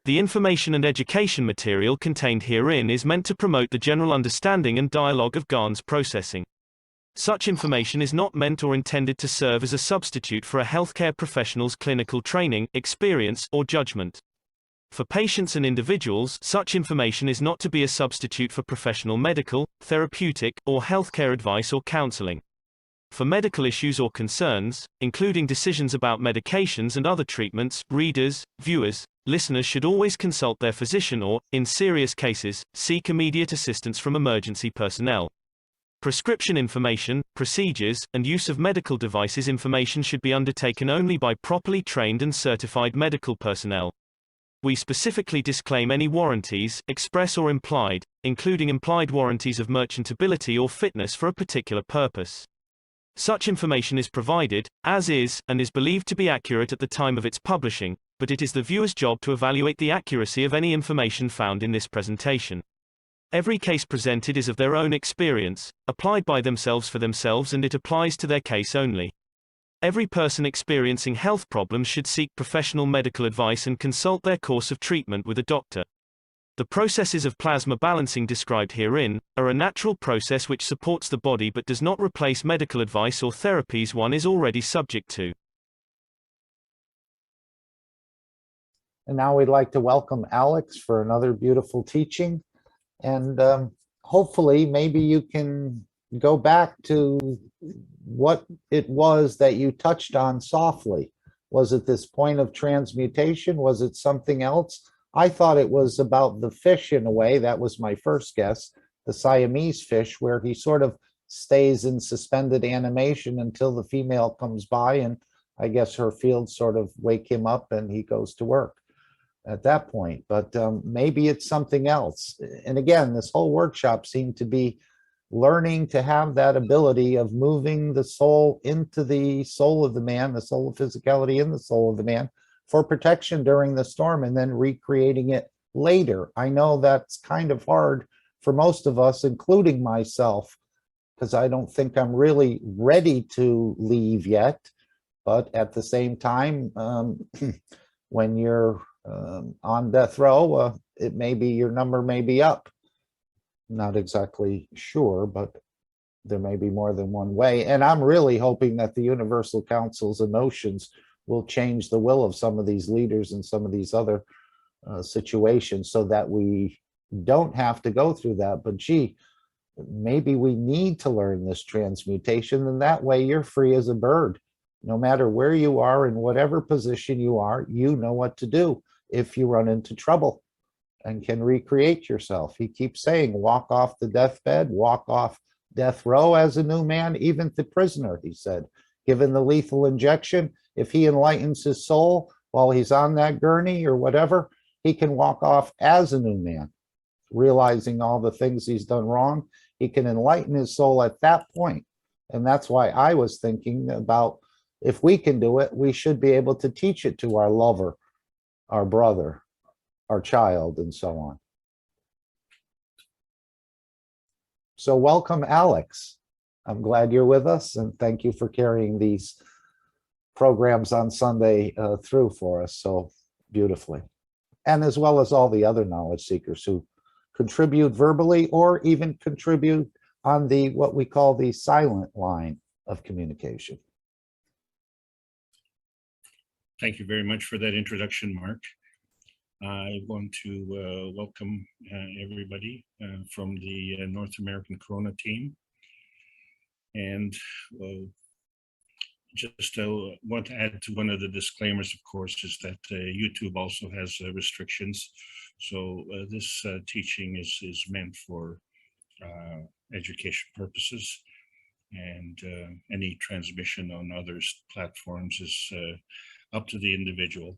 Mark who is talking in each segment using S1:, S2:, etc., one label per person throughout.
S1: The information and education material contained herein is meant to promote the general understanding and dialogue of GAN's processing. Such information is not meant or intended to serve as a substitute for a healthcare professional's clinical training, experience, or judgment. For patients and individuals, such information is not to be a substitute for professional medical, therapeutic, or healthcare advice or counseling. For medical issues or concerns, including decisions about medications and other treatments, readers, viewers, listeners should always consult their physician or, in serious cases, seek immediate assistance from emergency personnel. Prescription information, procedures, and use of medical devices information should be undertaken only by properly trained and certified medical personnel. We specifically disclaim any warranties, express or implied, including implied warranties of merchantability or fitness for a particular purpose. Such information is provided, as is, and is believed to be accurate at the time of its publishing, but it is the viewer's job to evaluate the accuracy of any information found in this presentation. Every case presented is of their own experience, applied by themselves for themselves, and it applies to their case only. Every person experiencing health problems should seek professional medical advice and consult their course of treatment with a doctor. The processes of plasma balancing described herein are a natural process which supports the body but does not replace medical advice or therapies one is already subject to.
S2: And now we'd like to welcome Alex for another beautiful teaching. And hopefully maybe you can go back to what it was that you touched on softly. Was it this point of transmutation? Was it something else? I thought it was about the fish in a way. That was my first guess, the Siamese fish, where he sort of stays in suspended animation until the female comes by, and I guess her fields sort of wake him up and he goes to work at that point. But maybe it's something else. And again, this whole workshop seemed to be learning to have that ability of moving the soul into the soul of the man, the soul of physicality in the soul of the man, for protection during the storm, and then recreating it later. I know that's kind of hard for most of us, including myself, because I don't think I'm really ready to leave yet. But at the same time, when you're on death row, it may be your number may be up. Not exactly sure, but there may be more than one way. And I'm really hoping that the Universal Council's emotions will change the will of some of these leaders and some of these other situations, so that we don't have to go through that. But gee, maybe we need to learn this transmutation, and that way you're free as a bird. No matter where you are, in whatever position you are, you know what to do if you run into trouble and can recreate yourself. He keeps saying, walk off the deathbed, walk off death row as a new man. Even the prisoner, he said, given the lethal injection, if he enlightens his soul while he's on that gurney or whatever, he can walk off as a new man, realizing all the things he's done wrong. He can enlighten his soul at that point. And that's why I was thinking about, if we can do it, we should be able to teach it to our lover, our brother, our child, and so on. So welcome, Alex. I'm glad you're with us, and thank you for carrying these programs on Sunday through for us so beautifully. And as well as all the other knowledge seekers who contribute verbally or even contribute on the what we call the silent line of communication.
S3: Thank you very much for that introduction, Mark. I want to welcome everybody from the North American Corona team. And just want to add to one of the disclaimers, of course, is that YouTube also has restrictions. So this teaching is meant for education purposes, and any transmission on other platforms is up to the individual.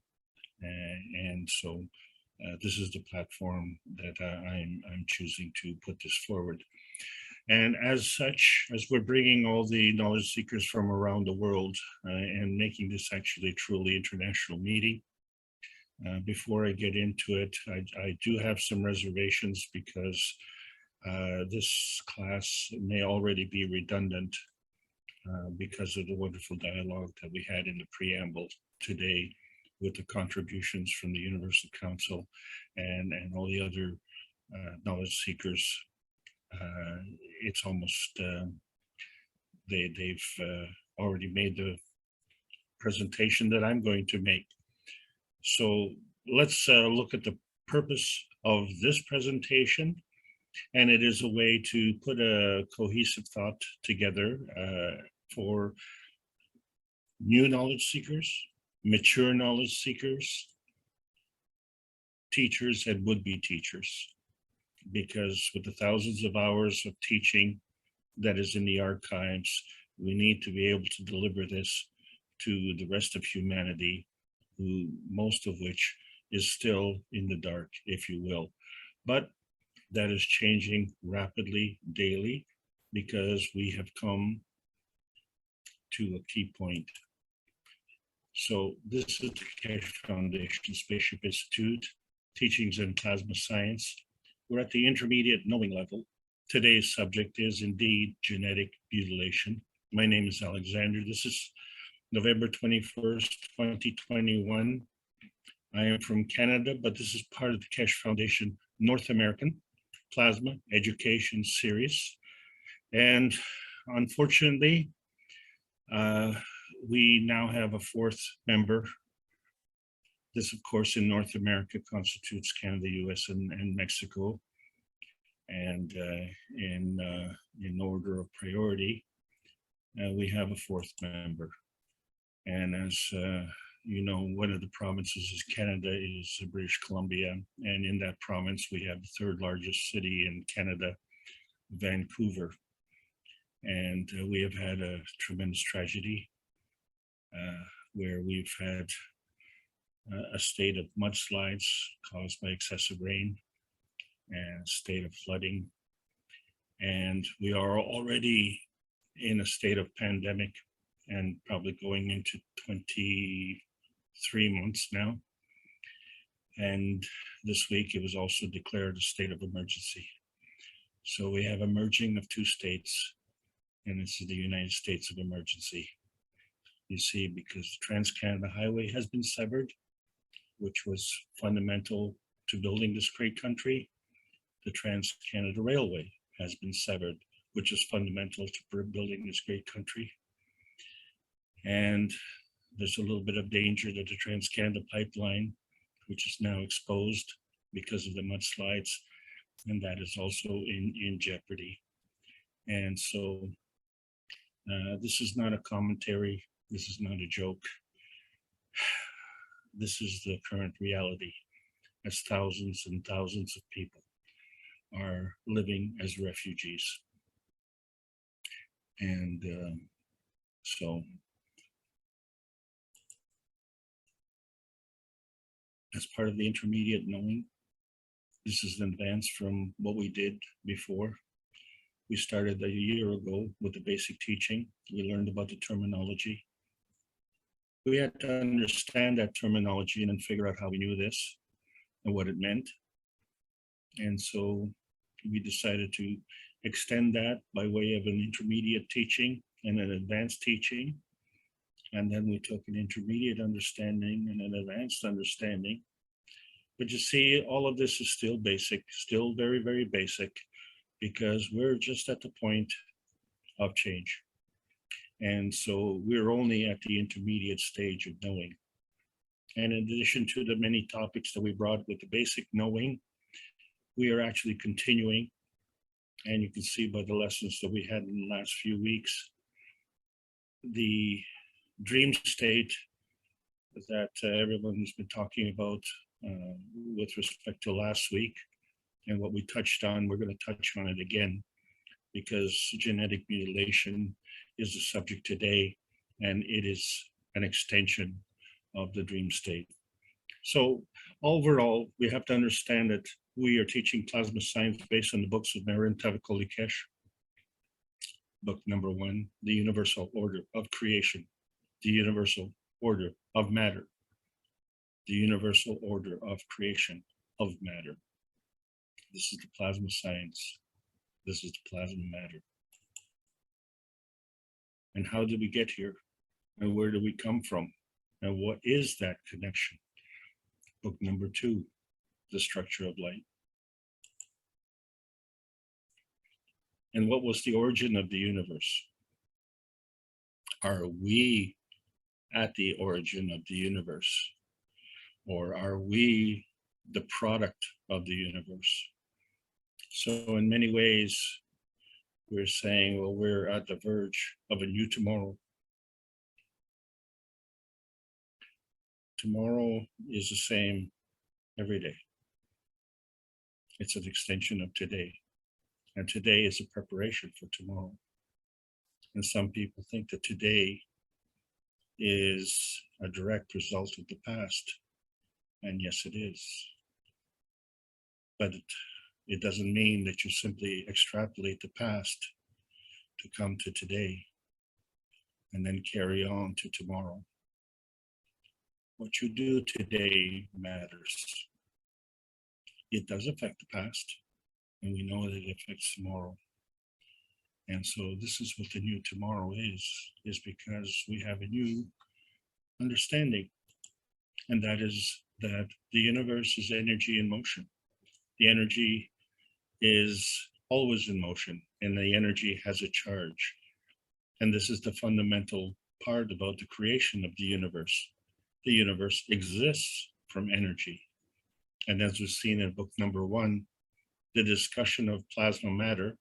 S3: And so this is the platform that I'm choosing to put this forward. And as such, as we're bringing all the knowledge seekers from around the world and making this actually a truly international meeting, before I get into it, I do have some reservations, because this class may already be redundant because of the wonderful dialogue that we had in the preamble today with the contributions from the Universal Council and all the other knowledge seekers. It's almost, they've already made the presentation that I'm going to make. So let's look at the purpose of this presentation. And it is a way to put a cohesive thought together for new knowledge seekers, mature knowledge seekers, teachers, and would-be teachers. Because with the thousands of hours of teaching that is in the archives, we need to be able to deliver this to the rest of humanity, who most of which is still in the dark, if you will. But that is changing rapidly daily, because we have come to a key point. So this is the Keshe Foundation Spaceship Institute, Teachings in Plasma Science. We're at the intermediate knowing level. Today's subject is indeed genetic mutilation. My name is Alexander. This is November 21st, 2021. I am from Canada, but this is part of the Keshe Foundation North American Plasma Education Series. And unfortunately, we now have a fourth member. This, of course, in North America constitutes Canada, US, and Mexico. And in order of priority, we have a fourth member. And as you know, one of the provinces is Canada, is British Columbia. And in that province, we have the third largest city in Canada, Vancouver. And we have had a tremendous tragedy where we've had a state of mudslides caused by excessive rain and a state of flooding. And we are already in a state of pandemic and probably going into 23 months now. And this week it was also declared a state of emergency. So we have a merging of two states, and this is the United States of emergency. You see, because the Trans-Canada Highway has been severed, which was fundamental to building this great country. The Trans-Canada Railway has been severed, which is fundamental to building this great country. And there's a little bit of danger that the Trans-Canada Pipeline, which is now exposed because of the mudslides, and that is also in jeopardy. And so this is not a commentary. This is not a joke. This is the current reality, as thousands and thousands of people are living as refugees. And so as part of the intermediate knowing, this is an advance from what we did before. We started a year ago with the basic teaching. We learned about the terminology. We had to understand that terminology and then figure out how we knew this and what it meant. And so we decided to extend that by way of an intermediate teaching and an advanced teaching. And then we took an intermediate understanding and an advanced understanding. But you see, all of this is still basic, still very, very basic, because we're just at the point of change. And so we're only at the intermediate stage of knowing. And in addition to the many topics that we brought with the basic knowing, we are actually continuing. And you can see by the lessons that we had in the last few weeks, the dream state that everyone has been talking about with respect to last week, and what we touched on, we're going to touch on it again, because genetic mutilation is the subject today, and it is an extension of the dream state. So overall, we have to understand that we are teaching plasma science based on the books of Marin Tavakoli Keshe. Book number 1, The Universal Order of Creation, The Universal Order of Matter, The Universal Order of Creation of Matter. This is the plasma science. This is the plasma matter. And how did we get here? And where do we come from? And what is that connection? book number 2, The Structure of Light. And what was the origin of the universe? Are we at the origin of the universe? Or are we the product of the universe? So in many ways, we're saying, well, we're at the verge of a new tomorrow. Tomorrow is the same every day. It's an extension of today. And today is a preparation for tomorrow. And some people think that today is a direct result of the past. And yes, it is. But it doesn't mean that you simply extrapolate the past to come to today and then carry on to tomorrow. What you do today matters. It does affect the past, and we know that it affects tomorrow. And so this is what the new tomorrow is because we have a new understanding, and that is that the universe is energy in motion. The energy is always in motion, and the energy has a charge. And this is the fundamental part about the creation of the universe. The universe exists from energy. And as we've seen in book number 1, the discussion of plasma matter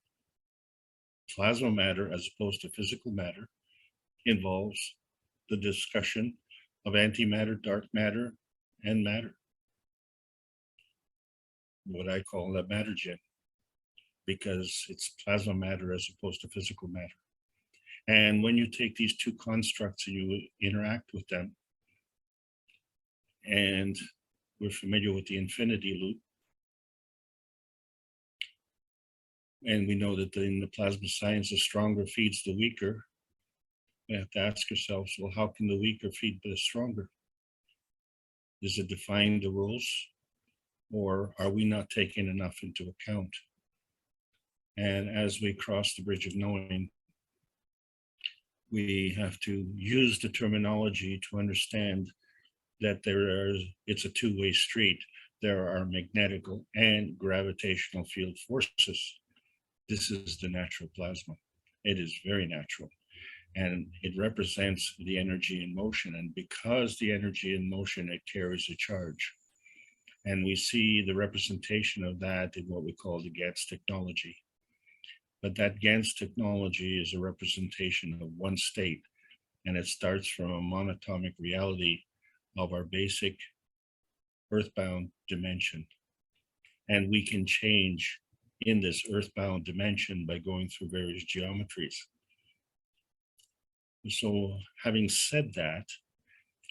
S3: as opposed to physical matter, involves the discussion of antimatter, dark matter, and matter. What I call the matter gen, because it's plasma matter as opposed to physical matter. And when you take these two constructs and you interact with them, and we're familiar with the infinity loop, and we know that in the plasma science, the stronger feeds the weaker. We have to ask ourselves, well, how can the weaker feed the stronger? Does it define the rules, or are we not taking enough into account? And as we cross the bridge of knowing, we have to use the terminology to understand that it's a two-way street. There are magnetical and gravitational field forces. This is the natural plasma. It is very natural. And it represents the energy in motion. And because the energy in motion, it carries a charge. And we see the representation of that in what we call the GANS technology. But that GANS technology is a representation of one state. And it starts from a monatomic reality of our basic earthbound dimension. And we can change in this earthbound dimension by going through various geometries. So having said that,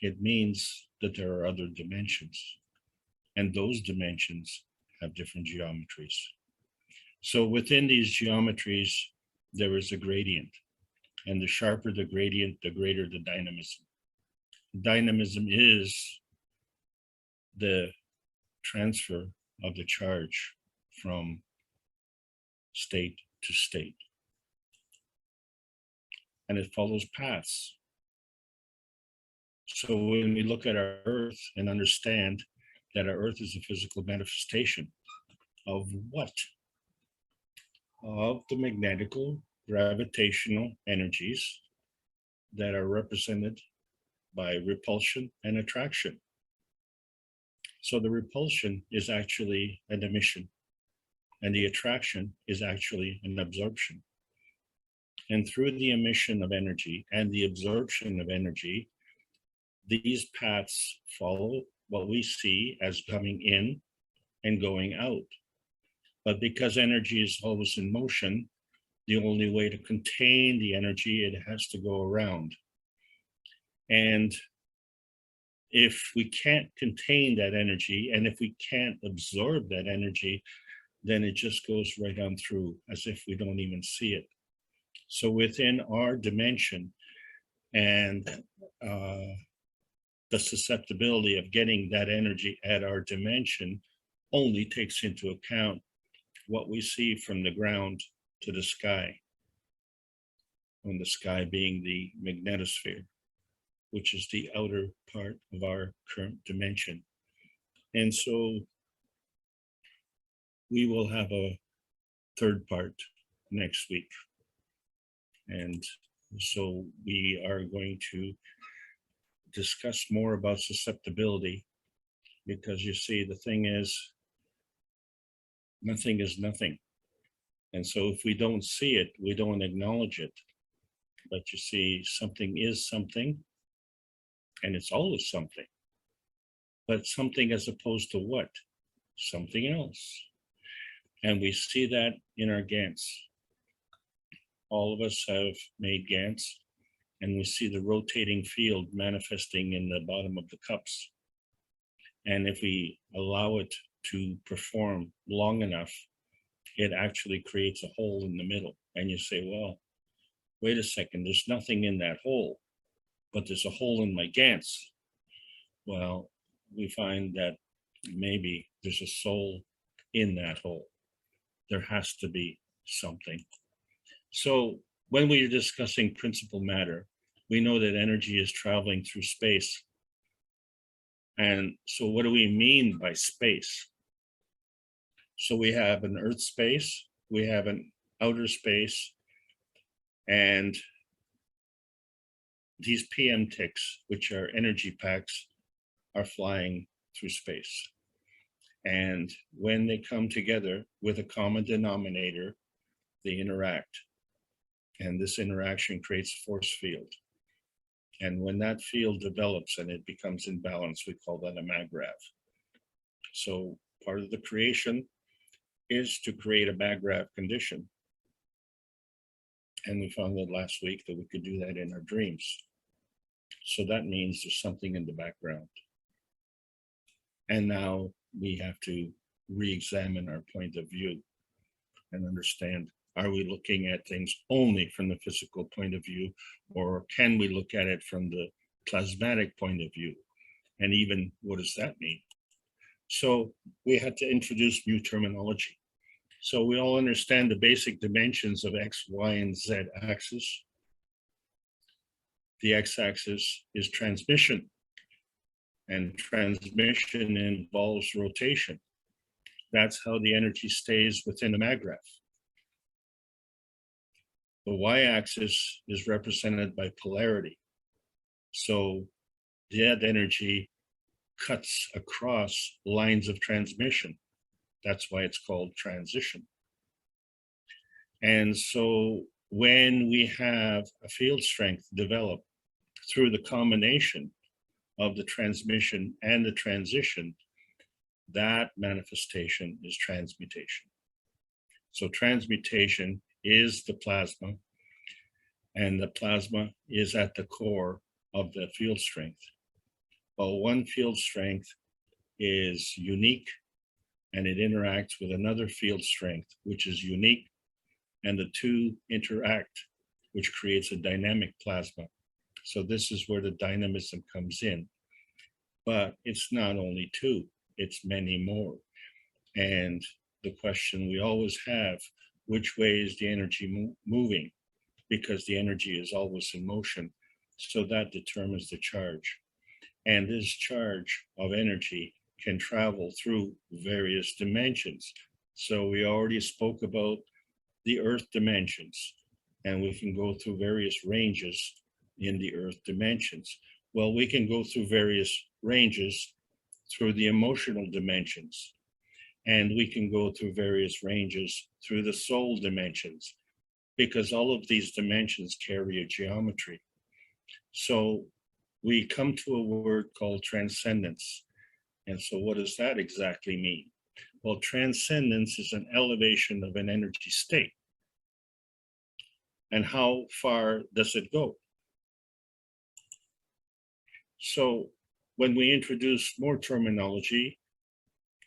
S3: it means that there are other dimensions, and those dimensions have different geometries. So within these geometries, there is a gradient, and the sharper the gradient, the greater the dynamism. Dynamism is the transfer of the charge from state to state. And it follows paths. So when we look at our Earth and understand that our Earth is a physical manifestation of what? Of the magnetical, gravitational energies that are represented by repulsion and attraction. So the repulsion is actually an emission, and the attraction is actually an absorption. And through the emission of energy and the absorption of energy, these paths follow what we see as coming in and going out. But because energy is always in motion, the only way to contain the energy, it has to go around. And if we can't contain that energy, and if we can't absorb that energy, then it just goes right on through as if we don't even see it. So within our dimension and the susceptibility of getting that energy at our dimension only takes into account what we see from the ground to the sky, and the sky being the magnetosphere, which is the outer part of our current dimension. And so we will have a third part next week. And so we are going to discuss more about susceptibility, because you see, the thing is, nothing is nothing. And so if we don't see it, we don't acknowledge it. But you see, something is something, and it's always something. But something as opposed to what? Something else. And we see that in our Gants. All of us have made Gants, and we see the rotating field manifesting in the bottom of the cups. And if we allow it to perform long enough, it actually creates a hole in the middle. And you say, well, wait a second, there's nothing in that hole, but there's a hole in my Gants. Well, we find that maybe there's a soul in that hole. There has to be something. So when we are discussing principal matter, we know that energy is traveling through space. And so what do we mean by space? So we have an Earth space, we have an outer space, and these PM ticks, which are energy packs, are flying through space. And when they come together with a common denominator, they interact. And this interaction creates a force field. And when that field develops and it becomes in balance, we call that a maggrav. So part of the creation is to create a maggrav condition. And we found that last week that we could do that in our dreams. So that means there's something in the background. And now we have to re-examine our point of view and understand, are we looking at things only from the physical point of view, or can we look at it from the plasmatic point of view? And even, what does that mean? So we had to introduce new terminology. So we all understand the basic dimensions of X, Y, and Z axis. The X-axis is transmission, and transmission involves rotation. That's how the energy stays within the maggrav. The Y-axis is represented by polarity. So that energy cuts across lines of transmission. That's why it's called transition. And so when we have a field strength develop through the combination of the transmission and the transition, that manifestation is transmutation. So transmutation is the plasma, and the plasma is at the core of the field strength. Well, one field strength is unique, and it interacts with another field strength, which is unique, and the two interact, which creates a dynamic plasma. So this is where the dynamism comes in. But it's not only two, it's many more. And the question we always have, which way is the energy moving? Because the energy is always in motion. So that determines the charge. And this charge of energy can travel through various dimensions. So we already spoke about the Earth dimensions, and we can go through various ranges in the Earth dimensions. Well, we can go through various ranges through the emotional dimensions, and we can go through various ranges through the soul dimensions, because all of these dimensions carry a geometry. So we come to a word called transcendence. And so what does that exactly mean? Well, transcendence is an elevation of an energy state. And how far does it go? So when we introduce more terminology,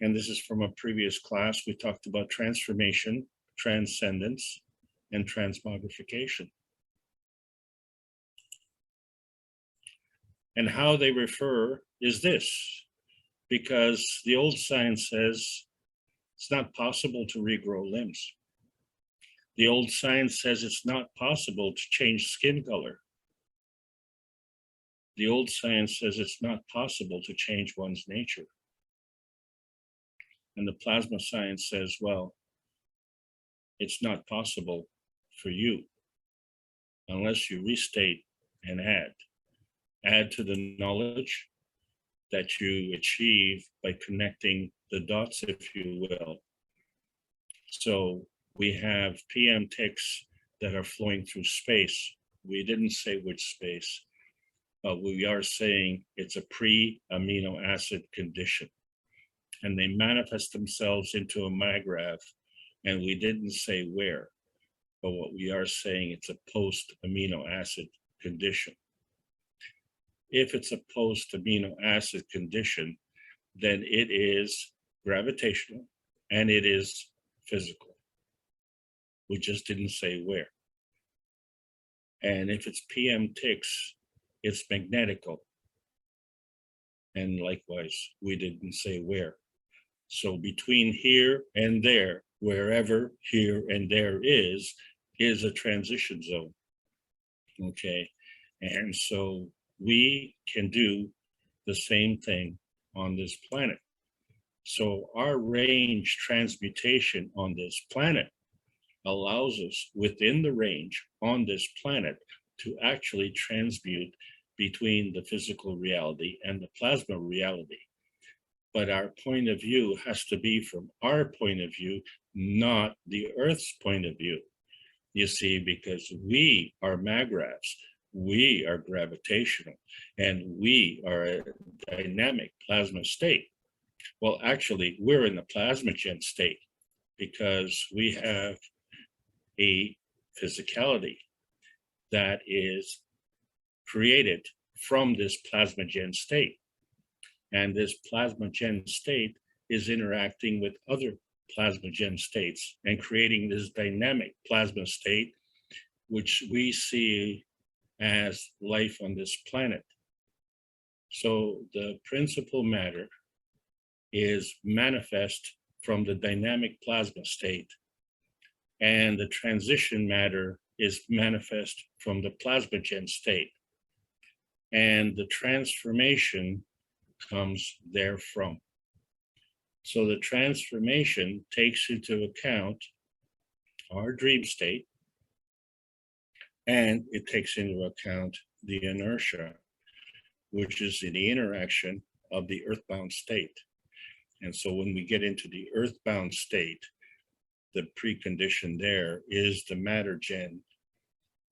S3: and this is from a previous class, we talked about transformation, transcendence, and transmogrification. And how they refer is this, because the old science says it's not possible to regrow limbs. The old science says it's not possible to change skin color. The old science says it's not possible to change one's nature. And the plasma science says, well, it's not possible for you unless you restate and add to the knowledge that you achieve by connecting the dots, if you will. So we have PM ticks that are flowing through space. We didn't say which space, but we are saying it's a pre-amino acid condition. And they manifest themselves into a magrav, and we didn't say where, but what we are saying, it's a post-amino acid condition. If it's a post-amino acid condition, then it is gravitational and it is physical. We just didn't say where. And if it's PM ticks, it's magnetical. And likewise, we didn't say where. So between here and there, wherever here and there is a transition zone. Okay. And so we can do the same thing on this planet. So our range transmutation on this planet allows us within the range on this planet to actually transmute between the physical reality and the plasma reality. But our point of view has to be from our point of view, not the Earth's point of view. You see, because we are magravs, we are gravitational, and we are a dynamic plasma state. Well, actually, we're in the plasmagen state because we have a physicality that is created from this plasmagen state. And this plasmagen state is interacting with other plasmagen states and creating this dynamic plasma state, which we see as life on this planet. So the principal matter is manifest from the dynamic plasma state, and the transition matter is manifest from the plasmagen state. And the transformation comes therefrom. So the transformation takes into account our dream state, and it takes into account the inertia, which is the interaction of the earthbound state. And so when we get into the earthbound state, the precondition there is the matter gen,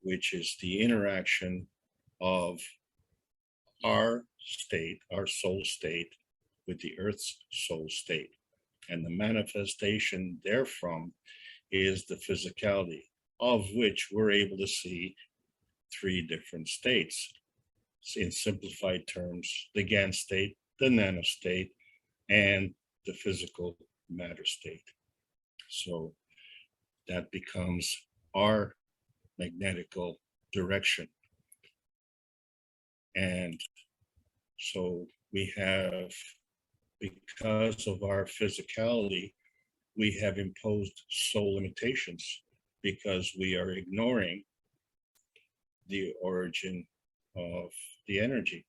S3: which is the interaction of our state, our soul state, with the Earth's soul state. And the manifestation therefrom is the physicality, of which we're able to see 3 different states. In simplified terms, the GAN state, the nano state, and the physical matter state. So that becomes our magnetical direction. And so we have, because of our physicality, we have imposed soul limitations because we are ignoring the origin of the energy.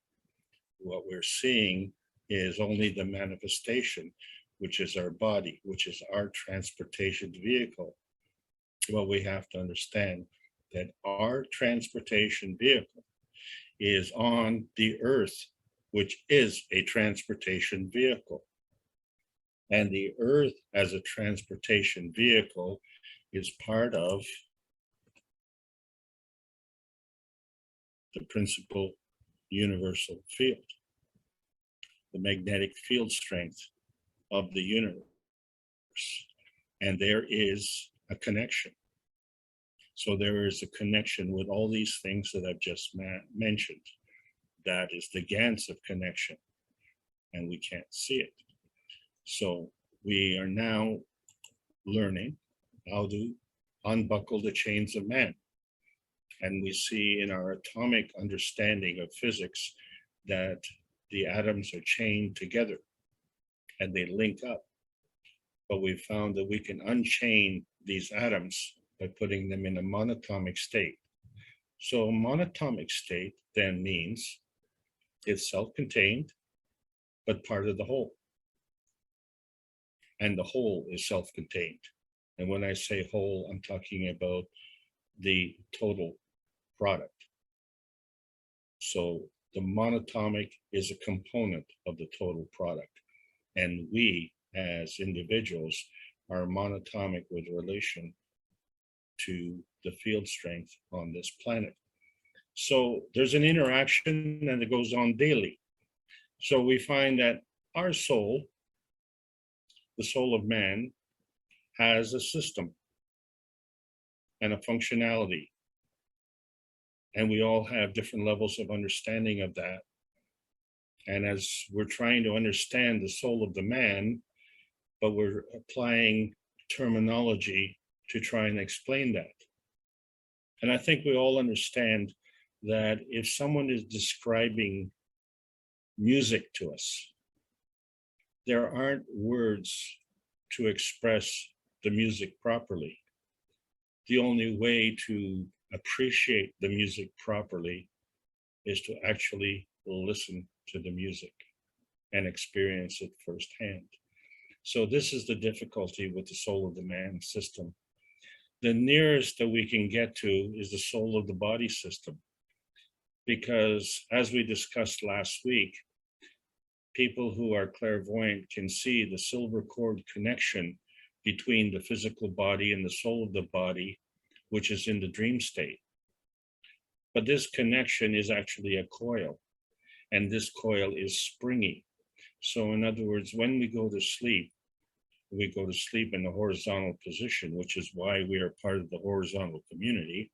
S3: What we're seeing is only the manifestation, which is our body, which is our transportation vehicle. Well, we have to understand that our transportation vehicle is on the Earth, which is a transportation vehicle. And the Earth as a transportation vehicle is part of the principal universal field, the magnetic field strength of the universe. And there is a connection. So there is a connection with all these things that I've just mentioned. That is the GANs of connection, and we can't see it. So we are now learning how to unbuckle the chains of man. And we see in our atomic understanding of physics that the atoms are chained together and they link up. But we found that we can unchain these atoms by putting them in a monatomic state. So a monatomic state then means it's self-contained, but part of the whole. and the whole is self-contained. And when I say whole, I'm talking about the total product. So the monatomic is a component of the total product. And we, as individuals, are monatomic with relation to the field strength on this planet. So there's an interaction and it goes on daily. So we find that our soul, the soul of man, has a system and a functionality. And we all have different levels of understanding of that. And as we're trying to understand the soul of the man, but we're applying terminology to try and explain that. And I think we all understand that if someone is describing music to us, there aren't words to express the music properly. The only way to appreciate the music properly is to actually listen to the music and experience it firsthand. So this is the difficulty with the soul of the man system. The nearest that we can get to is the soul of the body system, because as we discussed last week, people who are clairvoyant can see the silver cord connection between the physical body and the soul of the body, which is in the dream state. But this connection is actually a coil, and this coil is springy. So in other words, when we go to sleep in the horizontal position, which is why we are part of the horizontal community.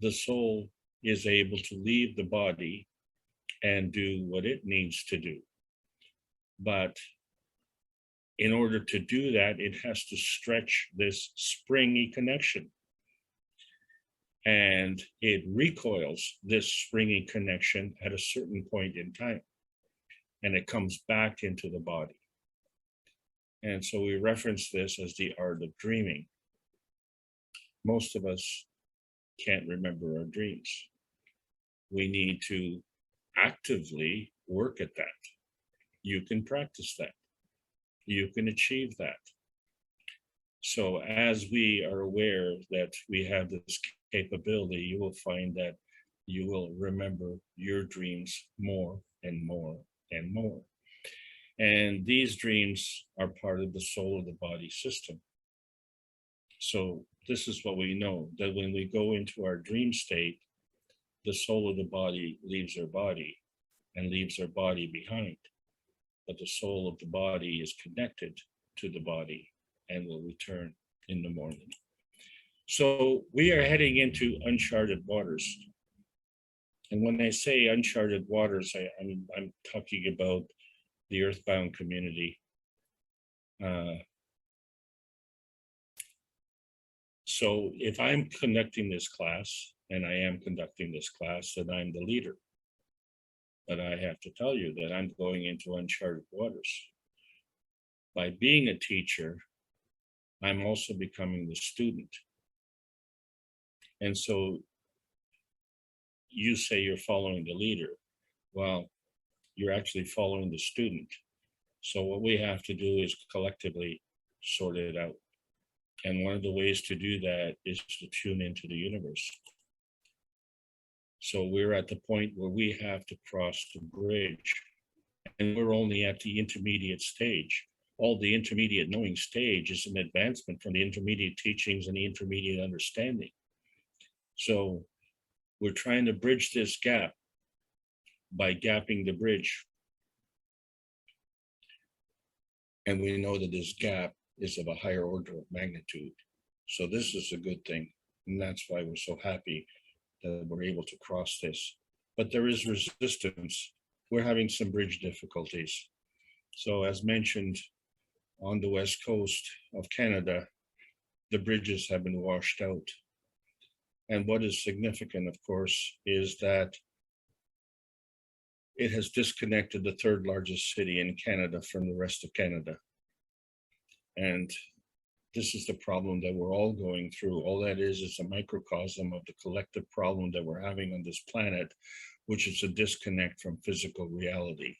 S3: The soul is able to leave the body and do what it needs to do. But in order to do that, it has to stretch this springy connection. And it recoils this springy connection at a certain point in time. And it comes back into the body. And so we reference this as the art of dreaming. Most of us can't remember our dreams. We need to actively work at that. You can practice that. You can achieve that. So as we are aware that we have this capability, you will find that you will remember your dreams more and more and more. And these dreams are part of the soul of the body system. So this is what we know, that when we go into our dream state, the soul of the body leaves our body and leaves our body behind. But the soul of the body is connected to the body and will return in the morning. So we are heading into uncharted waters. And when I say uncharted waters, I'm talking about the earthbound community. So if I'm conducting this class, and I am conducting this class, then I'm the leader. But I have to tell you that I'm going into uncharted waters. By being a teacher, I'm also becoming the student. And so you say you're following the leader. Well, you're actually following the student. So what we have to do is collectively sort it out. And one of the ways to do that is to tune into the universe. So we're at the point where we have to cross the bridge, and we're only at the intermediate stage. All the intermediate knowing stage is an advancement from the intermediate teachings and the intermediate understanding. So we're trying to bridge this gap by gapping the bridge. And we know that this gap is of a higher order of magnitude. So this is a good thing. And that's why we're so happy that we're able to cross this. But there is resistance. We're having some bridge difficulties. So as mentioned, on the west coast of Canada, the bridges have been washed out. And what is significant, of course, is that it has disconnected the third largest city in Canada from the rest of Canada. And this is the problem that we're all going through. All that is a microcosm of the collective problem that we're having on this planet, which is a disconnect from physical reality.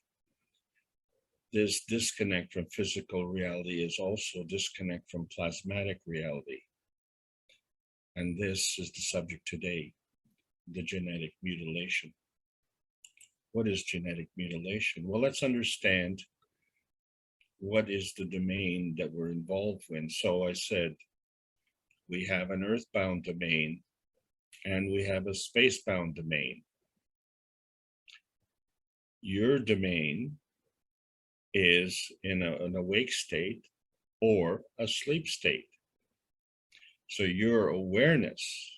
S3: this disconnect from physical reality is also disconnect from plasmatic reality. And this is the subject today, the genetic mutilation. What is genetic mutilation? Well, let's understand what is the domain that we're involved in. So I said, we have an earthbound domain and we have a spacebound domain. Your domain is in an awake state or a sleep state. So your awareness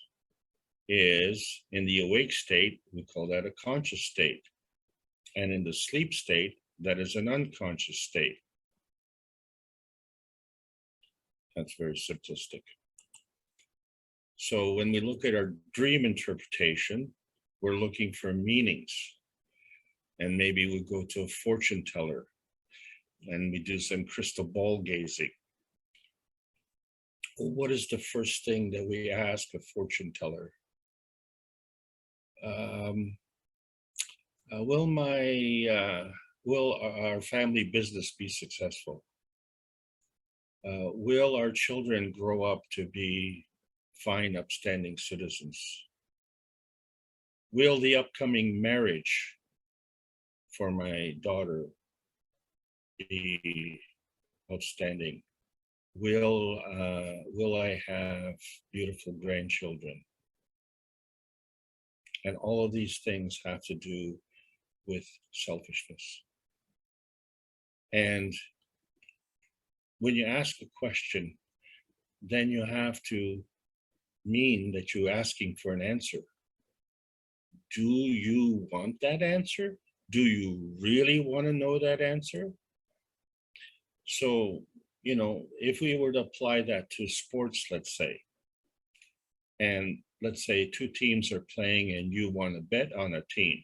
S3: is in the awake state, we call that a conscious state. And in the sleep state, that is an unconscious state. That's very simplistic. So when we look at our dream interpretation, we're looking for meanings. And maybe we go to a fortune teller and we do some crystal ball gazing. What is the first thing that we ask a fortune teller? Will our family business be successful? Will our children grow up to be fine, upstanding citizens? Will the upcoming marriage for my daughter be outstanding? Will I have beautiful grandchildren? And all of these things have to do with selfishness. And when you ask a question, then you have to mean that you're asking for an answer. Do you want that answer? Do you really want to know that answer? So, you know, if we were to apply that to sports, let's say, and let's say two teams are playing and you want to bet on a team.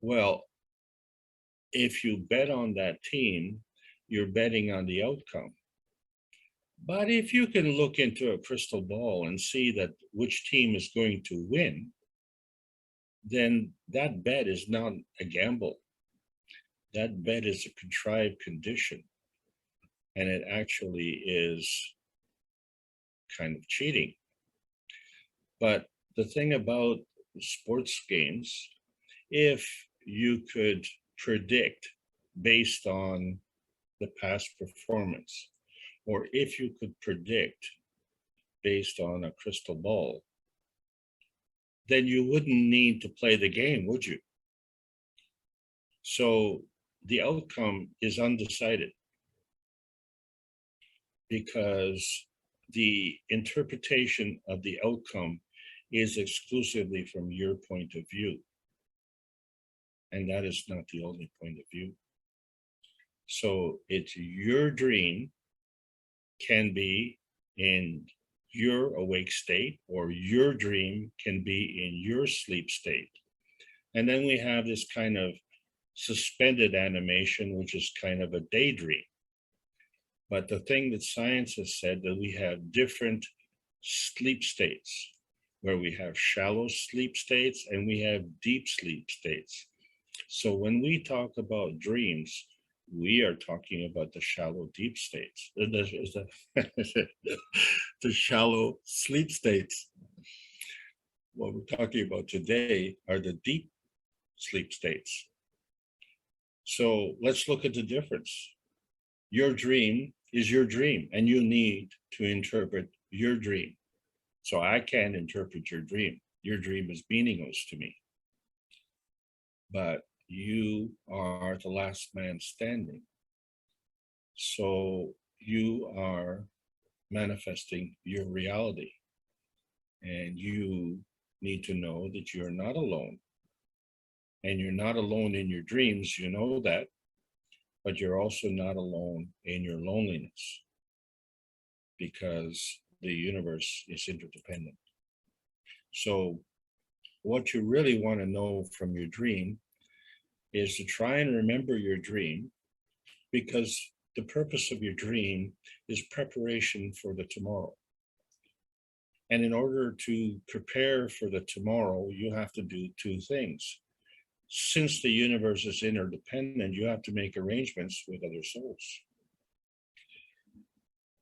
S3: Well, if you bet on that team, you're betting on the outcome. But if you can look into a crystal ball and see that which team is going to win, then that bet is not a gamble. That bet is a contrived condition. And it actually is kind of cheating. But the thing about sports games, if you could predict based on the past performance, or if you could predict based on a crystal ball, then you wouldn't need to play the game, would you? So the outcome is undecided because the interpretation of the outcome is exclusively from your point of view. And that is not the only point of view. So it's your dream can be in your awake state, or your dream can be in your sleep state. And then we have this kind of suspended animation, which is kind of a daydream. But the thing that science has said that we have different sleep states, where we have shallow sleep states and we have deep sleep states. So when we talk about dreams, we are talking about the shallow deep states, the shallow sleep states. What we're talking about today are the deep sleep states. So let's look at the difference. Your dream is your dream, and you need to interpret your dream. So I can't interpret your dream. Your dream is meaningless to me. But you are the last man standing. So you are manifesting your reality. And you need to know that you're not alone. And you're not alone in your dreams, you know that, but you're also not alone in your loneliness, because the universe is interdependent. So what you really want to know from your dream is to try and remember your dream, because the purpose of your dream is preparation for the tomorrow. And in order to prepare for the tomorrow, you have to do two things. since the universe is interdependent, you have to make arrangements with other souls.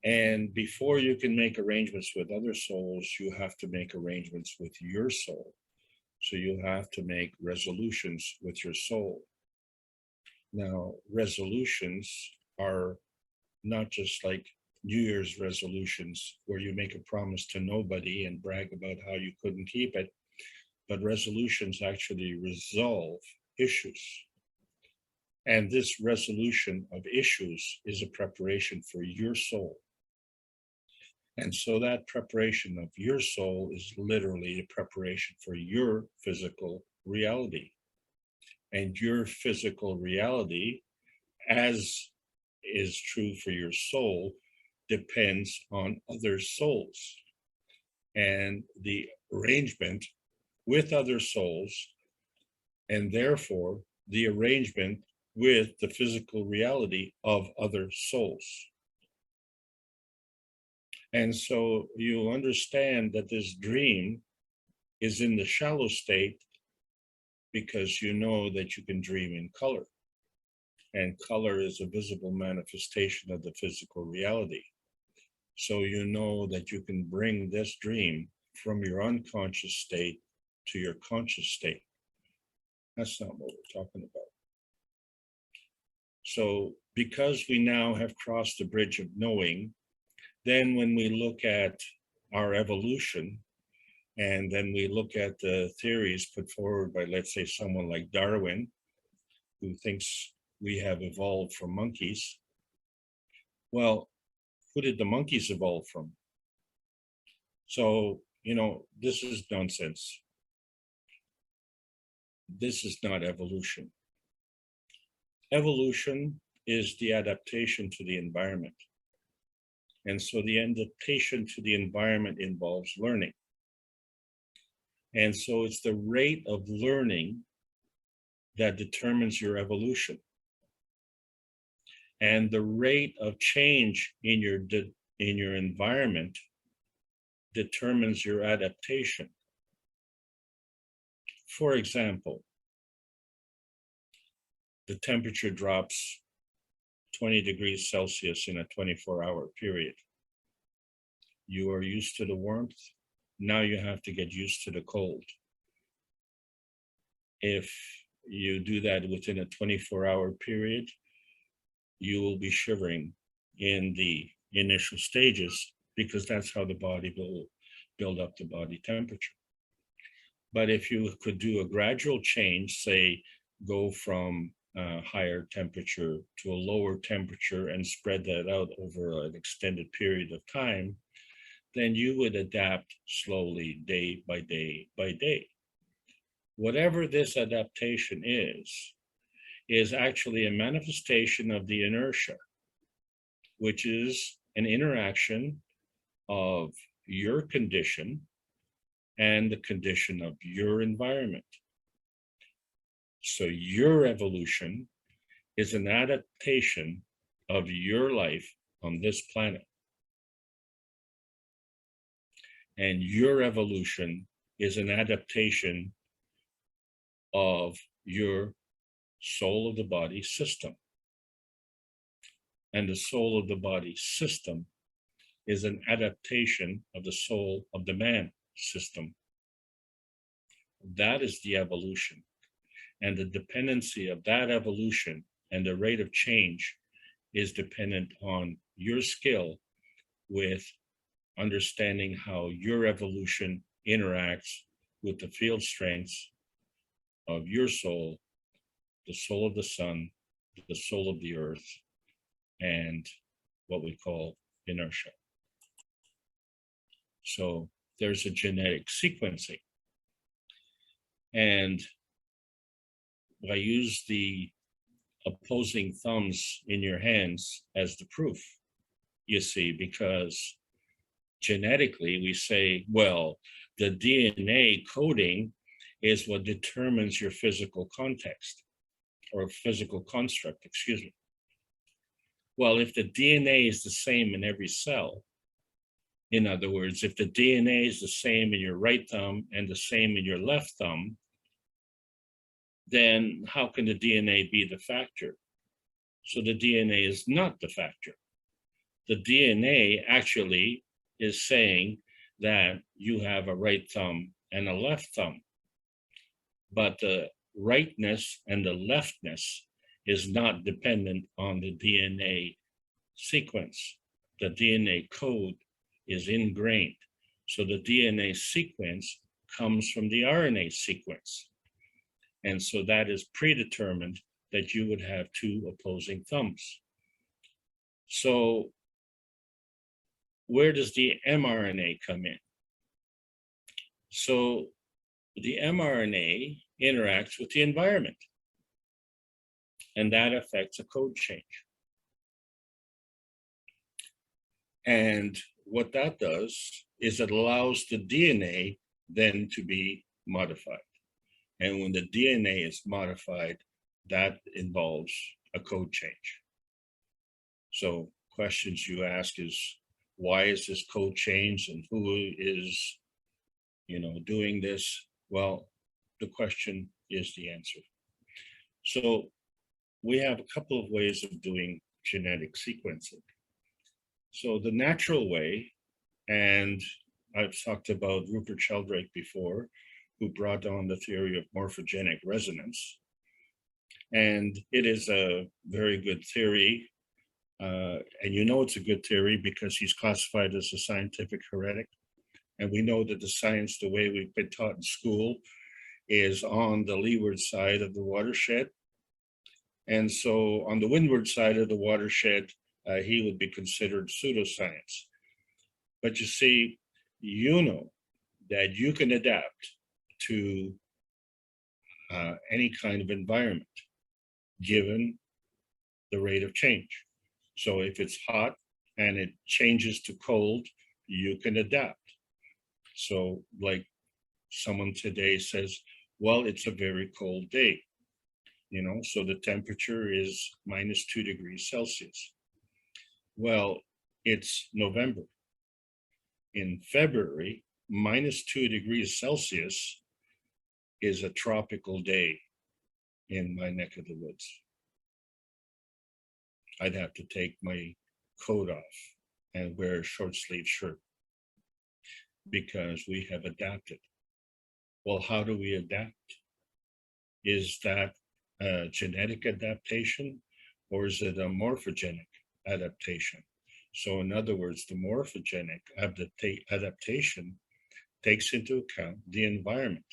S3: And before you can make arrangements with other souls, you have to make arrangements with your soul. So you have to make resolutions with your soul. Now, resolutions are not just like New Year's resolutions where you make a promise to nobody and brag about how you couldn't keep it, but resolutions actually resolve issues. And this resolution of issues is a preparation for your soul. And so that preparation of your soul is literally a preparation for your physical reality. And your physical reality, as is true for your soul, depends on other souls. And the arrangement with other souls, and therefore the arrangement with the physical reality of other souls. And so you understand that this dream is in the shallow state because you know that you can dream in color. And color is a visible manifestation of the physical reality. So you know that you can bring this dream from your unconscious state to your conscious state. That's not what we're talking about. So because we now have crossed the bridge of knowing, then when we look at our evolution, and then we look at the theories put forward by, let's say, someone like Darwin, who thinks we have evolved from monkeys. Well, who did the monkeys evolve from? So, you know, this is nonsense. This is not evolution. Evolution is the adaptation to the environment. And so the adaptation to the environment involves learning. And so it's the rate of learning that determines your evolution. And the rate of change in your environment determines your adaptation. For example, the temperature drops 20 degrees Celsius in a 24-hour period. You are used to the warmth. Now you have to get used to the cold. If you do that within a 24-hour period, you will be shivering in the initial stages because that's how the body will build up the body temperature. But if you could do a gradual change, say, go from higher temperature to a lower temperature and spread that out over an extended period of time, then you would adapt slowly, day by day by day. Whatever this adaptation is actually a manifestation of the inertia, which is an interaction of your condition and the condition of your environment. So your evolution is an adaptation of your life on this planet. And your evolution is an adaptation of your soul of the body system. And the soul of the body system is an adaptation of the soul of the man system. That is the evolution. And the dependency of that evolution and the rate of change is dependent on your skill with understanding how your evolution interacts with the field strengths of your soul, the soul of the sun, the soul of the earth, and what we call inertia. So there's a genetic sequencing. And I use the opposing thumbs in your hands as the proof, you see, because genetically we say, well, the DNA coding is what determines your physical context or physical construct, excuse me. Well, if the DNA is the same in every cell, in other words, if the DNA is the same in your right thumb and the same in your left thumb, then how can the DNA be the factor? So the DNA is not the factor. The DNA actually is saying that you have a right thumb and a left thumb. But the rightness and the leftness is not dependent on the DNA sequence. The DNA code is ingrained. So the DNA sequence comes from the RNA sequence. And so that is predetermined that you would have two opposing thumbs. So where does the mRNA come in? So the mRNA interacts with the environment, and that affects a code change. And what that does is it allows the DNA then to be modified. And when the DNA is modified, that involves a code change. So questions you ask is, why is this code change and who is, doing this? Well, the question is the answer. So we have a couple of ways of doing genetic sequencing. So the natural way, and I've talked about Rupert Sheldrake before, who brought on the theory of morphogenic resonance. And it is a very good theory. And it's a good theory because he's classified as a scientific heretic. And we know that the science, the way we've been taught in school, is on the leeward side of the watershed. And so on the windward side of the watershed, he would be considered pseudoscience. But you see, that you can adapt to any kind of environment given the rate of change. So if it's hot and it changes to cold, you can adapt. So like someone today says, well, it's a very cold day, so the temperature is -2 degrees Celsius. Well, it's November. In February, -2 degrees Celsius is a tropical day in my neck of the woods. I'd have to take my coat off and wear a short sleeve shirt because we have adapted. Well, how do we adapt? Is that a genetic adaptation or is it a morphogenic adaptation? So in other words, the morphogenic adaptation takes into account the environment.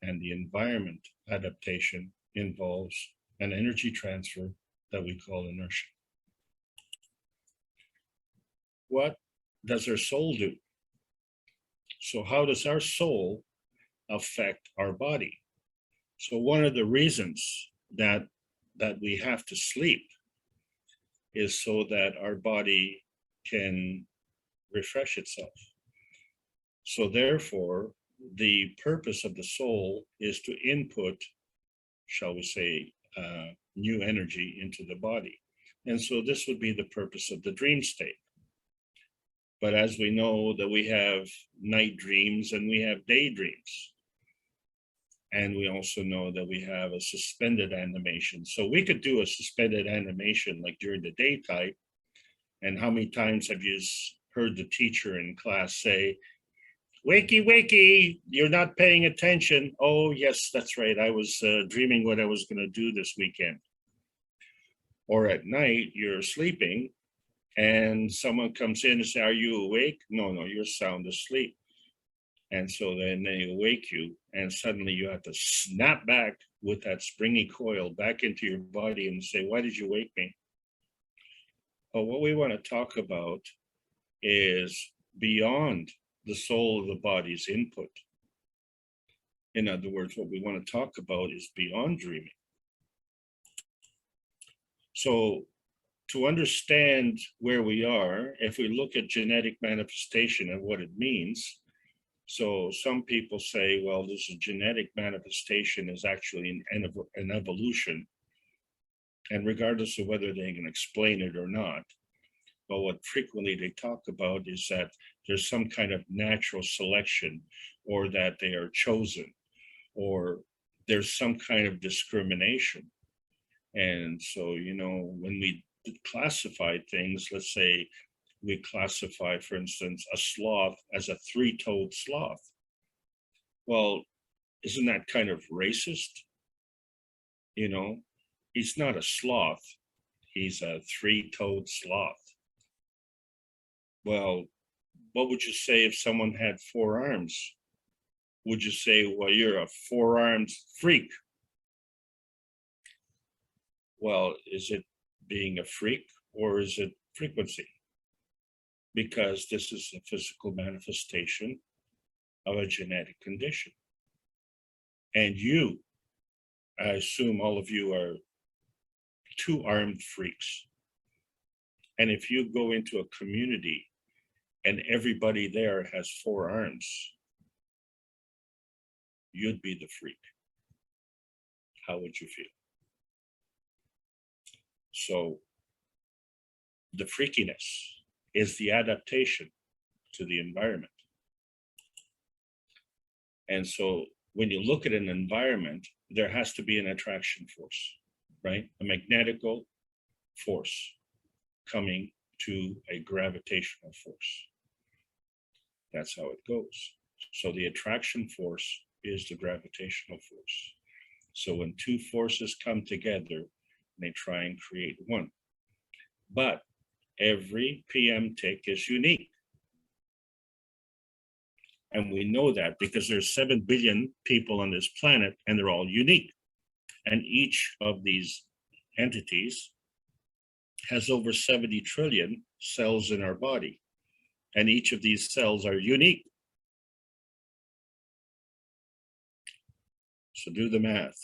S3: And the environment adaptation involves an energy transfer that we call inertia. What does our soul do? So how does our soul affect our body? So one of the reasons that we have to sleep is so that our body can refresh itself. So therefore, the purpose of the soul is to input, shall we say, new energy into the body. And so this would be the purpose of the dream state. But as we know that we have night dreams and we have daydreams. And we also know that we have a suspended animation. So we could do a suspended animation like during the daytime. And how many times have you heard the teacher in class say, wakey, wakey, you're not paying attention. Oh, yes, that's right. I was dreaming what I was going to do this weekend. Or at night, you're sleeping and someone comes in and says, are you awake? No, you're sound asleep. And so then they wake you and suddenly you have to snap back with that springy coil back into your body and say, why did you wake me? Well, what we want to talk about is beyond the soul of the body's input. In other words, what we want to talk about is beyond dreaming. So to understand where we are, if we look at genetic manifestation and what it means, so some people say, well, this is genetic manifestation is actually an evolution. And regardless of whether they can explain it or not, but what frequently they talk about is that there's some kind of natural selection or that they are chosen or there's some kind of discrimination. And so, you know, when we classify things, let's say we classify, for instance, a sloth as a three-toed sloth. Well, isn't that kind of racist? You know, he's not a sloth, he's a three-toed sloth. Well, what would you say if someone had 4 arms? Would you say, well, you're a 4-armed freak? Well, is it being a freak or is it frequency? Because this is a physical manifestation of a genetic condition. And you, I assume all of you are 2-armed freaks. And if you go into a community and everybody there has 4 arms, you'd be the freak. How would you feel? So the freakiness is the adaptation to the environment. And so when you look at an environment, there has to be an attraction force, right? A magnetical force coming to a gravitational force. That's how it goes. So the attraction force is the gravitational force. So when 2 forces come together, they try and create 1. But every PM tick is unique. And we know that because there's 7 billion people on this planet and they're all unique. And each of these entities has over 70 trillion cells in our body. And each of these cells are unique. So do the math.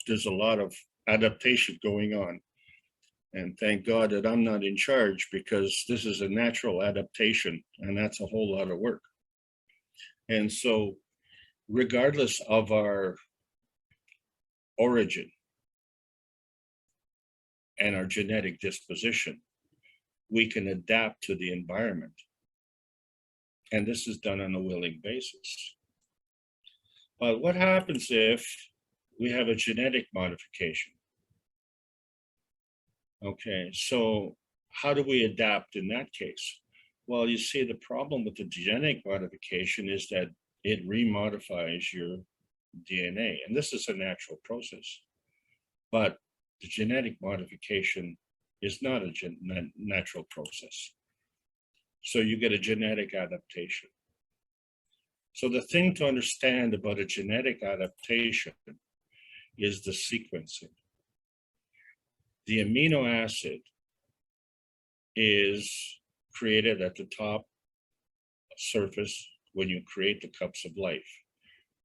S3: There's a lot of adaptation going on. And thank God that I'm not in charge, because this is a natural adaptation and that's a whole lot of work. And so regardless of our origin and our genetic disposition, we can adapt to the environment. And this is done on a willing basis. But what happens if we have a genetic modification? Okay, so how do we adapt in that case? Well, you see, the problem with the genetic modification is that it remodifies your DNA, and this is a natural process. But the genetic modification is not a natural process. So you get a genetic adaptation. So the thing to understand about a genetic adaptation is the sequencing. The amino acid is created at the top surface when you create the cups of life.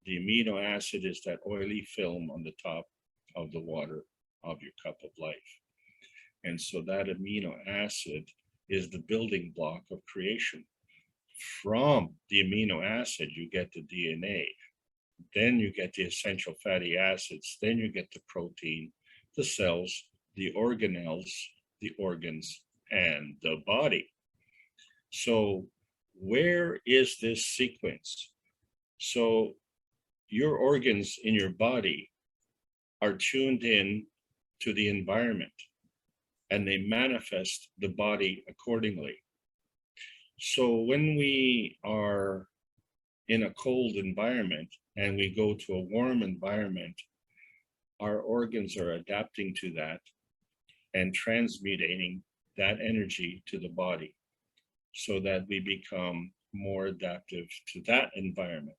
S3: The amino acid is that oily film on the top of the water of your cup of life. And so that amino acid is the building block of creation. From the amino acid, you get the DNA. Then you get the essential fatty acids. Then you get the protein, the cells, the organelles, the organs, and the body. So where is this sequence? So your organs in your body are tuned in to the environment and they manifest the body accordingly. So when we are in a cold environment and we go to a warm environment, our organs are adapting to that and transmuting that energy to the body so that we become more adaptive to that environment.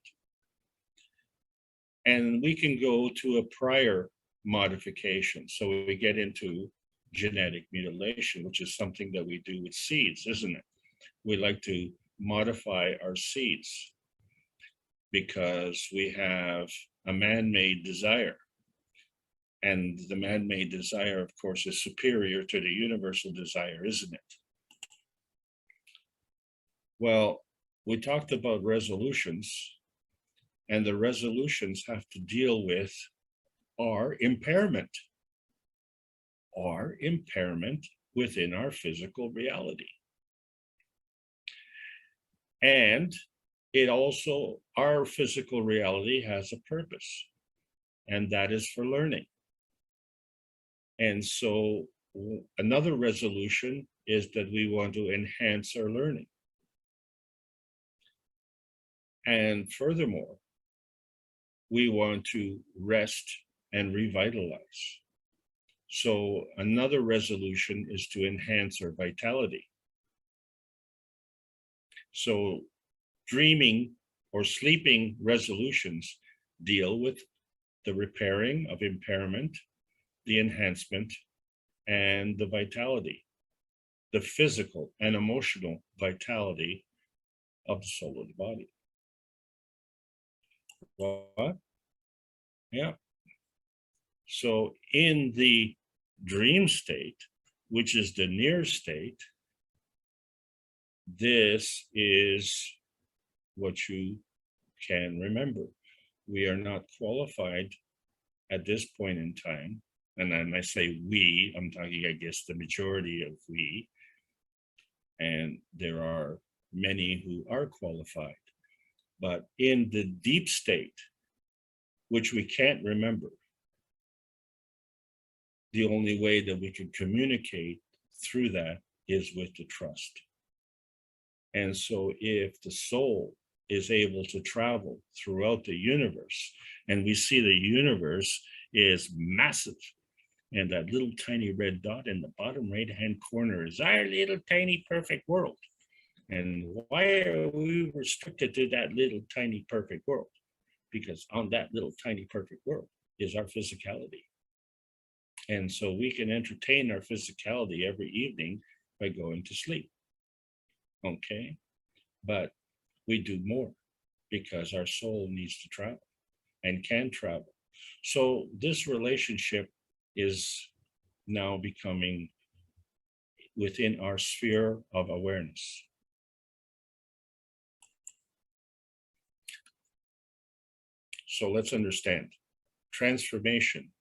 S3: And we can go to a prior modification. So we get into genetic mutilation, which is something that we do with seeds, isn't it? We like to modify our seeds because we have a man-made desire. And the man-made desire, of course, is superior to the universal desire, isn't it? Well, we talked about resolutions, and the resolutions have to deal with our impairment within our physical reality. And it also, our physical reality has a purpose. and that is for learning. And so another resolution is that we want to enhance our learning. And furthermore, we want to rest and revitalize. So another resolution is to enhance our vitality. So dreaming or sleeping resolutions deal with the repairing of impairment, the enhancement, and the vitality, the physical and emotional vitality of the soul of the body. What? Yeah. So in the dream state, which is the near state, this is what you can remember. We are not qualified at this point in time. And then I say we, I'm talking, I guess, the majority of we. And there are many who are qualified. But in the deep state, which we can't remember, the only way that we can communicate through that is with the trust. And so if the soul is able to travel throughout the universe, and we see the universe is massive, and that little tiny red dot in the bottom right-hand corner is our little tiny perfect world. And why are we restricted to that little tiny perfect world? Because on that little tiny perfect world is our physicality. And so we can entertain our physicality every evening by going to sleep. Okay? But we do more because our soul needs to travel and can travel. So this relationship is now becoming within our sphere of awareness. So let's understand transformation.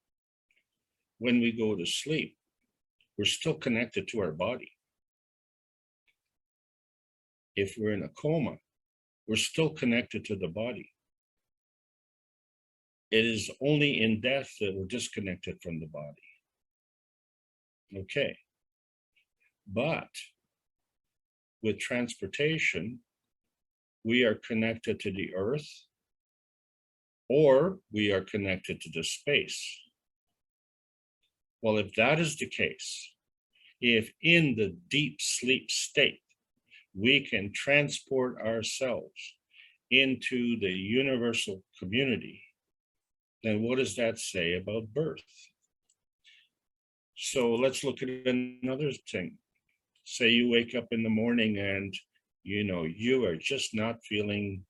S3: When we go to sleep, we're still connected to our body. If we're in a coma, we're still connected to the body. It is only in death that we're disconnected from the body. Okay. But with transportation, we are connected to the earth, or we are connected to the space. Well, if that is the case, if in the deep sleep state, we can transport ourselves into the universal community, then what does that say about birth? So let's look at another thing. Say you wake up in the morning and you are just not feeling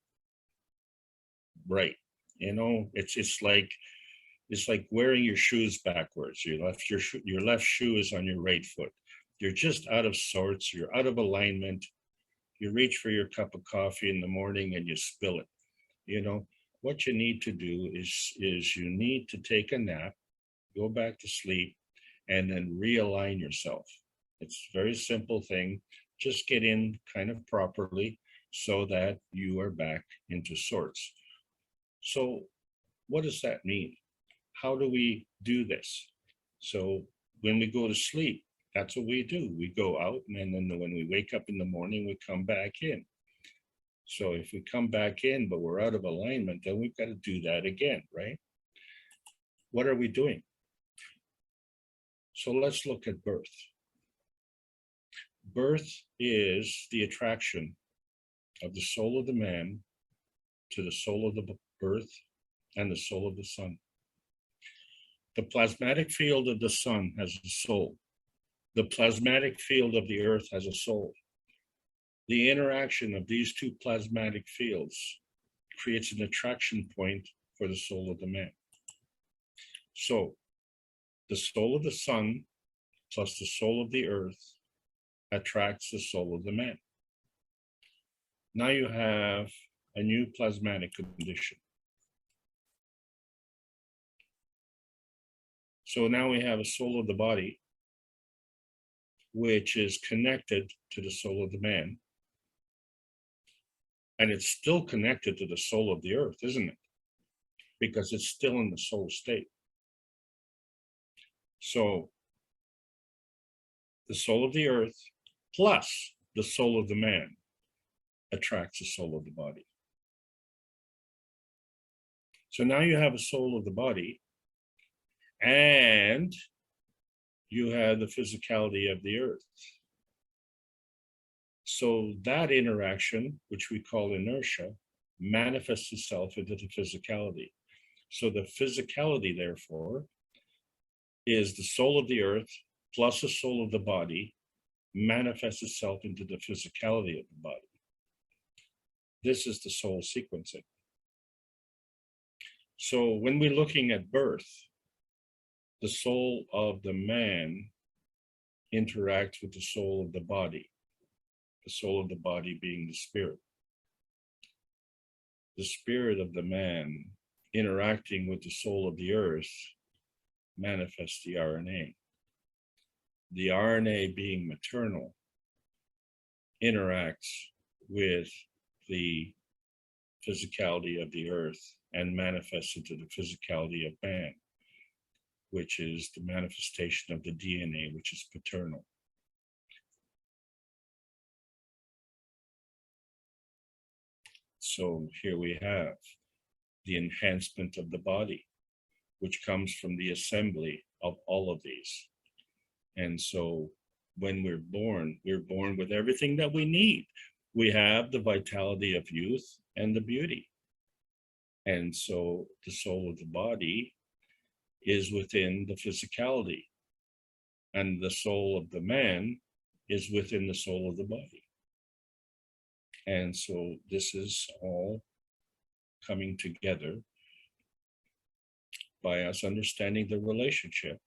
S3: right. It's like wearing your shoes backwards. Your left shoe is on your right foot. You're just out of sorts. You're out of alignment. You reach for your cup of coffee in the morning and you spill it. What you need to do is you need to take a nap, go back to sleep, and then realign yourself. It's a very simple thing. Just get in kind of properly so that you are back into sorts. So what does that mean? How do we do this? So when we go to sleep, that's what we do. We go out, and then when we wake up in the morning, we come back in. So if we come back in, but we're out of alignment, then we've got to do that again, right? What are we doing? So let's look at birth. Birth is the attraction of the soul of the man to the soul of the earth and the soul of the sun. The plasmatic field of the sun has a soul. The plasmatic field of the earth has a soul. The interaction of these two plasmatic fields creates an attraction point for the soul of the man. So the soul of the sun plus the soul of the earth attracts the soul of the man. Now you have a new plasmatic condition. So now we have a soul of the body, which is connected to the soul of the man. And it's still connected to the soul of the earth, isn't it? because it's still in the soul state. So the soul of the earth plus the soul of the man attracts the soul of the body. So now you have a soul of the body, and you have the physicality of the earth. So that interaction, which we call inertia, manifests itself into the physicality. So the physicality, therefore, is the soul of the earth plus the soul of the body manifests itself into the physicality of the body. This is the soul sequencing. So when we're looking at birth, the soul of the man interacts with the soul of the body being the spirit. The spirit of the man interacting with the soul of the earth manifests the RNA. The RNA, being maternal, interacts with the physicality of the earth and manifests into the physicality of man, which is the manifestation of the DNA, which is paternal. So here we have the enhancement of the body, which comes from the assembly of all of these. And so when we're born with everything that we need. We have the vitality of youth and the beauty. And so the soul of the body is within the physicality, and the soul of the man is within the soul of the body. And so this is all coming together by us understanding the relationship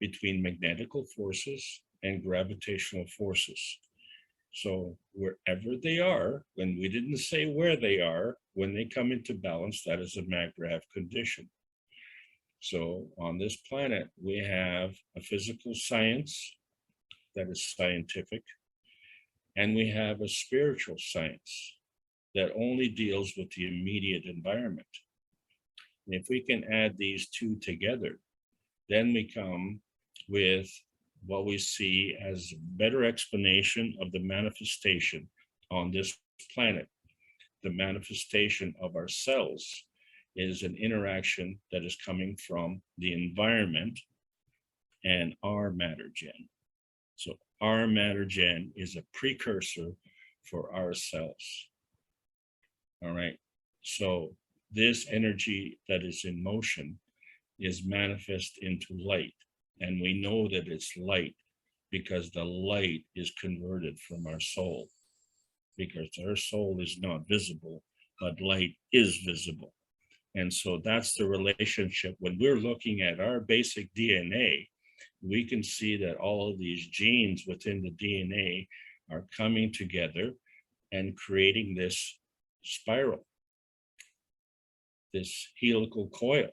S3: between magnetical forces and gravitational forces. So wherever they are, when we didn't say where they are, when they come into balance, that is a maggrav condition. So on this planet, we have a physical science that is scientific, and we have a spiritual science that only deals with the immediate environment. And if we can add these two together, then we come with what we see as a better explanation of the manifestation on this planet. The manifestation of our cells is an interaction that is coming from the environment and our matter gen. So our matter gen is a precursor for our cells. All right. So this energy that is in motion is manifest into light. And we know that it's light because the light is converted from our soul, because our soul is not visible, but light is visible. And so that's the relationship. When we're looking at our basic DNA, we can see that all of these genes within the DNA are coming together and creating this spiral, this helical coil.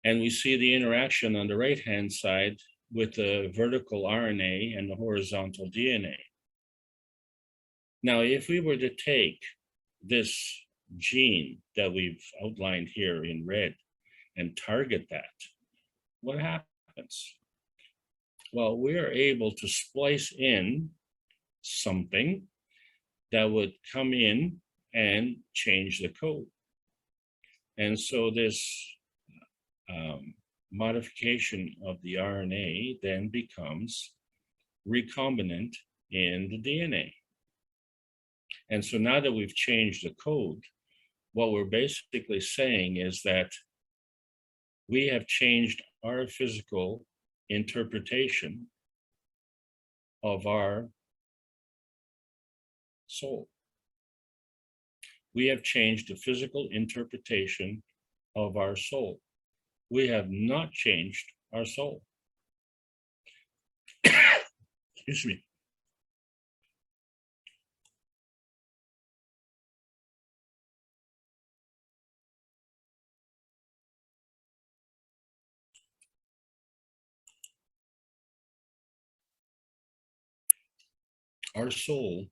S3: And we see the interaction on the right-hand side with the vertical RNA and the horizontal DNA. Now, if we were to take this gene that we've outlined here in red and target that, what happens? Well, we are able to splice in something that would come in and change the code. And so this modification of the RNA then becomes recombinant in the DNA. And so now that we've changed the code, what we're basically saying is that we have changed our physical interpretation of our soul. We have changed the physical interpretation of our soul. We have not changed our soul. Excuse me. Our soul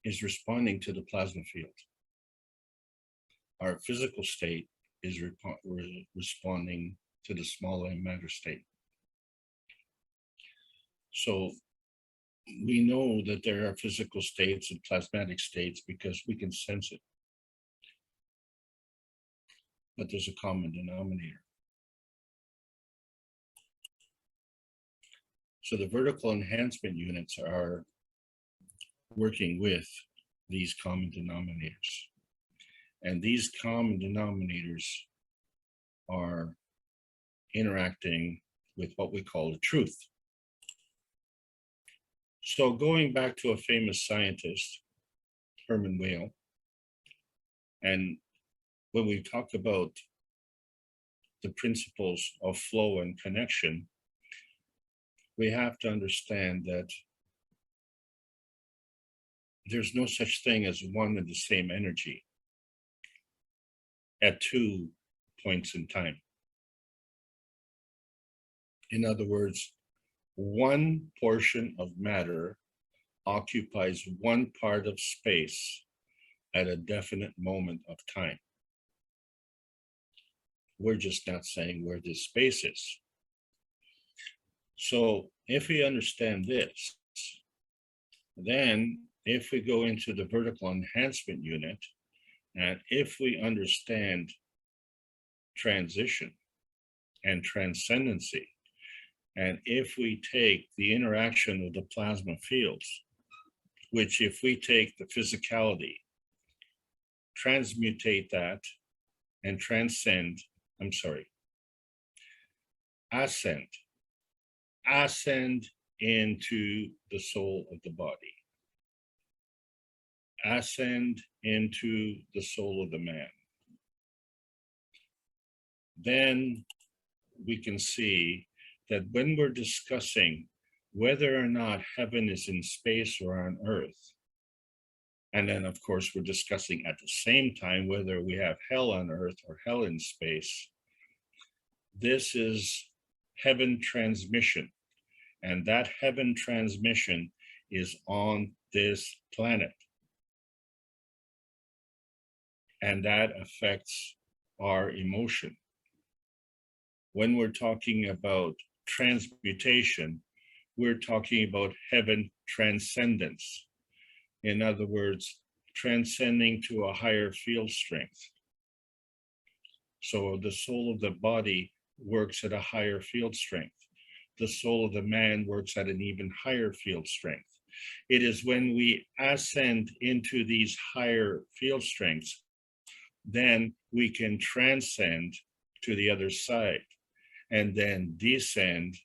S3: is responding to the plasma field. Our physical state is responding to the small m matter state. So we know that there are physical states and plasmatic states because we can sense it. But there's a common denominator. So the vertical enhancement units are working with these common denominators. And these common denominators are interacting with what we call the truth. So going back to a famous scientist, Herman Weyl, and when we talk about the principles of flow and connection, we have to understand that there's no such thing as one and the same energy at 2 points in time. In other words, one portion of matter occupies one part of space at a definite moment of time. We're just not saying where this space is. So if we understand this, then if we go into the vertical enhancement unit, and if we understand transition and transcendency, and if we take the interaction of the plasma fields, which if we take the physicality, transmutate that, and ascend into the soul of the body, ascend into the soul of the man, then we can see that when we're discussing whether or not heaven is in space or on earth, and then of course we're discussing at the same time whether we have hell on earth or hell in space, this is heaven transmission. And that heaven transmission is on this planet. And that affects our emotion. When we're talking about transmutation, we're talking about heaven transcendence. In other words, transcending to a higher field strength. So the soul of the body works at a higher field strength. The soul of the man works at an even higher field strength. It is when we ascend into these higher field strengths, then we can transcend to the other side and then descend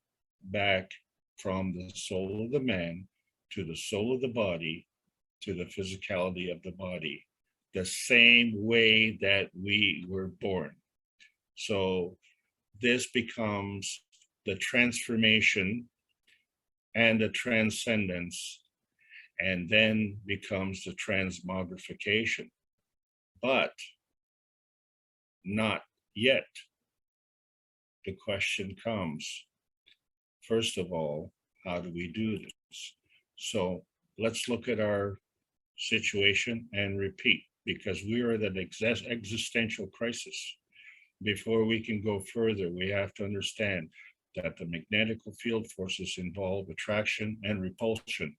S3: back from the soul of the man to the soul of the body to the physicality of the body, the same way that we were born. So this becomes the transformation and the transcendence, and then becomes the transmogrification. But not yet. The question comes, first of all, how do we do this? So let's look at our situation and repeat, because we are at an existential crisis. Before we can go further, we have to understand that the magnetical field forces involve attraction and repulsion.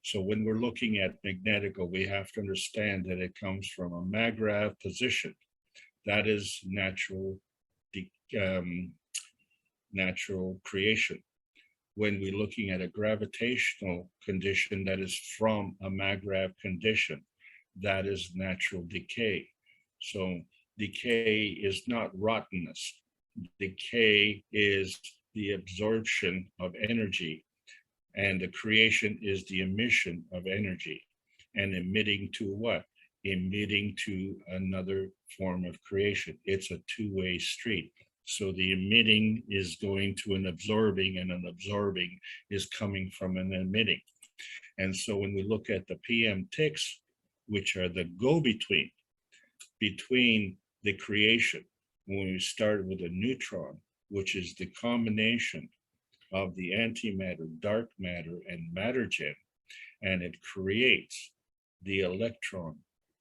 S3: So when we're looking at magnetical, we have to understand that it comes from a Maggrav position. That is natural creation. When we're looking at a gravitational condition that is from a Maggrav condition, that is natural decay. So decay is not rottenness. Decay is the absorption of energy, and the creation is the emission of energy. And emitting to what? Emitting to another form of creation. It's a two-way street. So the emitting is going to an absorbing, and an absorbing is coming from an emitting. And so when we look at the PM ticks, which are the go-between, between the creation, when we start with a neutron, which is the combination of the antimatter, dark matter, and mattergen, and it creates the electron,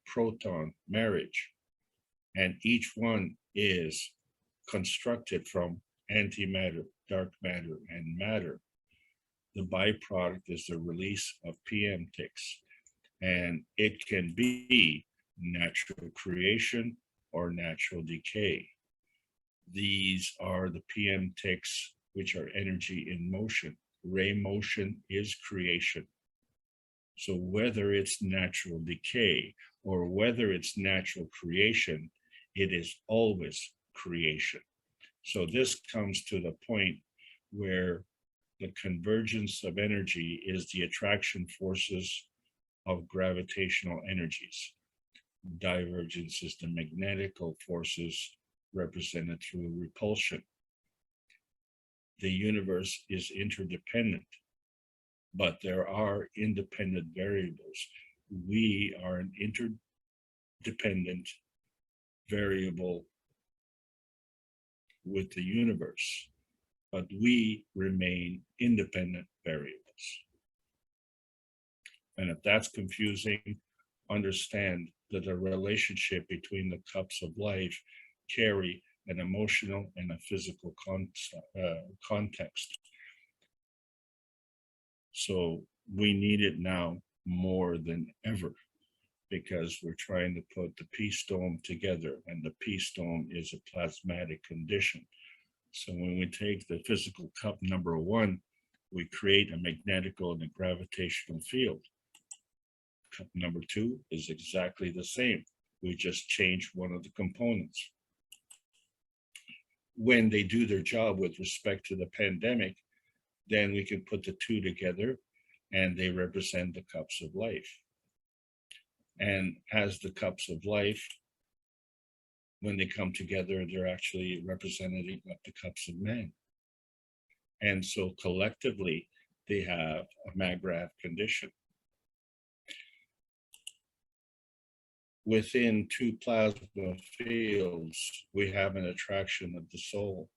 S3: proton marriage, and each one is constructed from antimatter, dark matter, and matter. The byproduct is the release of PM ticks, and it can be natural creation or natural decay. These are the PM ticks, which are energy in motion. Ray motion is creation. So whether it's natural decay or whether it's natural creation, it is always creation. So this comes to the point where the convergence of energy is the attraction forces of gravitational energies. Divergence is the magnetical forces represented through repulsion. The universe is interdependent, but there are independent variables. We are an interdependent variable with the universe, but we remain independent variables. And if that's confusing, understand that the relationship between the cups of life carry an emotional and a physical context. So we need it now more than ever, because we're trying to put the peace dome together, and the peace dome is a plasmatic condition. So when we take the physical cup number one, we create a magnetical and a gravitational field. Cup number two is exactly the same. We just change one of the components. When they do their job with respect to the pandemic, then we can put the two together and they represent the cups of life. And as the cups of life, when they come together, they're actually representing the cups of man. And so collectively, they have a Maggrath condition. Within two plasma fields, we have an attraction of the soul.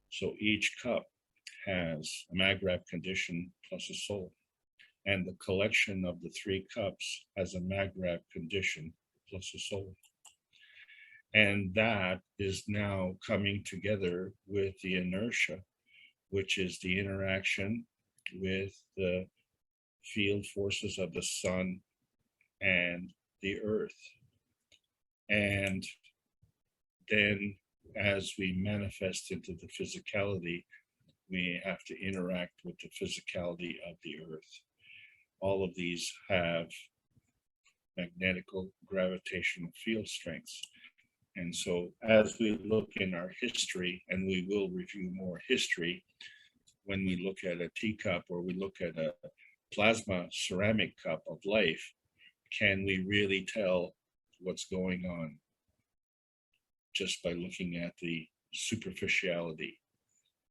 S3: So each cup has a Maggrath condition plus a soul. And the collection of the three cups has a Maggrath condition plus a soul. And that is now coming together with the inertia, which is the interaction with the field forces of the sun and the earth. And then as we manifest into the physicality, we have to interact with the physicality of the earth. All of these have magnetical gravitational field strengths. And so as we look in our history, and we will review more history, when we look at a teacup or we look at a plasma ceramic cup of life, can we really tell what's going on just by looking at the superficiality?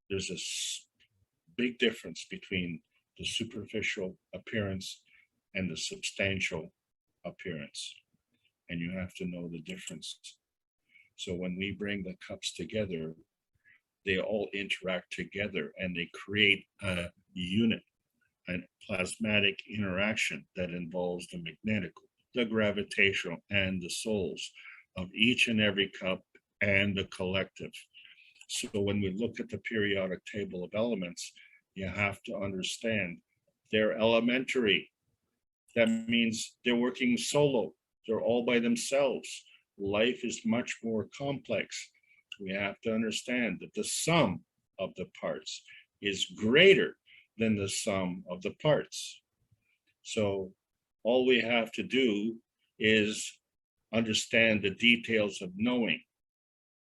S3: There's a big difference between the superficial appearance and the substantial appearance, and you have to know the difference. So when we bring the cups together, they all interact together and they create a unit, a plasmatic interaction that involves the magnetical, the gravitational, and the souls of each and every cup and the collective. So when we look at the periodic table of elements, you have to understand they're elementary. That means they're working solo. They're all by themselves. Life is much more complex. We have to understand that the sum of the parts is greater than the sum of the parts. So all we have to do is understand the details of knowing.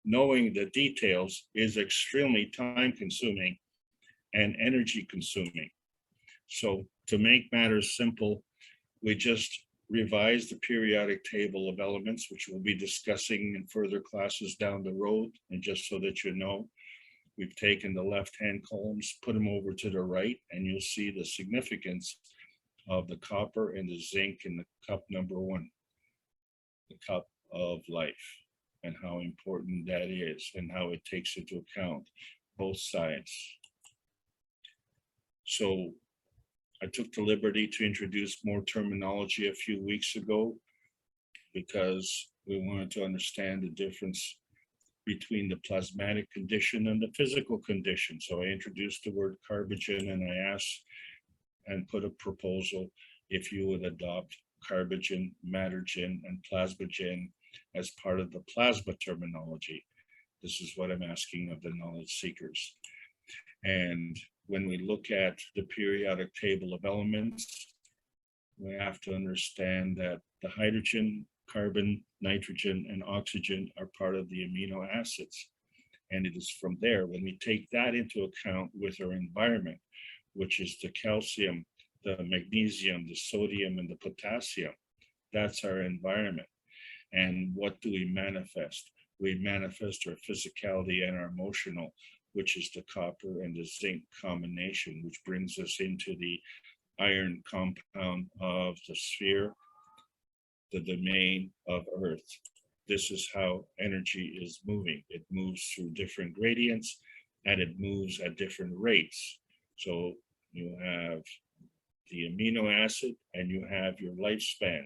S3: Knowing the details is extremely time consuming and energy consuming. So to make matters simple, we just revise the periodic table of elements, which we'll be discussing in further classes down the road. And just so that you know, we've taken the left-hand columns, put them over to the right, and you'll see the significance of the copper and the zinc in the cup number one, the cup of life, and how important that is and how it takes into account both sides. So I took the liberty to introduce more terminology a few weeks ago because we wanted to understand the difference between the plasmatic condition and the physical condition. So I introduced the word carbogen, and I asked and put a proposal if you would adopt carbogen, mattergen, and plasmagen as part of the plasma terminology. This is what I'm asking of the knowledge seekers. And when we look at the periodic table of elements, we have to understand that the hydrogen, carbon, nitrogen, and oxygen are part of the amino acids. And it is from there, when we take that into account with our environment, which is the calcium, the magnesium, the sodium, and the potassium, that's our environment. And what do we manifest? We manifest our physicality and our emotional, which is the copper and the zinc combination, which brings us into the iron compound of the sphere, the domain of Earth. This is how energy is moving. It moves through different gradients and it moves at different rates. So you have the amino acid and you have your lifespan,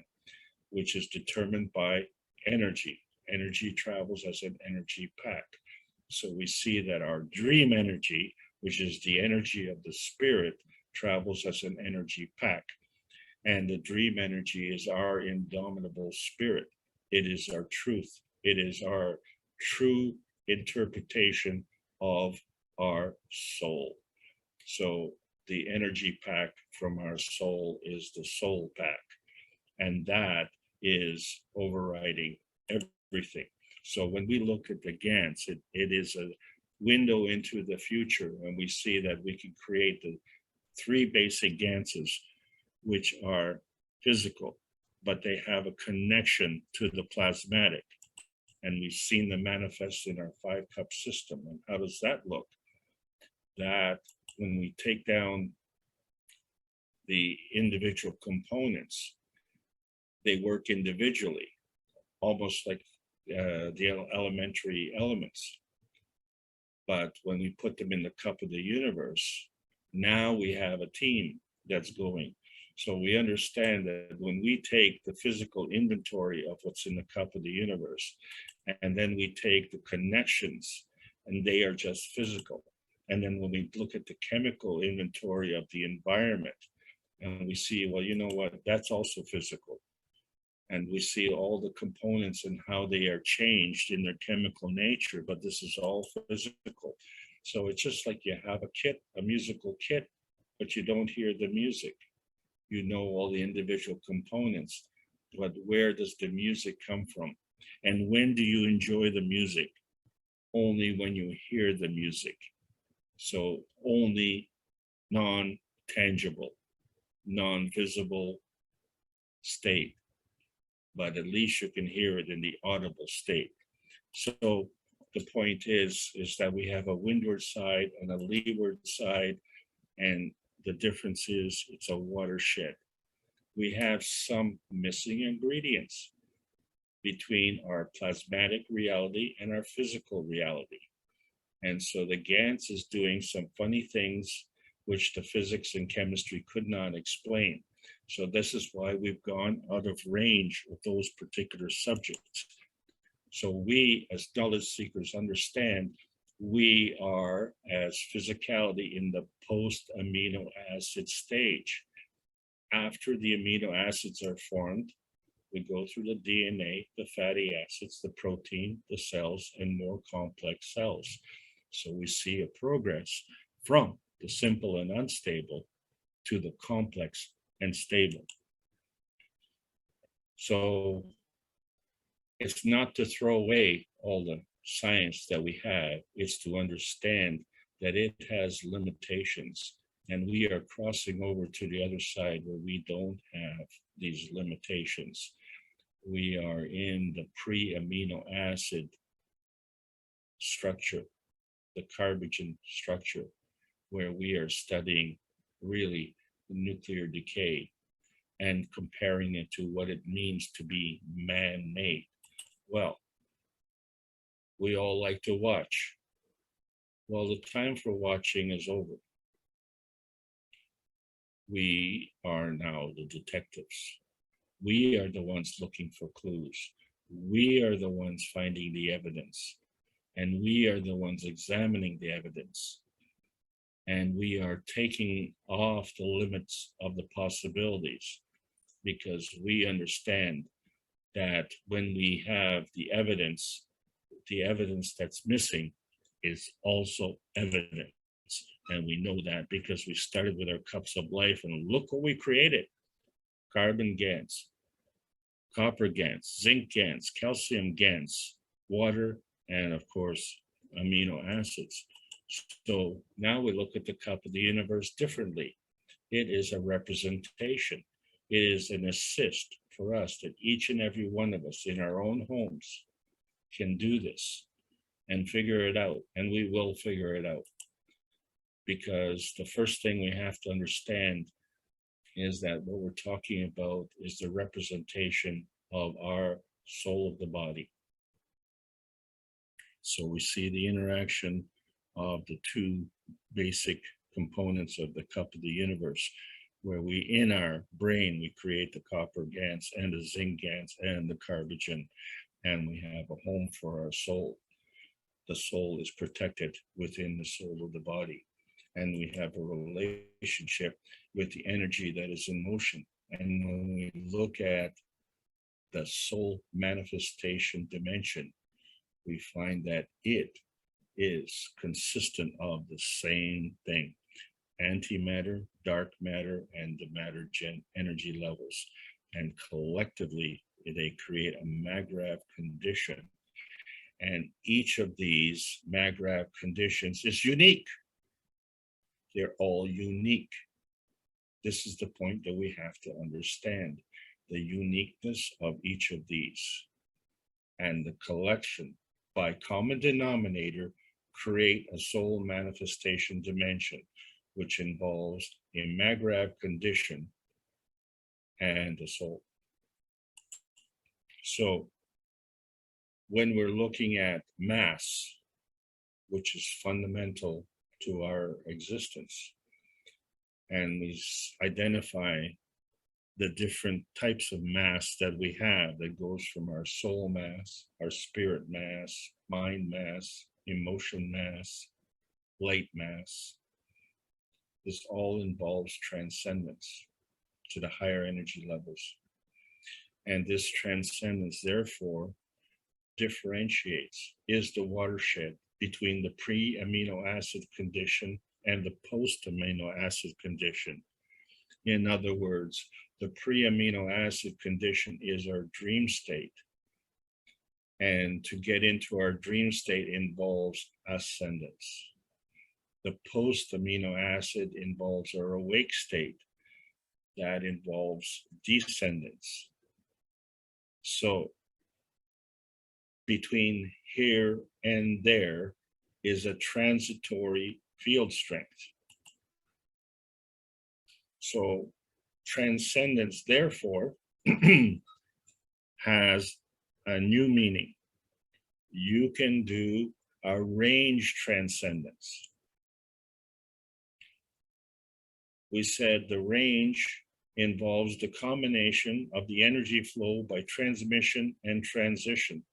S3: which is determined by energy. Energy travels as an energy pack. So we see that our dream energy, which is the energy of the spirit, travels as an energy pack. And the dream energy is our indomitable spirit. It is our truth. It is our true interpretation of our soul. So the energy pack from our soul is the soul pack. And that is overriding everything. So when we look at the GANs, it is a window into the future, and we see that we can create the three basic GANSs, which are physical, but they have a connection to the plasmatic. And we've seen them manifest in our 5-cup system. And how does that look? That when we take down the individual components, they work individually, almost like the elementary elements. But when we put them in the cup of the universe, now we have a team that's going. So we understand that when we take the physical inventory of what's in the cup of the universe, and then we take the connections, and they are just physical. And then when we look at the chemical inventory of the environment, and we see, well, you know what, that's also physical. And we see all the components and how they are changed in their chemical nature, but this is all physical. So it's just like you have a kit, a musical kit, but you don't hear the music. You know all the individual components, but where does the music come from? And when do you enjoy the music? Only when you hear the music. So only non-tangible, non-visible state, but at least you can hear it in the audible state. So the point is that we have a windward side and a leeward side, and the difference is it's a watershed. We have some missing ingredients between our plasmatic reality and our physical reality. And so the GANS is doing some funny things which the physics and chemistry could not explain. So this is why we've gone out of range with those particular subjects. So we, as knowledge seekers, understand we are as physicality in the post-amino acid stage. After the amino acids are formed, we go through the DNA, the fatty acids, the protein, the cells, and more complex cells. So we see a progress from the simple and unstable to the complex and stable. So it's not to throw away all the science that we have, it's to understand that it has limitations, and we are crossing over to the other side where we don't have these limitations. We are in the pre-amino acid structure, the carbogen structure, where we are studying really nuclear decay and comparing it to what it means to be man-made. Well, we all like to watch. Well, the time for watching is over. We are now the detectives. We are the ones looking for clues. We are the ones finding the evidence. And we are the ones examining the evidence. And we are taking off the limits of the possibilities, because we understand that when we have the evidence that's missing is also evidence. And we know that because we started with our cups of life, and look what we created: carbon GANs, copper GANs, zinc GANs, calcium GANs, water, and of course, amino acids. So now we look at the cup of the universe differently. It is a representation. It is an assist for us that each and every one of us in our own homes can do this and figure it out. And we will figure it out. Because the first thing we have to understand is that what we're talking about is the representation of our soul of the body. So we see the interaction of the two basic components of the cup of the universe, where we, in our brain, we create the copper GANs and the zinc GANs and the carbogen, and we have a home for our soul. The soul is protected within the soul of the body, and we have a relationship with the energy that is in motion. And when we look at the soul manifestation dimension, we find that it is consistent of the same thing: antimatter, dark matter, and the matter energy levels. And collectively, they create a Magravh condition. And each of these Magravh conditions is unique. They're all unique. This is the point that we have to understand: the uniqueness of each of these. And the collection, by common denominator, create a soul manifestation dimension, which involves a Magravh condition and a soul. So when we're looking at mass, which is fundamental to our existence, and we identify the different types of mass that we have, that goes from our soul mass, our spirit mass, mind mass, emotion mass, light mass. This all involves transcendence to the higher energy levels. And this transcendence, therefore, differentiates, is the watershed between the pre-amino acid condition and the post-amino acid condition. In other words, the pre-amino acid condition is our dream state. And to get into our dream state involves ascendance. The post-amino acid involves our awake state. That involves descendance. So between here and there is a transitory field strength. So transcendence, therefore, has a new meaning. You can do a range transcendence. We said the range involves the combination of the energy flow by transmission and transition.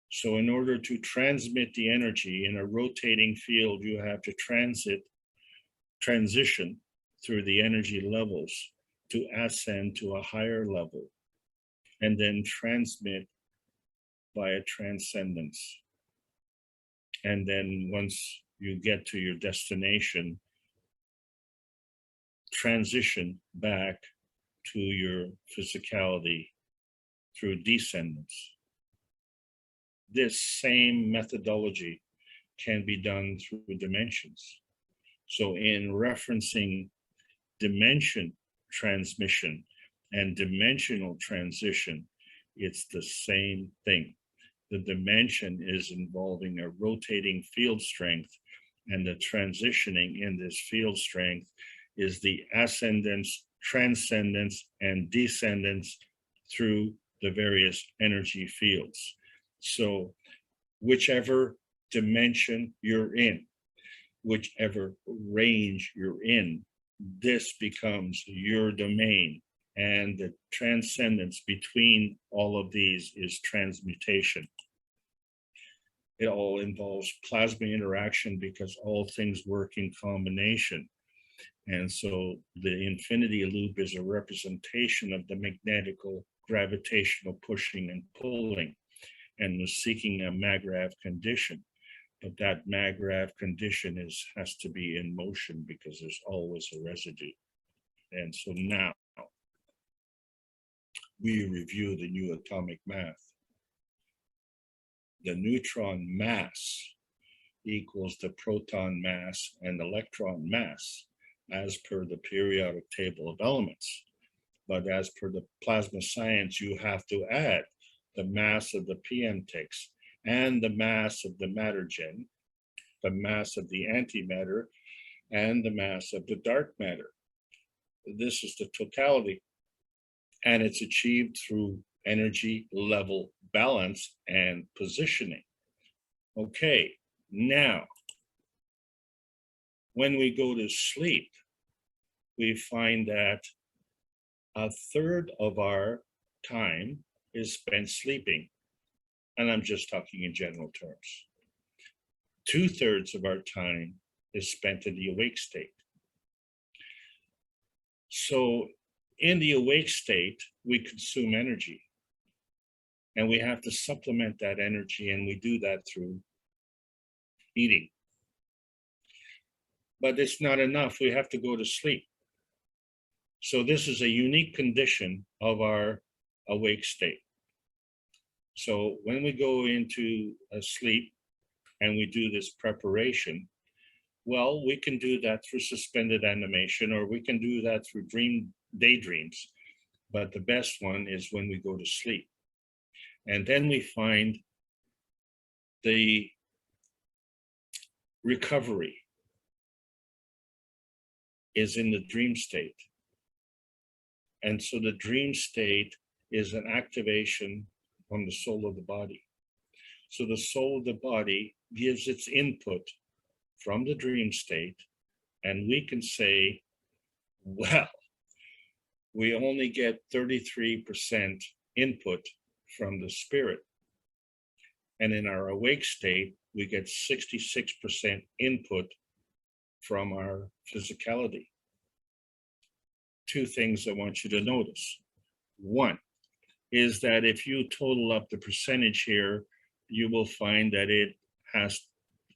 S3: So in order to transmit the energy in a rotating field, you have to transition through the energy levels to ascend to a higher level, and then transmit via transcendence. And then once you get to your destination, transition back to your physicality through descendance. This same methodology can be done through dimensions. So in referencing dimension transmission and dimensional transition, it's the same thing. The dimension is involving a rotating field strength, and the transitioning in this field strength is the ascendance, transcendence, and descendance through the various energy fields. So whichever dimension you're in, whichever range you're in, this becomes your domain. And the transcendence between all of these is transmutation. It all involves plasma interaction because all things work in combination. And so the infinity loop is a representation of the magnetical, gravitational pushing and pulling, and was seeking a Magrav condition. But that Magrav condition has to be in motion because there's always a residue. And so now we review the new atomic math. The neutron mass equals the proton mass and electron mass as per the periodic table of elements. But as per the plasma science, you have to add the mass of the PM-TICs and the mass of the matter gen, the mass of the antimatter, and the mass of the dark matter. This is the totality, and it's achieved through energy level balance and positioning. Okay, now, when we go to sleep, we find that a third of our time is spent sleeping, and I'm just talking in general terms. 2/3 of our time is spent in the awake state. So in the awake state, we consume energy, and we have to supplement that energy, and we do that through eating. But it's not enough. We have to go to sleep. So this is a unique condition of our awake state. So when we go into a sleep and we do this preparation, well, we can do that through suspended animation, or we can do that through daydreams. But the best one is when we go to sleep. And then we find the recovery is in the dream state. And so the dream state is an activation on the soul of the body. So the soul of the body gives its input from the dream state, and we can say, well, we only get 33% input from the spirit. And in our awake state, we get 66% input from our physicality. Two things I want you to notice. One is that if you total up the percentage here, you will find that it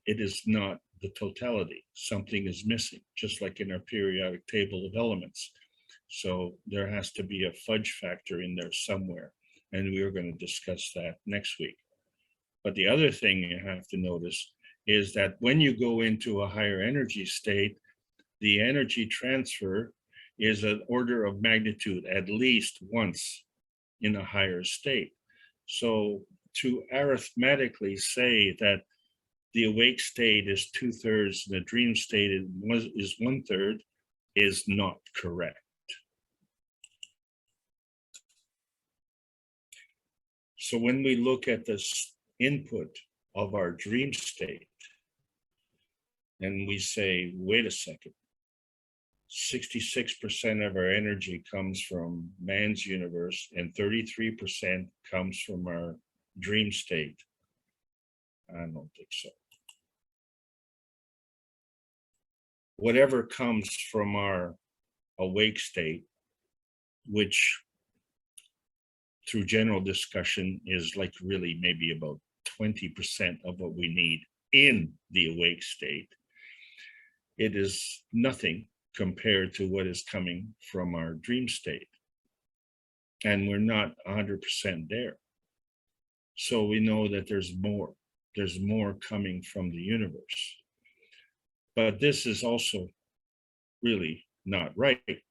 S3: is not the totality. Something is missing, just like in our periodic table of elements. So there has to be a fudge factor in there somewhere, and we are going to discuss that next week. But the other thing you have to notice is that when you go into a higher energy state, the energy transfer is an order of magnitude at least once in a higher state. So to arithmetically say that the awake state is 2/3 and the dream state is 1/3 is not correct. So when we look at this input of our dream state, and we say, wait a second, 66% of our energy comes from man's universe and 33% comes from our dream state. I don't think so. Whatever comes from our awake state, which through general discussion is like really maybe about 20% of what we need in the awake state, it is nothing compared to what is coming from our dream state. And we're not 100% there. So we know that there's more coming from the universe. But this is also really not right,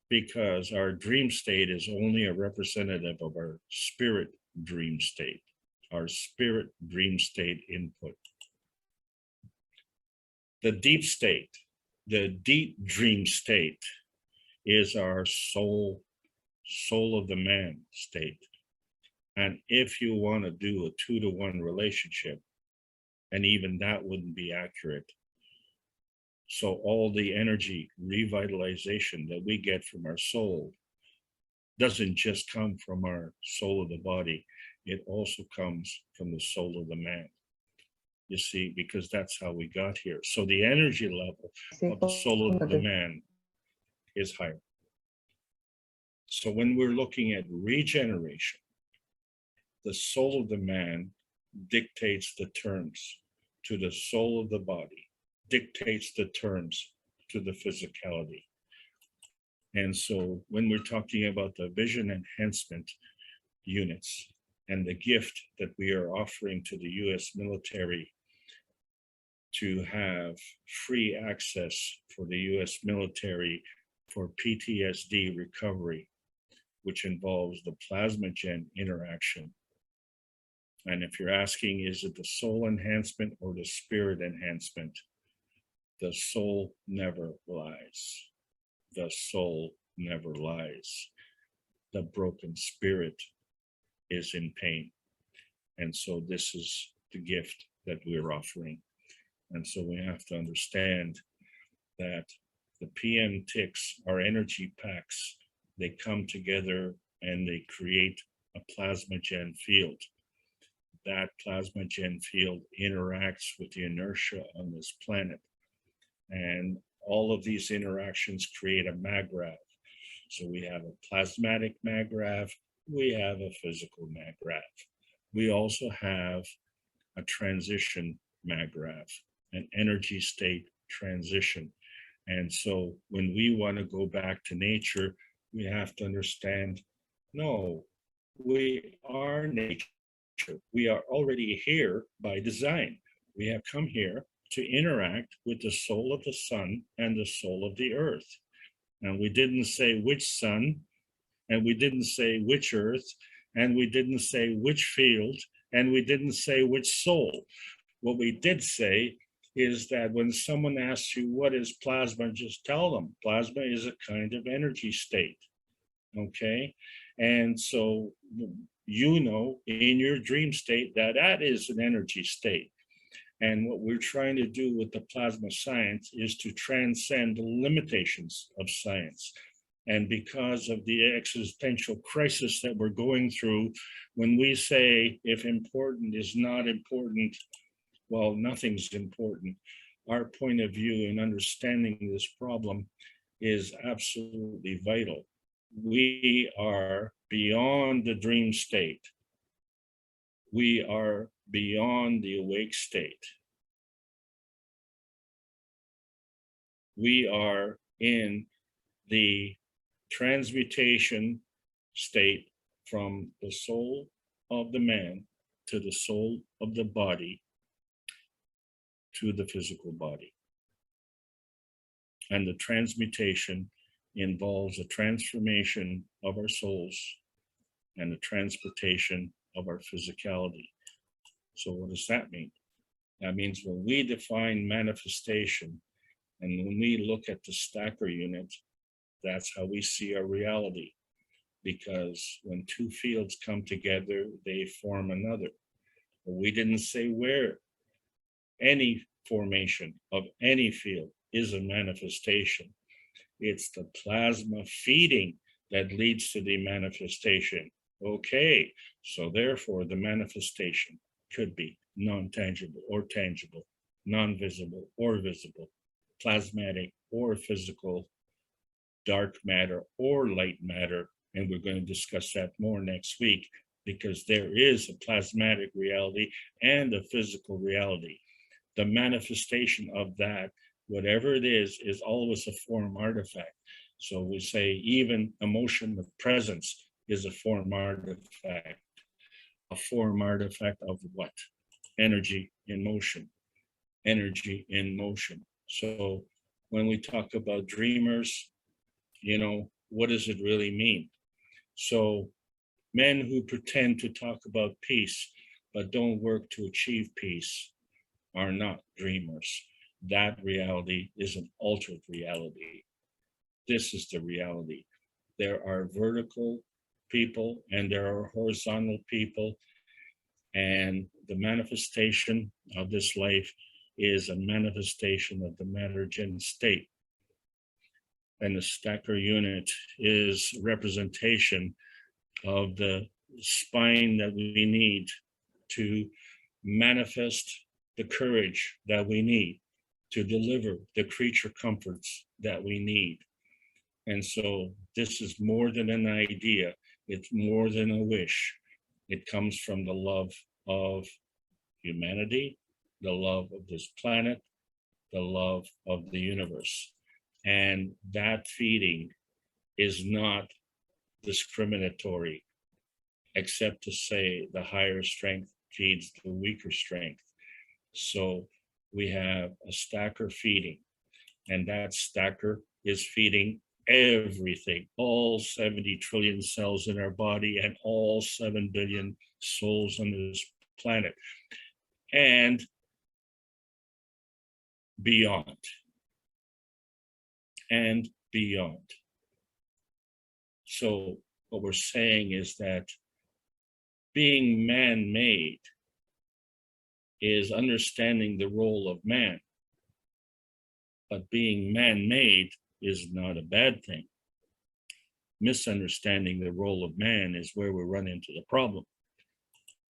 S3: because our dream state is only a representative of our spirit dream state, our spirit dream state input. The deep state, the deep dream state, is our soul of the man state. And if you want to do a 2-to-1 relationship, and even that wouldn't be accurate, So all the energy revitalization that we get from our soul doesn't just come from our soul of the body, it also comes from the soul of the man. You see, because that's how we got here. So the energy level of the soul of the man is higher. So when we're looking at regeneration, the soul of the man dictates the terms to the soul of the body, dictates the terms to the physicality. And so when we're talking about the vision enhancement units and the gift that we are offering to the US military to have free access for the US military for PTSD recovery, which involves the plasmagen interaction. And if you're asking, is it the soul enhancement or the spirit enhancement? The soul never lies. The soul never lies. The broken spirit is in pain. And so this is the gift that we're offering. And so we have to understand that the PM ticks are energy packs. They come together and they create a plasmagen field. That plasmagen field interacts with the inertia on this planet. And all of these interactions create a maggrav. So we have a plasmatic maggrav, we have a physical maggrav. We also have a transition maggrav, an energy state transition. And so when we want to go back to nature, we have to understand, no, we are nature. We are already here by design. We have come here to interact with the soul of the sun and the soul of the earth. And we didn't say which sun, and we didn't say which earth, and we didn't say which field, and we didn't say which soul. What we did say is that when someone asks you what is plasma, just tell them plasma is a kind of energy state. Okay, and so you know in your dream state that that is an energy state. And what we're trying to do with the plasma science is to transcend the limitations of science. And because of the existential crisis that we're going through, when we say if important is not important, well, nothing's important. Our point of view in understanding this problem is absolutely vital. We are beyond the dream state. We are beyond the awake state. We are in the transmutation state from the soul of the man to the soul of the body to the physical body. And the transmutation involves a transformation of our souls and a transportation of our physicality. So what does that mean? That means when we define manifestation and when we look at the stacker unit, that's how we see our reality. Because when two fields come together, they form another. But we didn't say where. Any formation of any field is a manifestation. It's the plasma feeding that leads to the manifestation. Okay, so therefore the manifestation could be non-tangible or tangible, non-visible or visible, plasmatic or physical, dark matter or light matter. And we're going to discuss that more next week because there is a plasmatic reality and a physical reality. The manifestation of that, whatever it is always a form artifact. So we say even emotion of presence is a form artifact. A form artifact of what? Energy in motion. Energy in motion. So when we talk about dreamers, you know, what does it really mean? So men who pretend to talk about peace but don't work to achieve peace are not dreamers. That reality is an altered reality. This is the reality. There are vertical people and there are horizontal people, and the manifestation of this life is a manifestation of the matter-gen state. And the stacker unit is representation of the spine that we need to manifest the courage that we need to deliver the creature comforts that we need. And so this is more than an idea. It's more than a wish. It comes from the love of humanity, the love of this planet, the love of the universe. And that feeding is not discriminatory, except to say the higher strength feeds the weaker strength. So we have a stacker feeding, and that stacker is feeding everything, all 70 trillion cells in our body and all 7 billion souls on this planet and beyond. And beyond. So what we're saying is that being man-made is understanding the role of man, but being man-made is not a bad thing. Misunderstanding the role of man is where we run into the problem,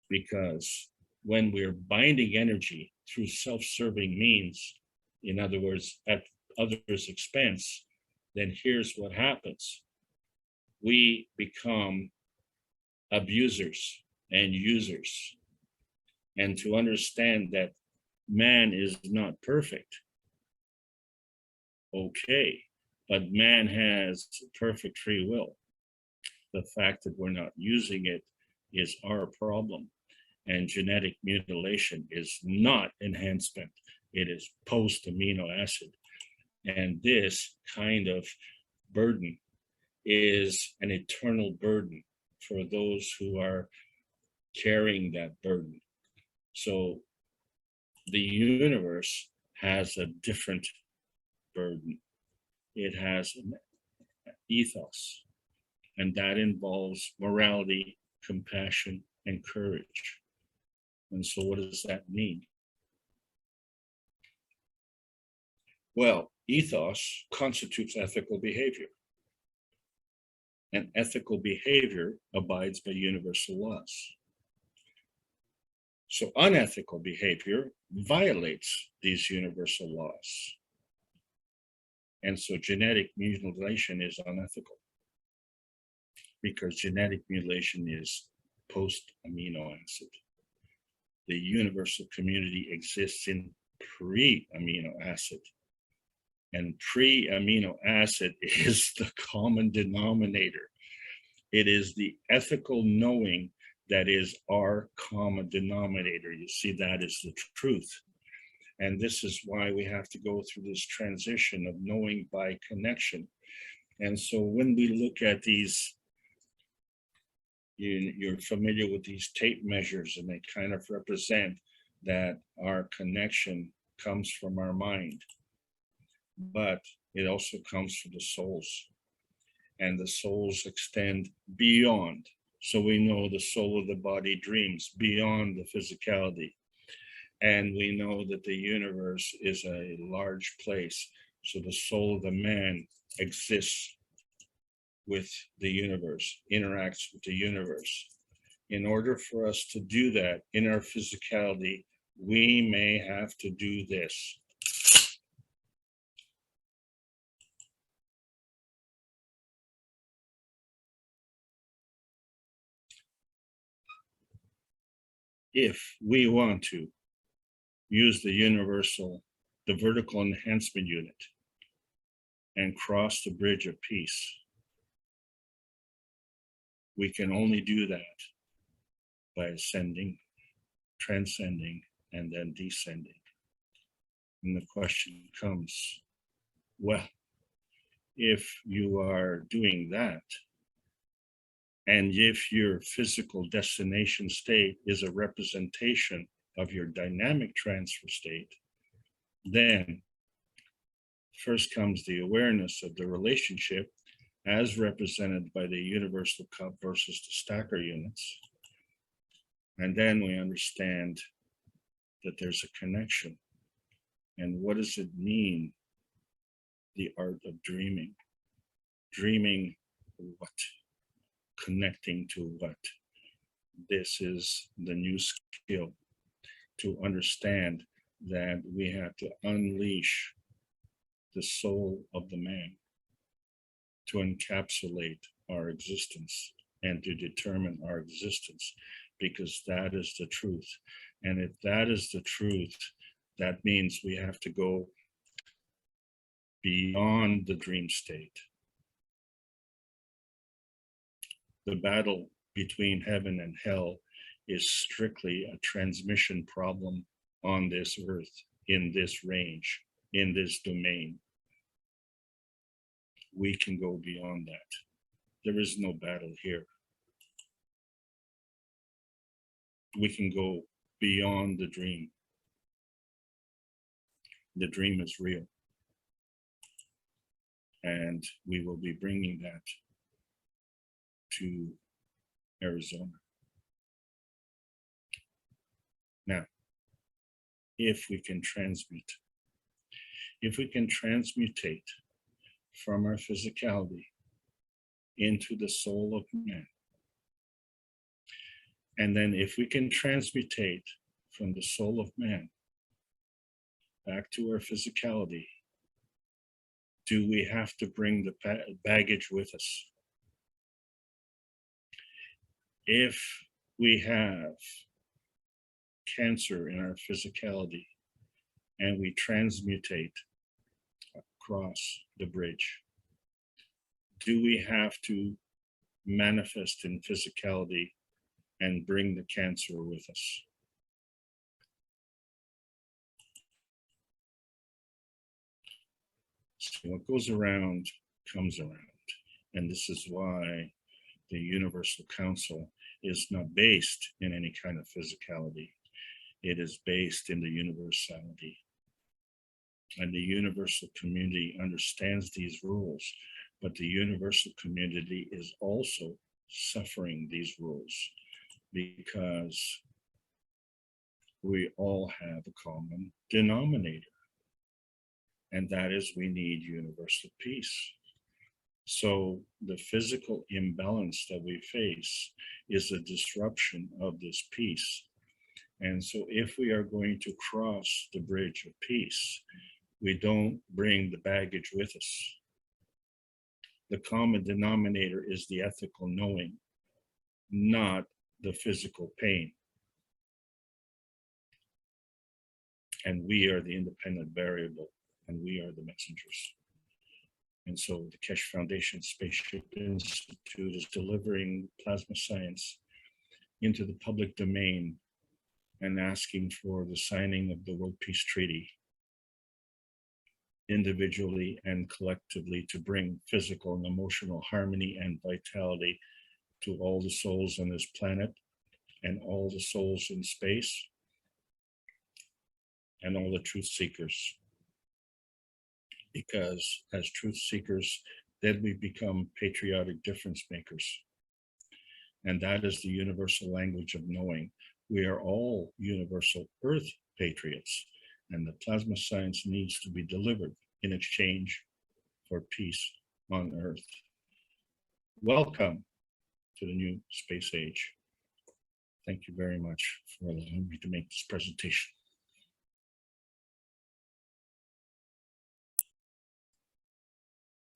S3: because when we're binding energy through self-serving means, in other words, at others' expense, then here's what happens. We become abusers and users. And to understand that man is not perfect, okay, but man has perfect free will. The fact that we're not using it is our problem. And genetic mutilation is not enhancement. It is post-amino acid. And this kind of burden is an eternal burden for those who are carrying that burden. So the universe has a different burden. It has an ethos, and that involves morality, compassion, and courage. And so what does that mean? Well, ethos constitutes ethical behavior. And ethical behavior abides by universal laws. So unethical behavior violates these universal laws. And so genetic mutilation is unethical, because genetic mutilation is post-amino acid. The universal community exists in pre-amino acid. And pre-amino acid is the common denominator. It is the ethical knowing that is our common denominator. You see, that is the truth. And this is why we have to go through this transition of knowing by connection. And so when we look at these, you're familiar with these tape measures, and they kind of represent that our connection comes from our mind, but it also comes from the souls, and the souls extend beyond. So we know the soul of the body dreams beyond the physicality. And we know that the universe is a large place. So the soul of the man exists with the universe, interacts with the universe. In order for us to do that in our physicality, we may have to do this. If we want to use the vertical enhancement unit, and cross the bridge of peace, we can only do that by ascending, transcending, and then descending. And the question comes, well, if you are doing that, and if your physical destination state is a representation of your dynamic transfer state, then first comes the awareness of the relationship as represented by the universal cup versus the stacker units. And then we understand that there's a connection. And what does it mean, the art of dreaming? Dreaming what? Connecting to what? This is the new skill, to understand that we have to unleash the soul of the man, to encapsulate our existence and to determine our existence, because that is the truth. And if that is the truth, that means we have to go beyond the dream state. The battle between heaven and hell is strictly a transmission problem on this earth, in this range, in this domain. We can go beyond that. There is no battle here. We can go beyond the dream. The dream is real. And we will be bringing that to Arizona. Now, if we can transmutate from our physicality into the soul of man, and then if we can transmutate from the soul of man back to our physicality, do we have to bring the baggage with us? If we have cancer in our physicality and we transmutate across the bridge, do we have to manifest in physicality and bring the cancer with us? So what goes around comes around. And this is why the Universal Council is not based in any kind of physicality. It is based in the universality. And the universal community understands these rules, but the universal community is also suffering these rules because we all have a common denominator. And that is, we need universal peace. So the physical imbalance that we face is a disruption of this peace. And so if we are going to cross the bridge of peace, we don't bring the baggage with us. The common denominator is the ethical knowing, not the physical pain. And we are the independent variable, and we are the messengers. And so the Keshe Foundation Spaceship Institute is delivering plasma science into the public domain and asking for the signing of the World Peace Treaty, individually and collectively, to bring physical and emotional harmony and vitality to all the souls on this planet and all the souls in space and all the truth seekers. Because as truth seekers, then we become patriotic difference makers. And that is the universal language of knowing. We are all universal earth patriots, and the plasma science needs to be delivered in exchange for peace on earth. Welcome to the new space age. Thank you very much for allowing me to make this presentation.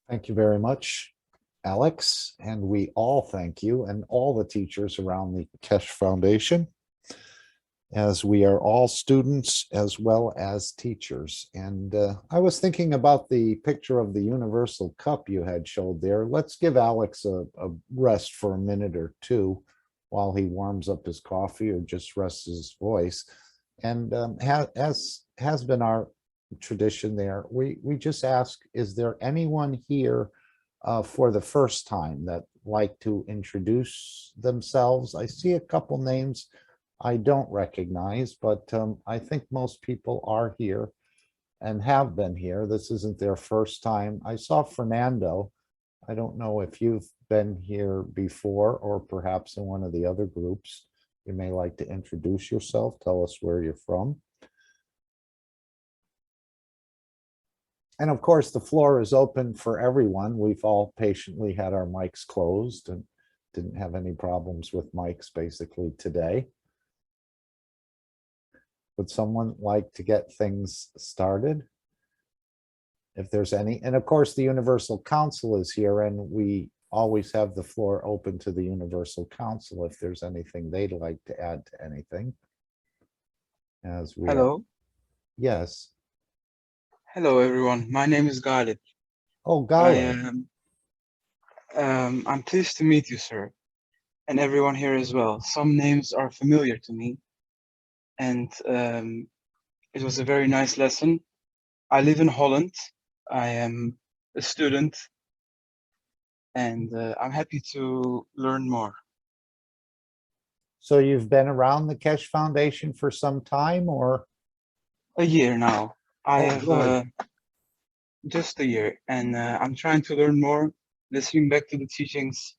S2: Thank you very much, Alex. And we all thank you and all the teachers around the Keshe Foundation, as we are all students as well as teachers. And I was thinking about the picture of the Universal Cup you had showed there. Let's give Alex a rest for a minute or two while he warms up his coffee or just rests his voice. And as has been our tradition there, we just ask, is there anyone here for the first time that like to introduce themselves? I see a couple names I don't recognize, but I think most people are here and have been here. This isn't their first time. I saw Fernando. I don't know if you've been here before or perhaps in one of the other groups. You may like to introduce yourself, tell us where you're from. And of course, the floor is open for everyone. We've all patiently had our mics closed and didn't have any problems with mics basically today. Would someone like to get things started? If there's any, and of course, the Universal Council is here, and we always have the floor open to the Universal Council if there's anything they'd like to add to anything. As we
S4: Hello.
S2: Yes.
S4: Hello, everyone. My name is Galip.
S2: Oh,
S4: I
S2: Galip.
S4: I'm pleased to meet you, sir, and everyone here as well. Some names are familiar to me, and it was a very nice lesson. I live in Holland. I am a student, and I'm happy to learn more.
S2: So you've been around the Keshe Foundation for some time, or?
S4: A year now. I
S2: Oh,
S4: have
S2: good.
S4: just a year, and I'm trying to learn more, listening back to the teachings,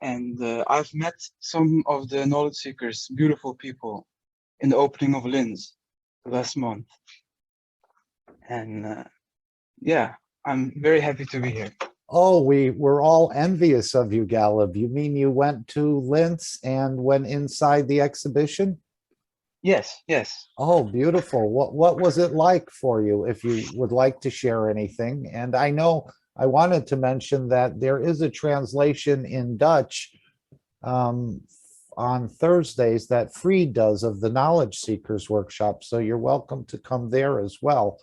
S4: and I've met some of the knowledge seekers, beautiful people, in the opening of Linz last month. And yeah, I'm very happy to be here.
S2: Oh, we're all envious of you, Galip. You mean you went to Linz and went inside the exhibition?
S4: Yes, yes.
S2: Oh, beautiful. What was it like for you, if you would like to share anything? And I know I wanted to mention that there is a translation in Dutch on Thursdays that Fried does of the Knowledge Seekers Workshop. So you're welcome to come there as well.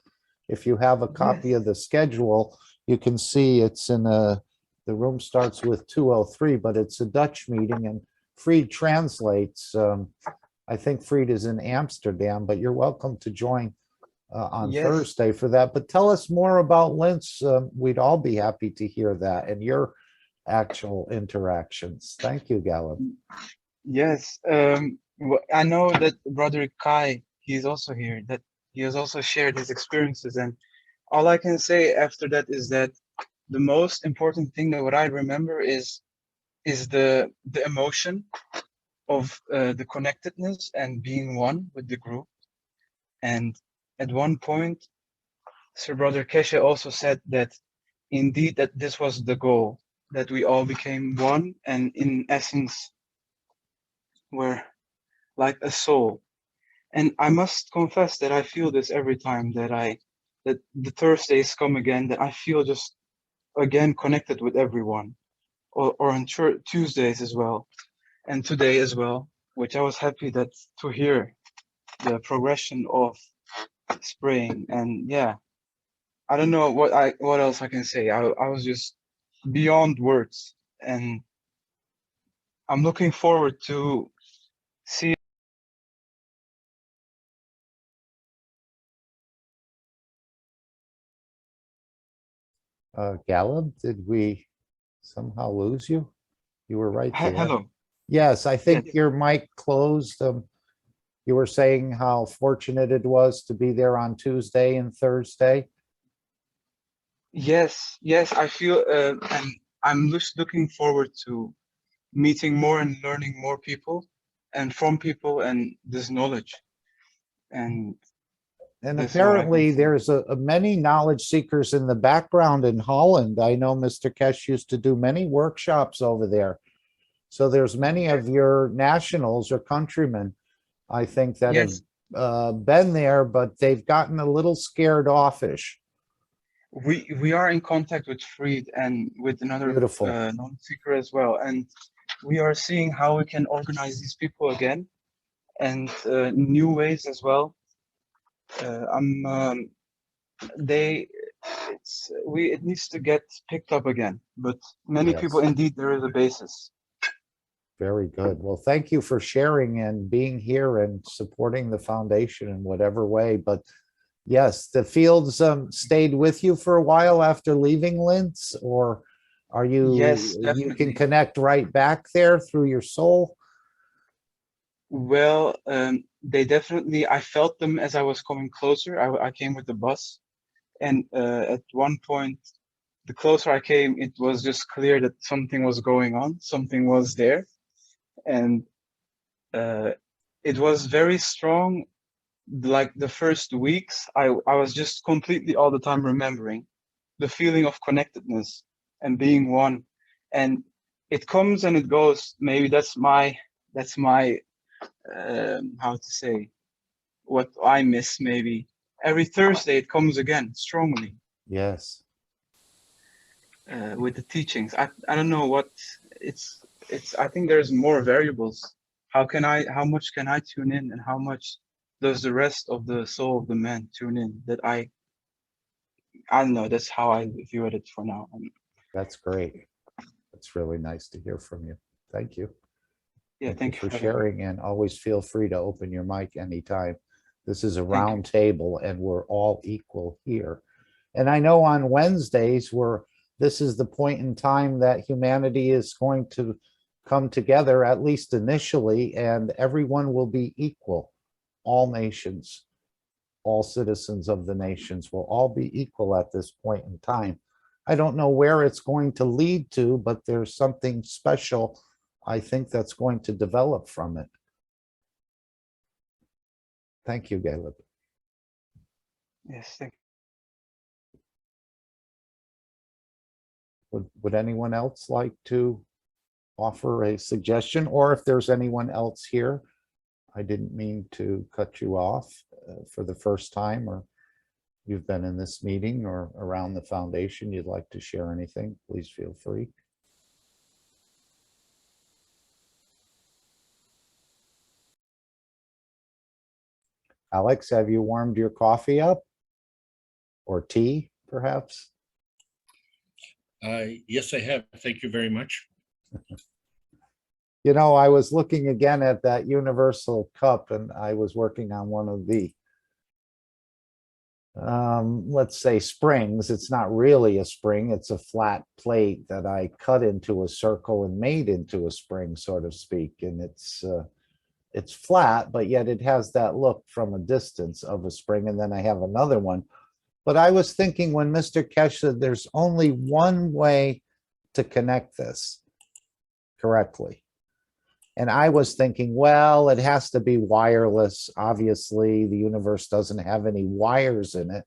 S2: If you have a copy of the schedule, you can see it's in the room starts with 203, but it's a Dutch meeting, and Fried translates. I think Fried is in Amsterdam, but you're welcome to join on Thursday for that. But tell us more about Linz. We'd all be happy to hear that and your actual interactions. Thank you, Galip.
S4: Yes, I know that Brother Kai, he's also here, that he has also shared his experiences. And all I can say after that is that the most important thing that what I remember is the emotion of the connectedness and being one with the group. And at one point, Sir Brother Keshe also said that indeed that this was the goal, that we all became one, and in essence we're like a soul. And I must confess that I feel this every time that the Thursdays come again, that I feel just again connected with everyone, or on Tuesdays as well, and today as well, which I was happy that to hear the progression of spraying. And yeah, I don't know what else I can say. I was just beyond words, and I'm looking forward to see.
S2: Galip, did we somehow lose you? You were right there.
S4: Hello.
S2: Yes, I think
S4: Yes.
S2: your mic closed. You were saying how fortunate it was to be there on Tuesday and Thursday.
S4: Yes, yes, I feel, and I'm just looking forward to meeting more and learning more people, and from people, and this knowledge. And that's what I can
S2: apparently
S4: say.
S2: there's many knowledge seekers in the background in Holland. I know Mr. Keshe used to do many workshops over there. So there's many of your nationals or countrymen, I think, that
S4: Yes,
S2: have been there, but they've gotten a little scared offish.
S4: we are in contact with Fried and with another
S2: Beautiful.
S4: non-seeker as well, and we are seeing how we can organize these people again, and new ways as well. It needs to get picked up again, but many
S2: Yes.
S4: people, indeed, there is a basis.
S2: Very good. Well, thank you for sharing and being here and supporting the foundation in whatever way. But yes, the fields stayed with you for a while after leaving Linz, or are you,
S4: Yes,
S2: you
S4: definitely.
S2: can connect right back there through your soul?
S4: Well, they definitely, I felt them as I was coming closer. I came with the bus, and at one point, the closer I came, it was just clear that something was going on, something was there, and it was very strong like the first weeks, I was just completely all the time remembering the feeling of connectedness and being one. And it comes and it goes. Maybe that's my how to say, what I miss. Maybe every Thursday it comes again strongly.
S2: Yes.
S4: With the teachings, I don't know what it's I think there's more variables. How much can I tune in, and how much does the rest of the soul of the man tune in? That I don't know. That's how I view it for now.
S2: That's great. It's really nice to hear from you. Thank you.
S4: Yeah,
S2: Thank you for
S4: having me.
S2: sharing, and always feel free to open your mic anytime. This is a
S4: Thank you.
S2: round table and we're all equal here. And I know on Wednesdays this is the point in time that humanity is going to come together, at least initially, and everyone will be equal. All nations, all citizens of the nations will all be equal at this point in time. I don't know where it's going to lead to, but there's something special, I think, that's going to develop from it. Thank you, Caleb.
S4: Yes, thank you.
S2: Would anyone else like to offer a suggestion? Or if there's anyone else here, I didn't mean to cut you off for the first time, or you've been in this meeting or around the foundation, you'd like to share anything, please feel free. Alex, have you warmed your coffee up? Or tea, perhaps?
S3: Yes, I have. Thank you very much.
S2: You know, I was looking again at that universal cup, and I was working on one of the, let's say, springs. It's not really a spring. It's a flat plate that I cut into a circle and made into a spring, so to speak. And it's flat, but yet it has that look from a distance of a spring. And then I have another one. But I was thinking, when Mr. Kesh said there's only one way to connect this correctly. And I was thinking, well, it has to be wireless. Obviously, the universe doesn't have any wires in it.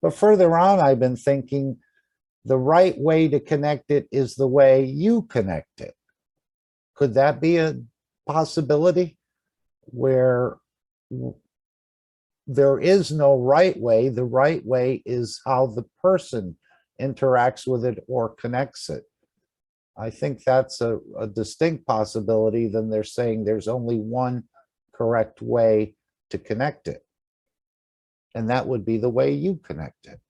S2: But further on, I've been thinking the right way to connect it is the way you connect it. Could that be a possibility where there is no right way? The right way is how the person interacts with it or connects it. I think that's a distinct possibility than they're saying there's only one correct way to connect it. And that would be the way you connect it.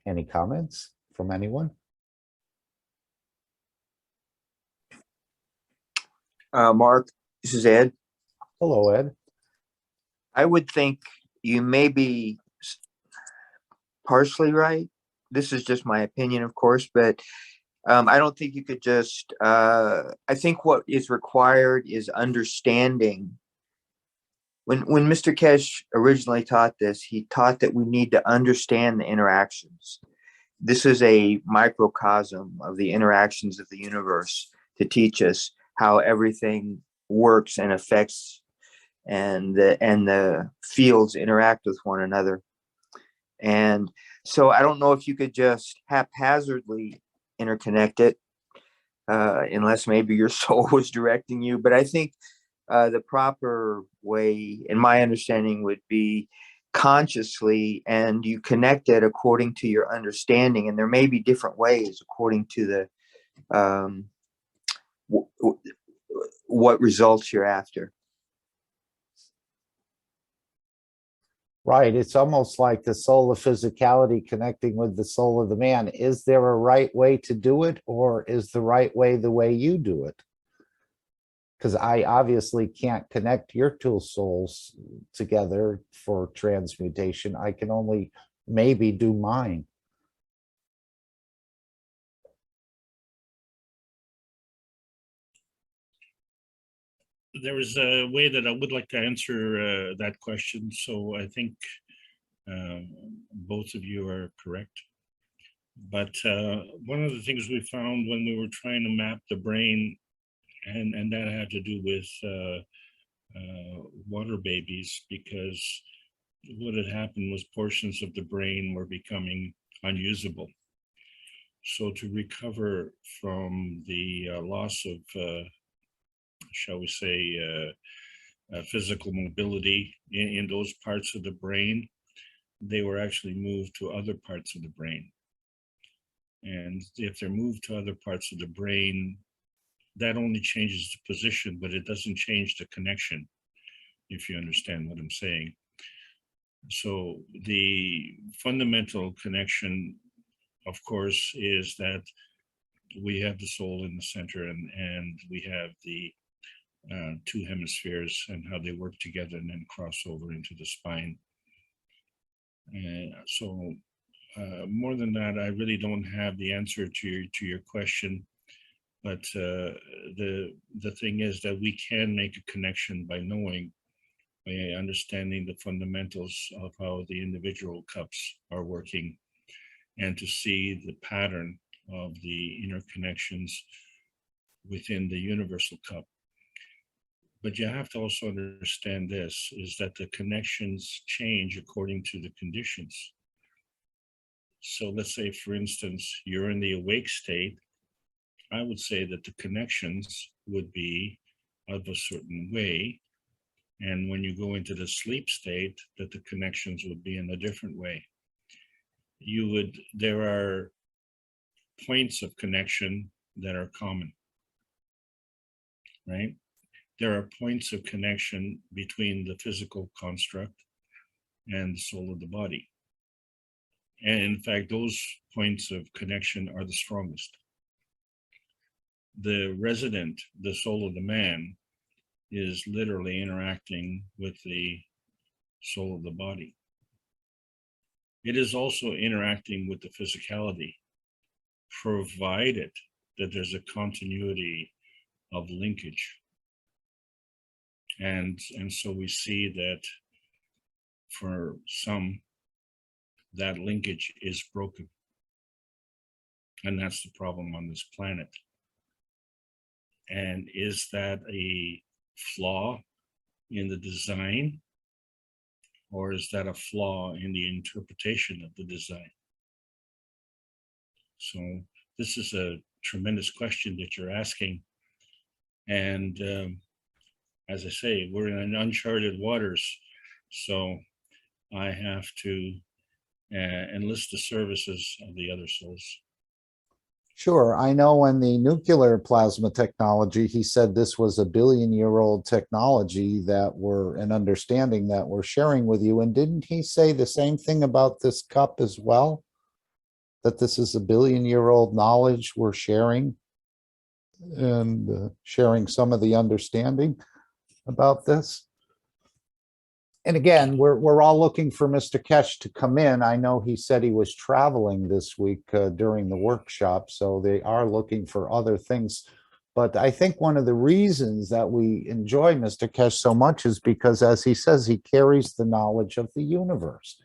S2: Any comments from anyone?
S5: Mark, this is Ed.
S2: Hello, Ed.
S5: I would think you may be partially right. This is just my opinion, of course, but I don't think you could just, I think what is required is understanding. When Mr. Kesh originally taught this, he taught that we need to understand the interactions. This is a microcosm of the interactions of the universe to teach us how everything works and affects, and the fields interact with one another. And so I don't know if you could just haphazardly interconnect it, unless maybe your soul was directing you. But I think the proper way, in my understanding, would be consciously, and you connect it according to your understanding. And there may be different ways according to the what results you're after.
S2: Right. It's almost like the soul of physicality connecting with the soul of the man. Is there a right way to do it, or is the right way the way you do it? Because I obviously can't connect your two souls together for transmutation. I can only maybe do mine.
S3: There is a way that I would like to answer that question. So I think both of you are correct. But one of the things we found when we were trying to map the brain and that had to do with water babies, because what had happened was portions of the brain were becoming unusable. So to recover from the loss of, shall we say, physical mobility in those parts of the brain, they were actually moved to other parts of the brain. And if they're moved to other parts of the brain, that only changes the position, but it doesn't change the connection, if you understand what I'm saying. So the fundamental connection, of course, is that we have the soul in the center, and we have the two hemispheres and how they work together and then cross over into the spine. So more than that, I really don't have the answer to your question. But the thing is that we can make a connection by knowing, by understanding the fundamentals of how the individual cups are working, and to see the pattern of the interconnections within the universal cup. But you have to also understand this, is that the connections change according to the conditions. So let's say, for instance, you're in the awake state. I would say that the connections would be of a certain way. And when you go into the sleep state, that the connections would be in a different way. There are points of connection that are common, right? There are points of connection between the physical construct and the soul of the body. And in fact, those points of connection are the strongest. The resident, the soul of the man, is literally interacting with the soul of the body. It is also interacting with the physicality, provided that there's a continuity of linkage. And so we see that for some, that linkage is broken. And that's the problem on this planet. And is that a flaw in the design, or is that a flaw in the interpretation of the design? So this is a tremendous question that you're asking. And as I say, we're in uncharted waters. So I have to enlist the services of the other souls.
S2: Sure. I know in the nuclear plasma technology, he said this was a billion-year-old technology that we're an understanding that we're sharing with you. And didn't he say the same thing about this cup as well? That this is a billion-year-old knowledge we're sharing, and sharing some of the understanding about this? And again, we're all looking for Mr. Kesh to come in. I know he said he was traveling this week during the workshop, so they are looking for other things. But I think one of the reasons that we enjoy Mr. Kesh so much is because, as he says, he carries the knowledge of the universe.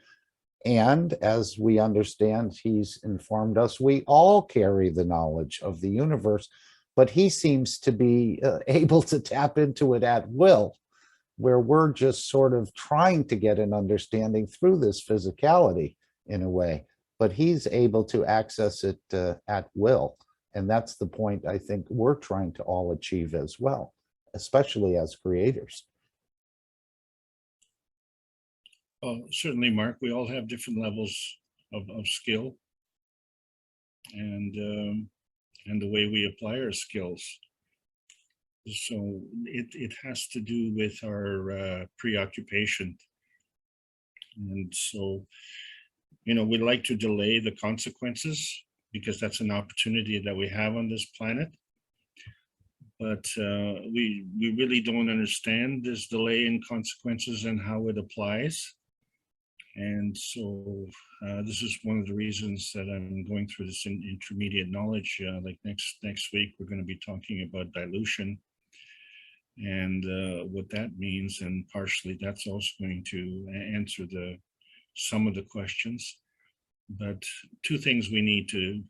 S2: And as we understand, he's informed us, we all carry the knowledge of the universe, but he seems to be able to tap into it at will, where we're just sort of trying to get an understanding through this physicality in a way, but he's able to access it at will. And that's the point I think we're trying to all achieve as well, especially as creators.
S3: Well, certainly, Mark, we all have different levels of skill, and the way we apply our skills. So it has to do with our preoccupation. And so, we like to delay the consequences because that's an opportunity that we have on this planet. But we really don't understand this delay in consequences and how it applies. And so this is one of the reasons that I'm going through this intermediate knowledge. Like next week, we're going to be talking about dilution and what that means, and partially that's also going to answer some of the questions. But two things we need to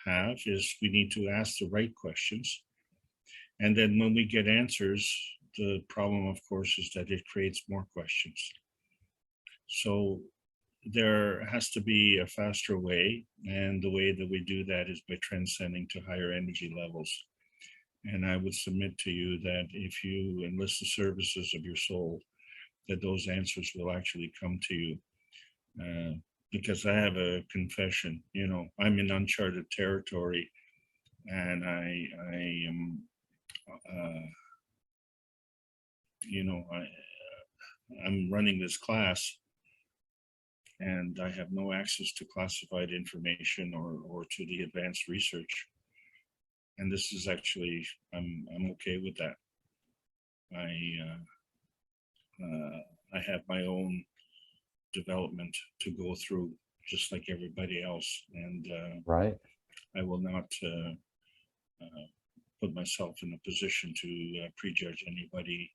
S3: have is we need to ask the right questions, And then when we get answers, the problem, of course, is that it creates more questions. So there has to be a faster way, and the way that we do that is by transcending to higher energy levels. And I would submit to you that if you enlist the services of your soul, that those answers will actually come to you. Because I have a confession, you know, I'm in uncharted territory, and I am, you know, I'm running this class, and I have no access to classified information or to the advanced research. And this is actually, I'm okay with that. I have my own development to go through, just like everybody else, and
S2: Right.
S3: I will not put myself in a position to prejudge anybody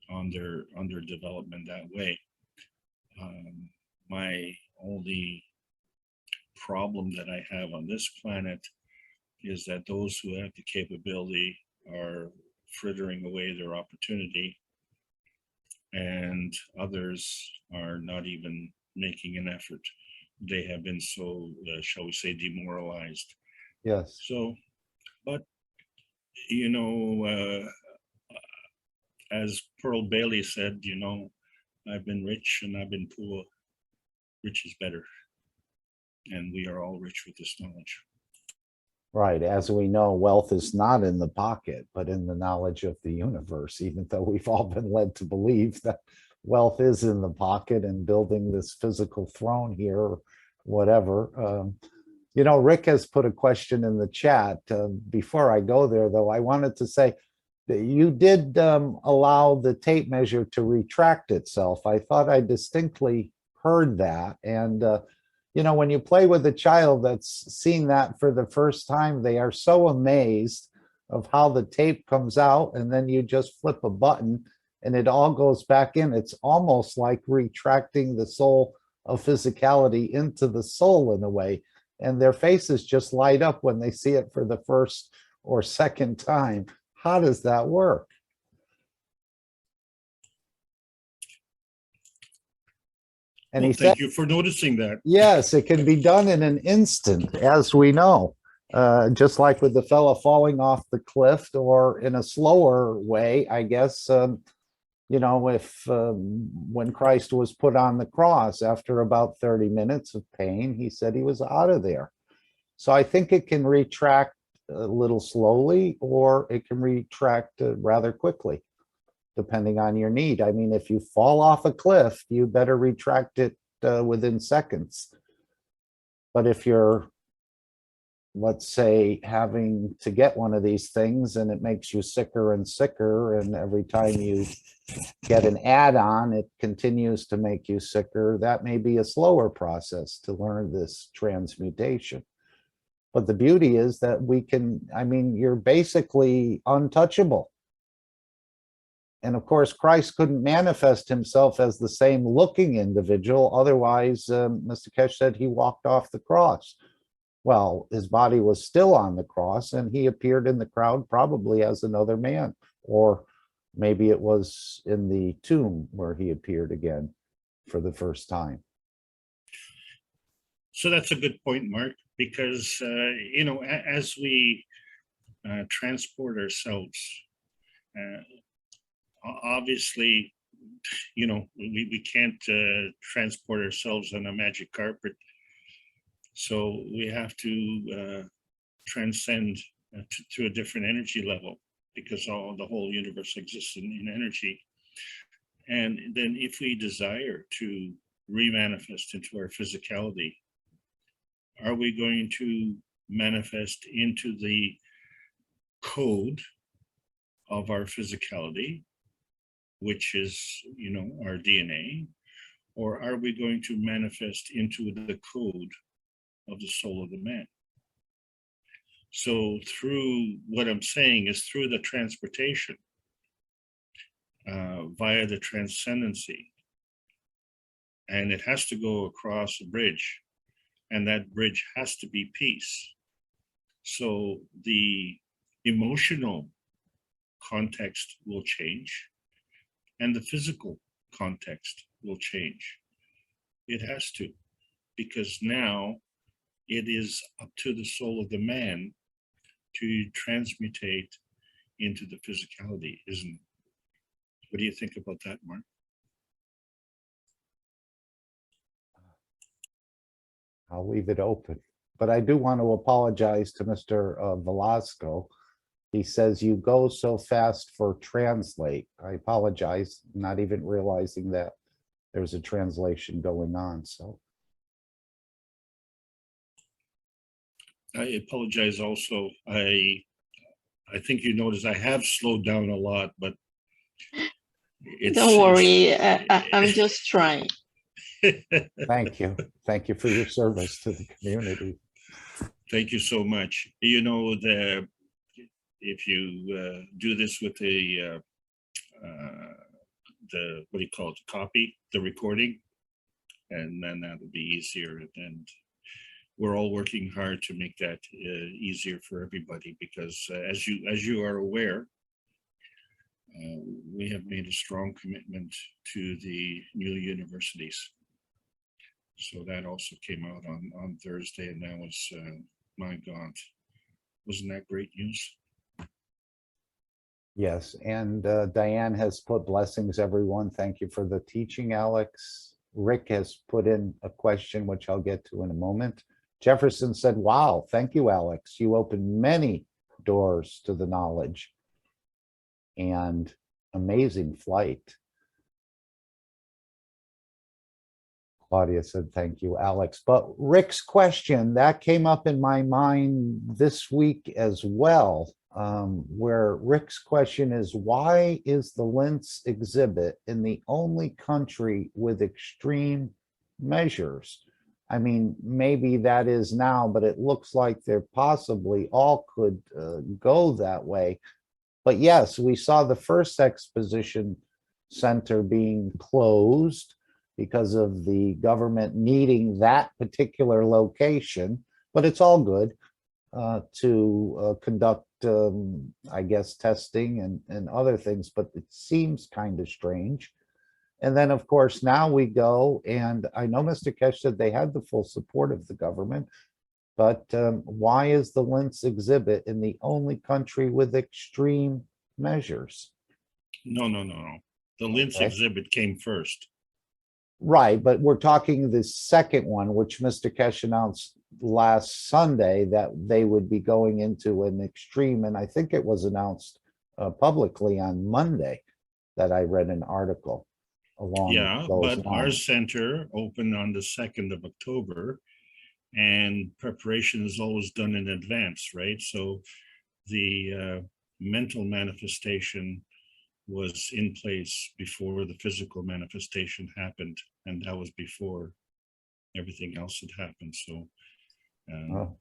S3: on their development that way. My only problem that I have on this planet is that those who have the capability are frittering away their opportunity, and others are not even making an effort. They have been so, shall we say, demoralized.
S2: Yes.
S3: So, but, you know, as Pearl Bailey said, you know, I've been rich and I've been poor. Rich is better. And we are all rich with this knowledge.
S2: Right. As we know, wealth is not in the pocket, but in the knowledge of the universe, even though we've all been led to believe that wealth is in the pocket and building this physical throne here, or whatever. You know, Rick has put a question in the chat. Before I go there, though, I wanted to say that you did allow the tape measure to retract itself. I thought I distinctly heard that. And you know, when you play with a child that's seen that for the first time, they are so amazed of how the tape comes out, and then you just flip a button and it all goes back in. It's almost like retracting the soul of physicality into the soul in a way. And their faces just light up when they see it for the first or second time. How does that work? And
S3: well,
S2: he
S3: thank
S2: said,
S3: you for noticing that.
S2: yes, it can be done in an instant, as we know, just like with the fella falling off the cliff, or in a slower way, I guess. You know, if when Christ was put on the cross, after about 30 minutes of pain, he said he was out of there. So I think it can retract a little slowly, or it can retract rather quickly, depending on your need. I mean, if you fall off a cliff, you better retract it within seconds. But if you're, let's say, having to get one of these things and it makes you sicker and sicker, and every time you get an add-on, it continues to make you sicker, that may be a slower process to learn this transmutation. But the beauty is that we can, I mean, you're basically untouchable. And of course, Christ couldn't manifest himself as the same looking individual. Otherwise, Mr. Kesh said he walked off the cross. Well, his body was still on the cross, and he appeared in the crowd probably as another man. Or maybe it was in the tomb where he appeared again for the first time.
S3: So that's a good point, Mark, because, you know, as we transport ourselves, obviously, you know, we can't transport ourselves on a magic carpet. So we have to transcend to a different energy level, because the whole universe exists in energy. And then if we desire to remanifest into our physicality, are we going to manifest into the code of our physicality, which is, you know, our DNA, or are we going to manifest into the code of the soul of the man? So through, what I'm saying is, through the transportation, via the transcendency, and it has to go across a bridge, and that bridge has to be peace. So the emotional context will change, and the physical context will change. It has to, because now it is up to the soul of the man to transmutate into the physicality, isn't it? What do you think about that, Mark?
S2: I'll leave it open. But I do want to apologize to Mr. Velasco. He says you go so fast for translate. I apologize, not even realizing that there's a translation going on. So
S3: I apologize also. I think you notice I have slowed down a lot, but
S6: Don't worry, I'm just trying.
S2: thank you. Thank you for your service to the community.
S3: Thank you so much. You know, if you do this with the what do you call it, the copy, the recording, and then that'll be easier. And we're all working hard to make that easier for everybody, because as you are aware, we have made a strong commitment to the new universities. So that also came out on Thursday, and that was, my God, wasn't that great news?
S2: Yes, and Diane has put blessings, everyone. Thank you for the teaching, Alex. Rick has put in a question, which I'll get to in a moment. Jefferson said, wow, thank you, Alex. You opened many doors to the knowledge. And amazing flight. Claudia said, thank you, Alex. But Rick's question, that came up in my mind this week as well, where Rick's question is, why is the Lentz exhibit in the only country with extreme measures? I mean, maybe that is now, but it looks like they're possibly all could go that way. But yes, we saw the first exposition center being closed because of the government needing that particular location, but it's all good to conduct, I guess, testing and other things, but it seems kind of strange. And then, of course, now we go, and I know Mr. Kesh said they had the full support of the government, but why is the Lentz exhibit in the only country with extreme measures?
S3: No. The Lentz exhibit came first.
S2: Right, but we're talking the second one, which Mr. Kesh announced last Sunday that they would be going into an extreme, and I think it was announced publicly on Monday that I read an article along those
S3: but
S2: lines.
S3: our center opened on the 2nd of October, and preparation is always done in advance, right? So the mental manifestation was in place before the physical manifestation happened, and that was before everything else had happened. So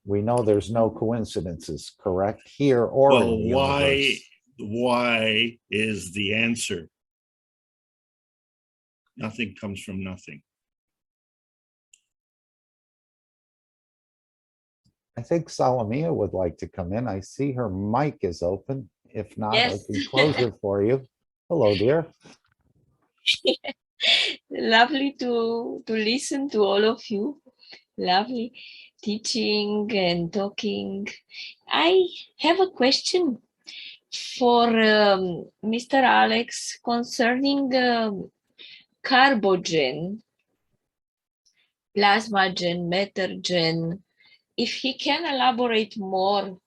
S2: we know there's no coincidences, correct? Here or
S3: well,
S2: in the universe.
S3: why is the answer. Nothing comes from nothing.
S2: I think Salomia would like to come in. I see her mic is open. If not,
S6: Yes.
S2: I can close it for you. Hello, dear.
S6: Lovely to listen to all of you. Lovely teaching and talking. I have a question for Mr. Alex concerning carbogen, plasmagen, mattergen. If he can elaborate more,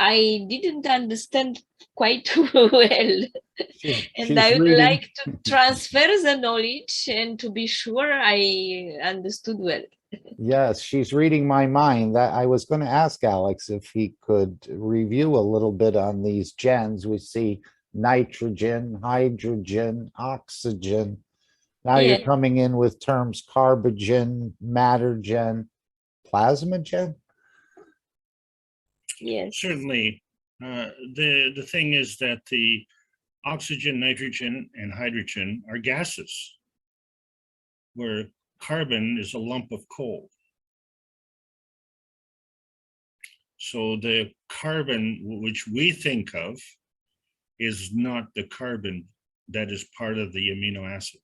S6: I didn't understand quite well. And I would like to transfer the knowledge and to be sure I understood well.
S2: Yes, she's reading my mind. That I was going to ask Alex if he could review a little bit on these gens. We see nitrogen, hydrogen, oxygen. Now you're coming in with terms carbogen, mattergen, plasmagen.
S6: Yes.
S3: Certainly. The thing is that the oxygen, nitrogen, and hydrogen are gases, where carbon is a lump of coal. So the carbon which we think of is not the carbon that is part of the amino acid.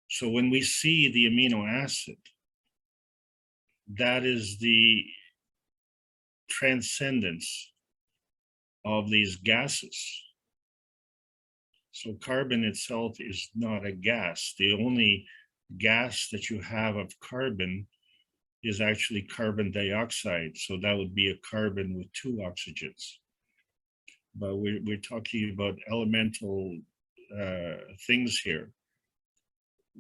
S3: So when we see the amino acid, that is the transcendence of these gases. So carbon itself is not a gas. The only gas that you have of carbon is actually carbon dioxide. So that would be a carbon with 2 oxygens. But we're talking about elemental things here.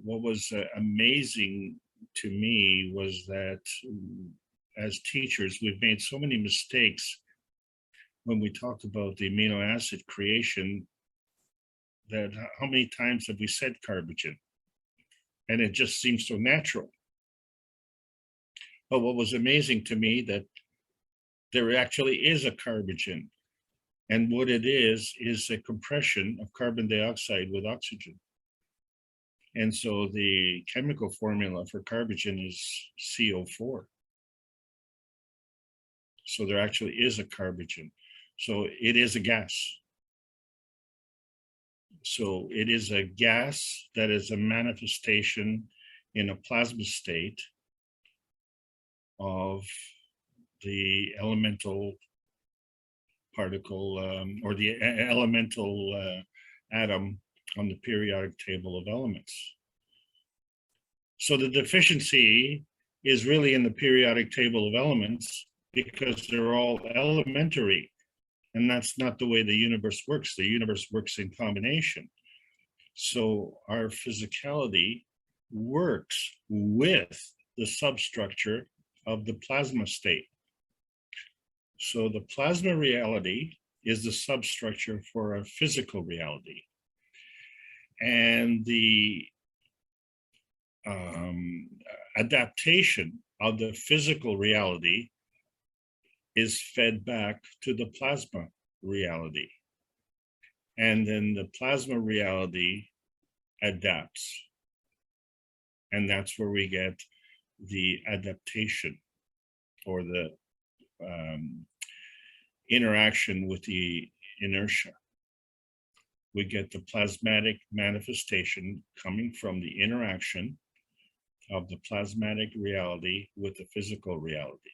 S3: What was amazing to me was that as teachers, we've made so many mistakes when we talk about the amino acid creation, that how many times have we said carbogen? And it just seems so natural. But what was amazing to me that there actually is a carbogen. And what it is a compression of carbon dioxide with oxygen. And so the chemical formula for carbogen is CO4. So there actually is a carbogen. So it is a gas. So it is a gas that is a manifestation in a plasma state of the elemental particle or the elemental atom on the periodic table of elements. So the deficiency is really in the periodic table of elements because they're all elementary, and that's not the way the universe works. The universe works in combination. So our physicality works with the substructure of the plasma state. So the plasma reality is the substructure for a physical reality. And the adaptation of the physical reality is fed back to the plasma reality. And then the plasma reality adapts. And that's where we get the adaptation or the interaction with the inertia. We get the plasmatic manifestation coming from the interaction of the plasmatic reality with the physical reality.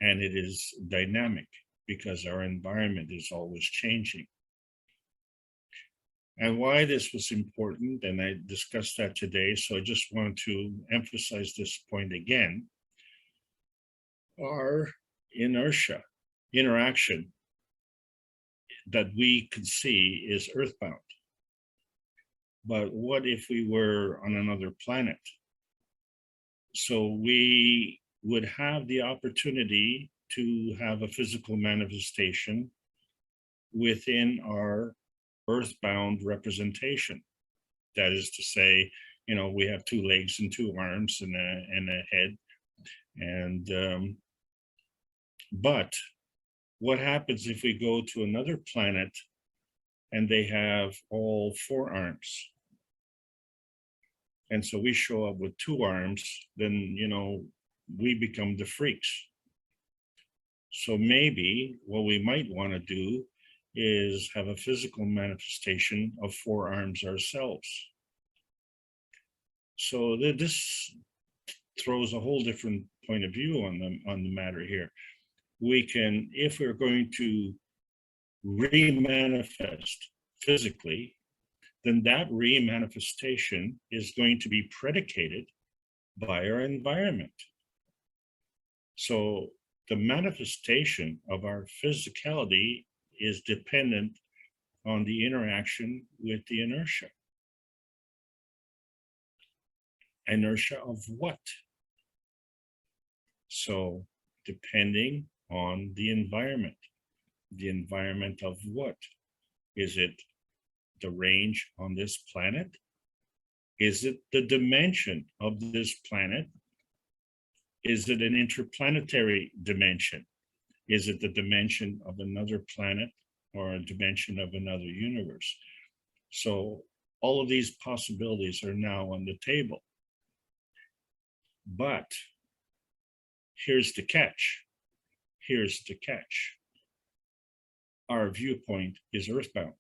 S3: And it is dynamic because our environment is always changing. And why this was important, and I discussed that today, so I just want to emphasize this point again. Our inertia, interaction that we can see is earthbound. But what if we were on another planet? So we would have the opportunity to have a physical manifestation within our earthbound representation. That is to say, you know, we have 2 legs and 2 arms and a head. And but what happens if we go to another planet and they have all 4 arms? And so we show up with 2 arms, then, you know, we become the freaks. So maybe what we might want to do is have a physical manifestation of 4 arms ourselves. So this throws a whole different point of view on the matter here. We can, if we're going to re-manifest physically, then that re-manifestation is going to be predicated by our environment. So the manifestation of our physicality is dependent on the interaction with the inertia. Inertia of what? So depending on the environment of what? Is it the range on this planet? Is it the dimension of this planet? Is it an interplanetary dimension? Is it the dimension of another planet or a dimension of another universe? So all of these possibilities are now on the table. But here's the catch. Here's the catch. Our viewpoint is earthbound.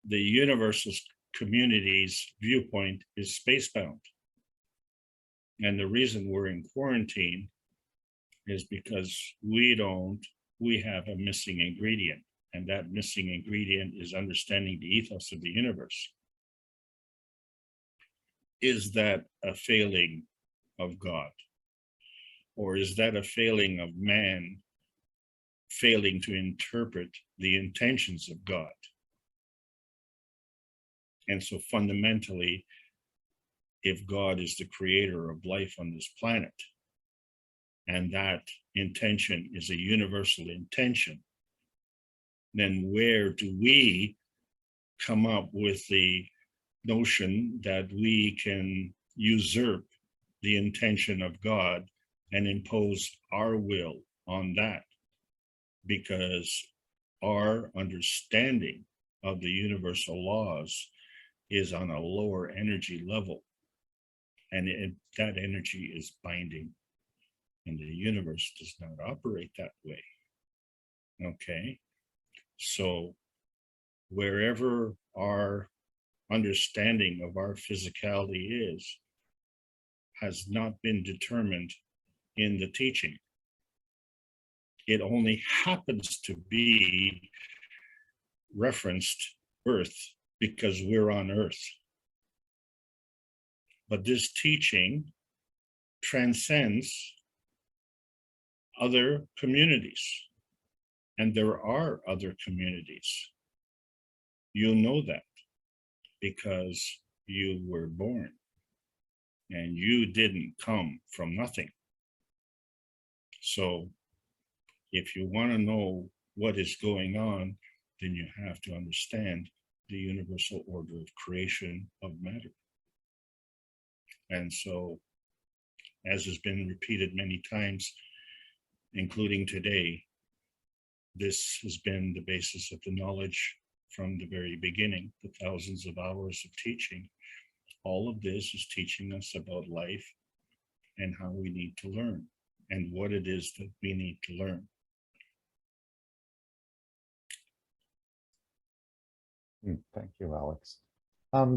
S3: The universal community's viewpoint is spacebound. And the reason we're in quarantine is because we have a missing ingredient. And that missing ingredient is understanding the ethos of the universe. Is that a failing of God? Or is that a failing of man failing to interpret the intentions of God? And so fundamentally, if God is the creator of life on this planet, and that intention is a universal intention, then where do we come up with the notion that we can usurp the intention of God and impose our will on that? Because our understanding of the universal laws is on a lower energy level, and that energy is binding, and the universe does not operate that way. Okay, so wherever our understanding of our physicality is has not been determined in the teaching. It only happens to be referenced Earth because we're on Earth. But this teaching transcends other communities, and there are other communities. You know that because you were born, and you didn't come from nothing. So if you want to know what is going on, then you have to understand the universal order of creation of matter. And so, as has been repeated many times, including today, this has been the basis of the knowledge from the very beginning, the thousands of hours of teaching. All of this is teaching us about life and how we need to learn and what it is that we need to learn.
S2: Thank you, Alex.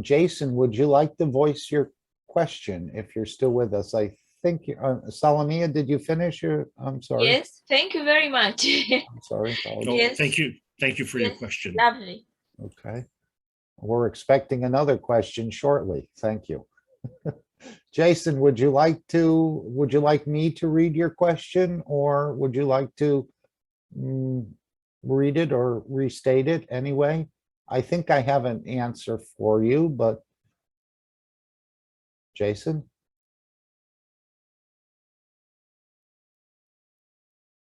S2: Jason, would you like to voice your question if you're still with us? I think, Salomia, did you finish your, I'm sorry.
S6: Yes, thank you very much.
S2: I'm sorry.
S3: Oh,
S6: Yes.
S3: thank you. Thank you for your
S6: Yes,
S3: question.
S6: lovely.
S2: Okay. We're expecting another question shortly. Thank you. Jason, would you like me to read your question, or would you like to read it or restate it anyway? I think I have an answer for you, but Jason?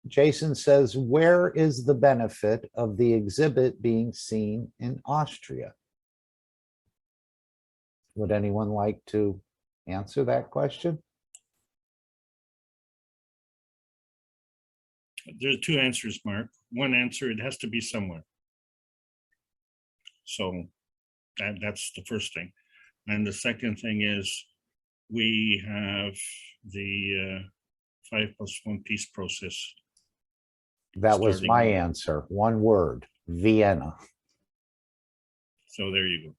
S2: Jason says, where is the benefit of the exhibit being seen in Austria? Would anyone like to answer that question?
S3: There's two answers, Mark. One answer, it has to be somewhere. So that's the first thing. And the second thing is we have the 5+1 peace process.
S2: That was my answer. One word, Vienna.
S3: So there you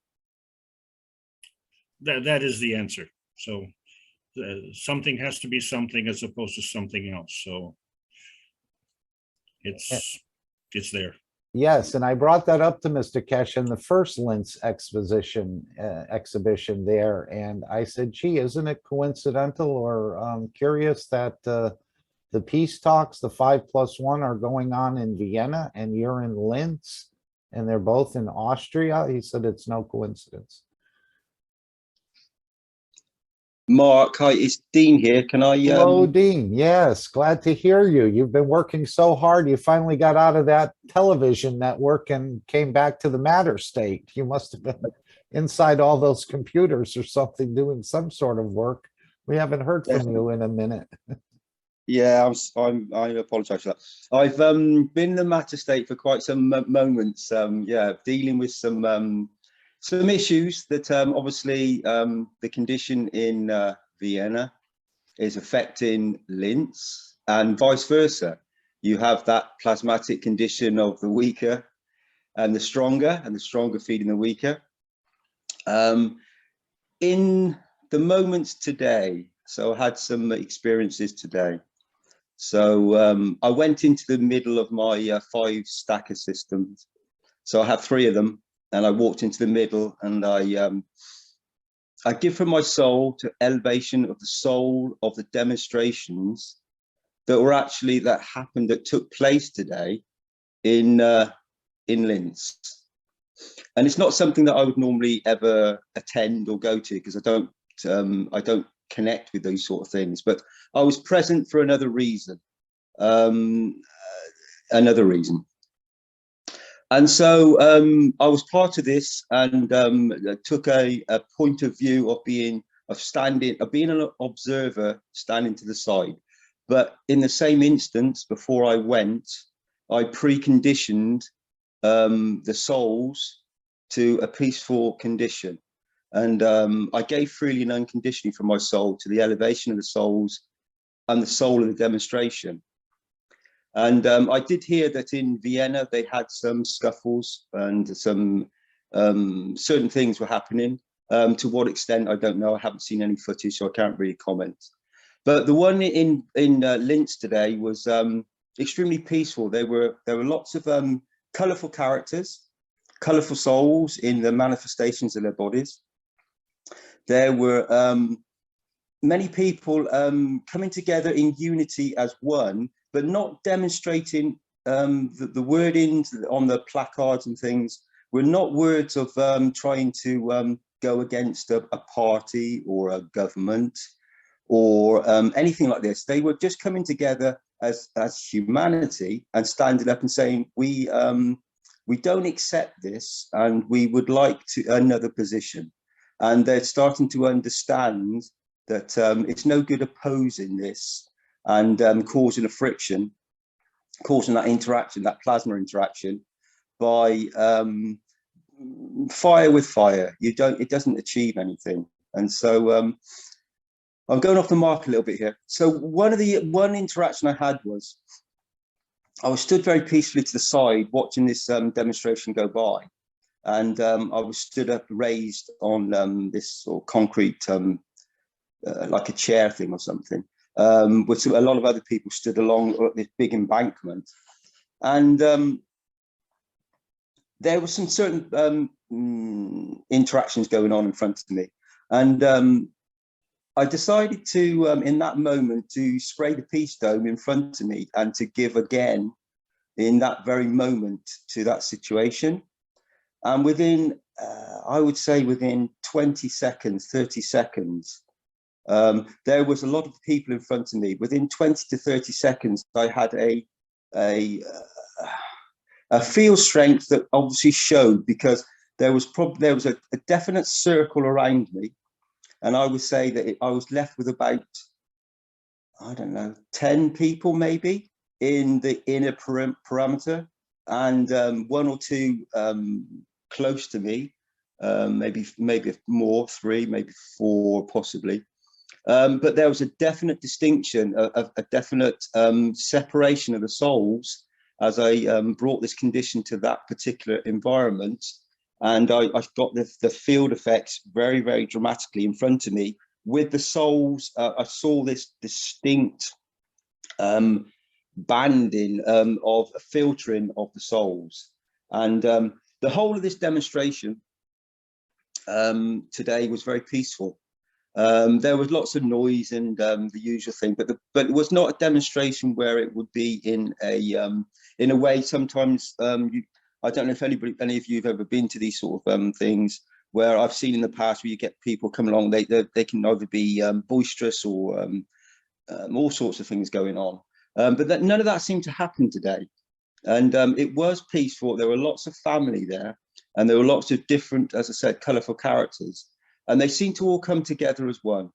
S3: go. That is the answer. So something has to be something as opposed to something else. So it's there.
S2: Yes, and I brought that up to Mr. Kesh in the first Linz exhibition there, and I said, gee, isn't it coincidental or curious that the peace talks, the 5+1, are going on in Vienna and you're in Linz and they're both in Austria? He said it's no coincidence.
S7: Mark, hi, it's Dean here. Can I?
S2: Hello, Dean. Yes, glad to hear you. You've been working so hard. You finally got out of that television network and came back to the matter state. You must have been inside all those computers or something, doing some sort of work. We haven't heard from you in a minute.
S7: Yeah, I apologize for that. I've been in the matter state for quite some moments. Yeah, dealing with some issues that obviously the condition in Vienna is affecting lynx, and vice versa. You have that plasmatic condition of the weaker and the stronger feeding the weaker. In the moments today, so I had some experiences today. So I went into the middle of my 5 stacker systems. So I have 3 of them, and I walked into the middle, and I give from my soul to elevation of the soul of the demonstrations that happened, that took place today in Linz. And it's not something that I would normally ever attend or go to, because I don't connect with those sort of things. But I was present for another reason. And so I was part of this, and took a point of view of being an observer, standing to the side. But in the same instance, before I went, I preconditioned the souls to a peaceful condition. And I gave freely and unconditionally from my soul to the elevation of the souls and the soul of the demonstration. And I did hear that in Vienna, they had some scuffles and some certain things were happening. To what extent, I don't know. I haven't seen any footage, so I can't really comment. But the one in Linz today was extremely peaceful. There were lots of colourful characters, colourful souls in the manifestations of their bodies. There were many people coming together in unity as one, but not demonstrating the wordings on the placards and things were not words of trying to go against a party or a government or anything like this. They were just coming together as humanity and standing up and saying, we don't accept this, and we would like another position. And they're starting to understand that it's no good opposing this and causing a friction, causing that interaction, that plasma interaction, by fire with fire. It doesn't achieve anything. And so I'm going off the mark a little bit here. So one interaction I had was, I was stood very peacefully to the side watching this demonstration go by. And I was stood up, raised on this sort of concrete, like a chair thing or something, with a lot of other people stood along this big embankment. And there were some certain interactions going on in front of me. And I decided to, in that moment, to spray the peace dome in front of me and to give again in that very moment to that situation. And within, I would say within 20 seconds, 30 seconds, there was a lot of people in front of me. Within 20 to 30 seconds, I had a field strength that obviously showed, because there was a definite circle around me. And I would say that I was left with about, I don't know, 10 people maybe in the inner parameter, and 1 or 2 close to me, maybe more, 3, maybe 4 possibly. But there was a definite distinction, a definite separation of the souls as I brought this condition to that particular environment. And I got the field effects very, very dramatically in front of me with the souls. I saw this distinct banding of a filtering of the souls. And the whole of this demonstration today was very peaceful. There was lots of noise and the usual thing, but it was not a demonstration where it would be in a way. Sometimes I don't know if any of you have ever been to these sort of things where I've seen in the past where you get people come along. They can either be boisterous or all sorts of things going on, but none of that seemed to happen today. And it was peaceful. There were lots of family there, and there were lots of different, as I said, colourful characters. And they seem to all come together as one.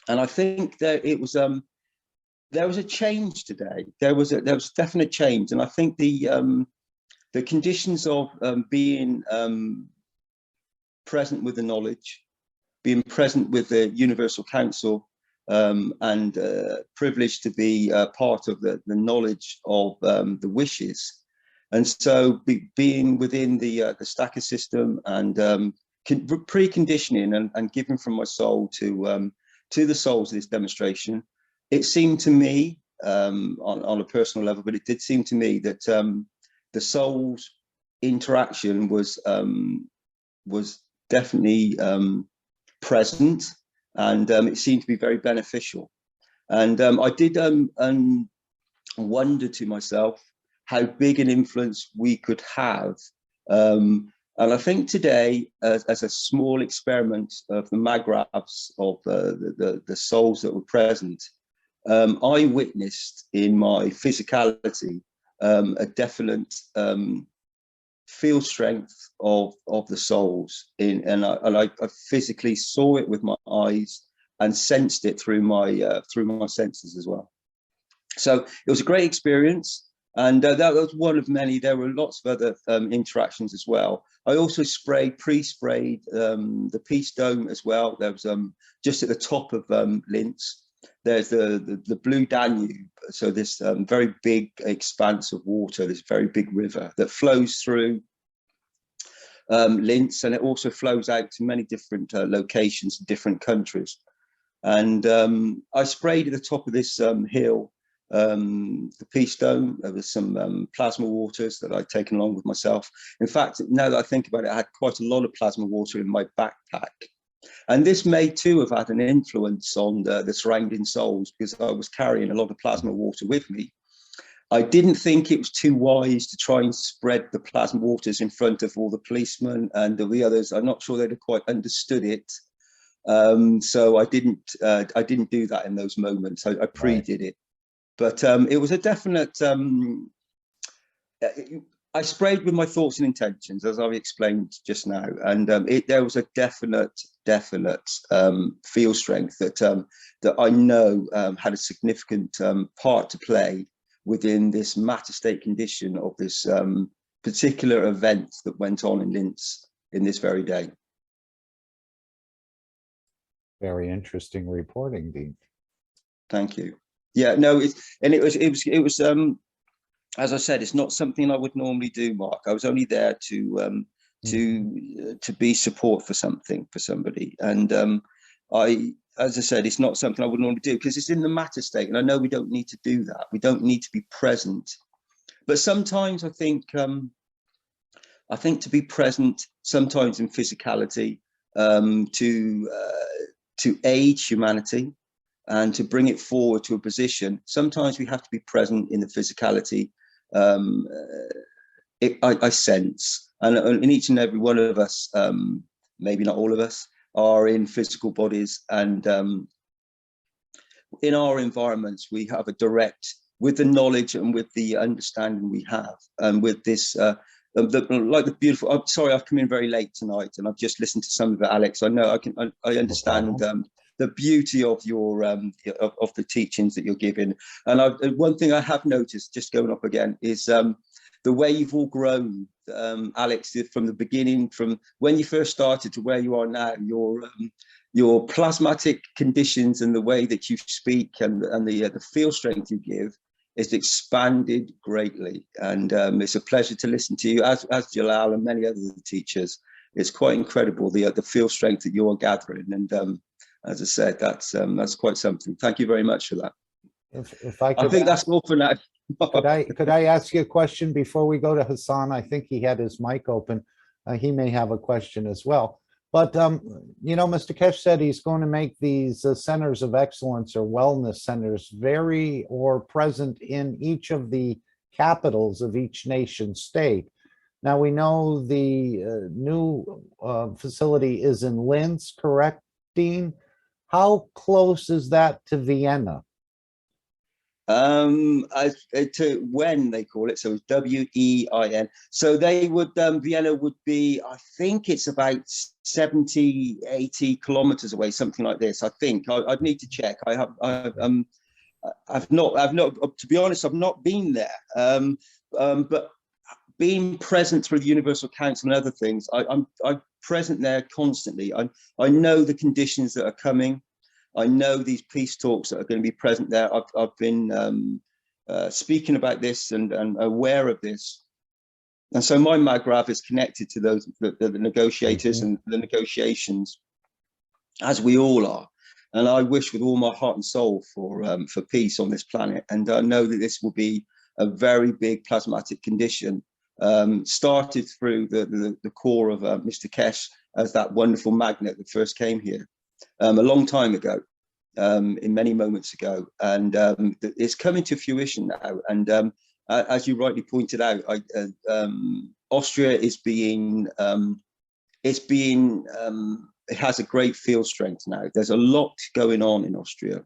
S7: And I think that it was there was a change today. There was definite change, and I think the conditions of being present with the knowledge, being present with the Universal Council, and privileged to be part of the knowledge of the wishes. And so being within the stacker system and preconditioning and giving from my soul to the souls of this demonstration, it seemed to me, on a personal level, but it did seem to me that the soul's interaction was definitely present, and it seemed to be very beneficial. And I did wonder to myself how big an influence we could have. And I think today, as a small experiment of the magravs of the souls that were present, I witnessed in my physicality a definite field strength of the souls, and I physically saw it with my eyes and sensed it through my senses as well. So it was a great experience, and that was one of many. There were lots of other interactions as well. I also pre-sprayed the Peace Dome as well. There was just at the top of Linz, there's the Blue Danube. So this very big expanse of water, this very big river that flows through Linz, and it also flows out to many different locations in different countries. And I sprayed at the top of this hill, the Peace Dome. There was some plasma waters that I'd taken along with myself. In fact, now that I think about it, I had quite a lot of plasma water in my backpack. And this may too have had an influence on the surrounding souls, because I was carrying a lot of plasma water with me. I didn't think it was too wise to try and spread the plasma waters in front of all the policemen and the others. I'm not sure they'd have quite understood it. So I didn't do that in those moments. I pre-did it. But it was a definite, I sprayed with my thoughts and intentions, as I've explained just now. And there was a definite field strength that I know had a significant part to play within this matter state condition of this particular event that went on in Linz in this very day.
S2: Very interesting reporting, Dean.
S7: Thank you. Yeah, no, it was as I said, it's not something I would normally do, Mark. I was only there to be support for somebody, and as I said, it's not something I would normally do because it's in the matter state, and I know we don't need to do that. We don't need to be present, but sometimes I think to be present, sometimes in physicality, to aid humanity and to bring it forward to a position. Sometimes we have to be present in the physicality. I sense, and in each and every one of us, maybe not all of us, are in physical bodies, and in our environments we have a direct, with the knowledge and with the understanding we have, and with this like the beautiful, I'm sorry I've come in very late tonight and I've just listened to some of it, Alex. I know I understand the beauty of your of the teachings that you're giving, and one thing I have noticed, just going up again, is the way you've all grown, Alex, from the beginning, from when you first started to where you are now. Your plasmatic conditions and the way that you speak and the field strength you give is expanded greatly, and it's a pleasure to listen to you, as Jalal and many other teachers. It's quite incredible the field strength that you're gathering, and as I said, that's quite something. Thank you very much for that.
S2: If I could,
S7: I think that's all for now.
S2: could I ask you a question before we go to Hassan? I think he had his mic open. He may have a question as well. But, you know, Mr. Kesh said he's going to make these centers of excellence or wellness centers present in each of the capitals of each nation state. Now, we know the new facility is in Linz, correct, Dean? How close is that to Vienna?
S7: To when they call it, so it's WEIN. So they would, Vienna would be, I think it's about 70, 80 kilometers away, something like this. I think I'd need to check. I've not, to be honest, I've not been there. But being present through the Universal Council and other things, I'm present there constantly. I know the conditions that are coming. I know these peace talks that are going to be present there. I've been speaking about this and aware of this. And so my MAGRAV is connected to those, the negotiators and the negotiations, as we all are. And I wish with all my heart and soul for peace on this planet. And I know that this will be a very big plasmatic condition, started through the core of Mr. Keshe as that wonderful magnet that first came here a long time ago, in many moments ago. And it's coming to fruition now. And as you rightly pointed out, Austria is being, it has a great field strength now. There's a lot going on in Austria,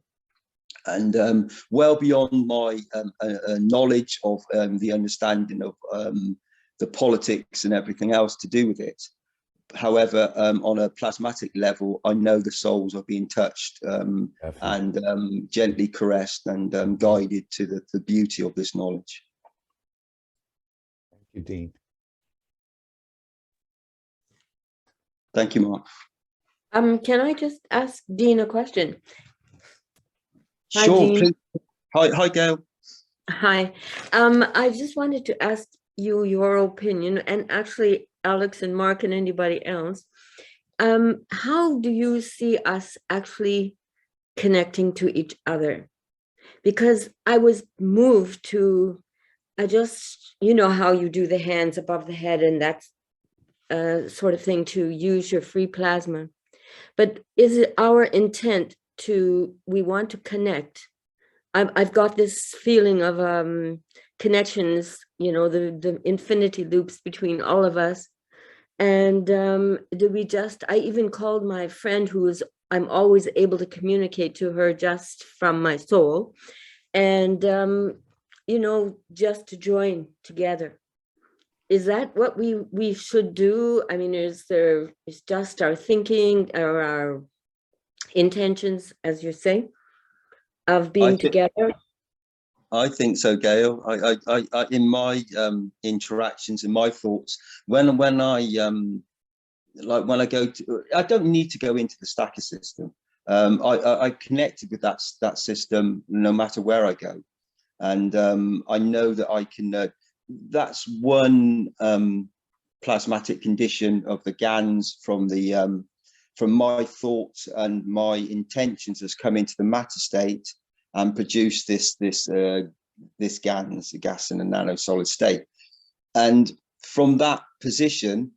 S7: and well beyond my knowledge of the understanding of the politics and everything else to do with it. However, on a plasmatic level, I know the souls are being touched and gently caressed and guided to the beauty of this knowledge.
S2: Thank you, Dean.
S7: Thank you, Mark.
S8: Can I just ask Dean a question? Hi,
S7: Sure,
S8: Dean.
S7: please. Hi, Gail.
S8: Hi. I just wanted to ask you your opinion, and actually Alex and Mark and anybody else. How do you see us actually connecting to each other? Because I was moved to, you know how you do the hands above the head and that's sort of thing, to use your free plasma. But is it our intent we want to connect? I've got this feeling of connections, you know, the infinity loops between all of us. And I even called my friend I'm always able to communicate to her just from my soul. And, you know, just to join together. Is that what we should do? I mean, is just our thinking or our intentions, as you say, of being together?
S7: I think so, Gail. I in my interactions and my thoughts, when I go to, I don't need to go into the stacker system. I connected with that system no matter where I go, and I know that I can. That's one plasmatic condition of the GANs from my thoughts and my intentions has come into the matter state and produced this GANs, the gas in a nanosolid state. And from that position,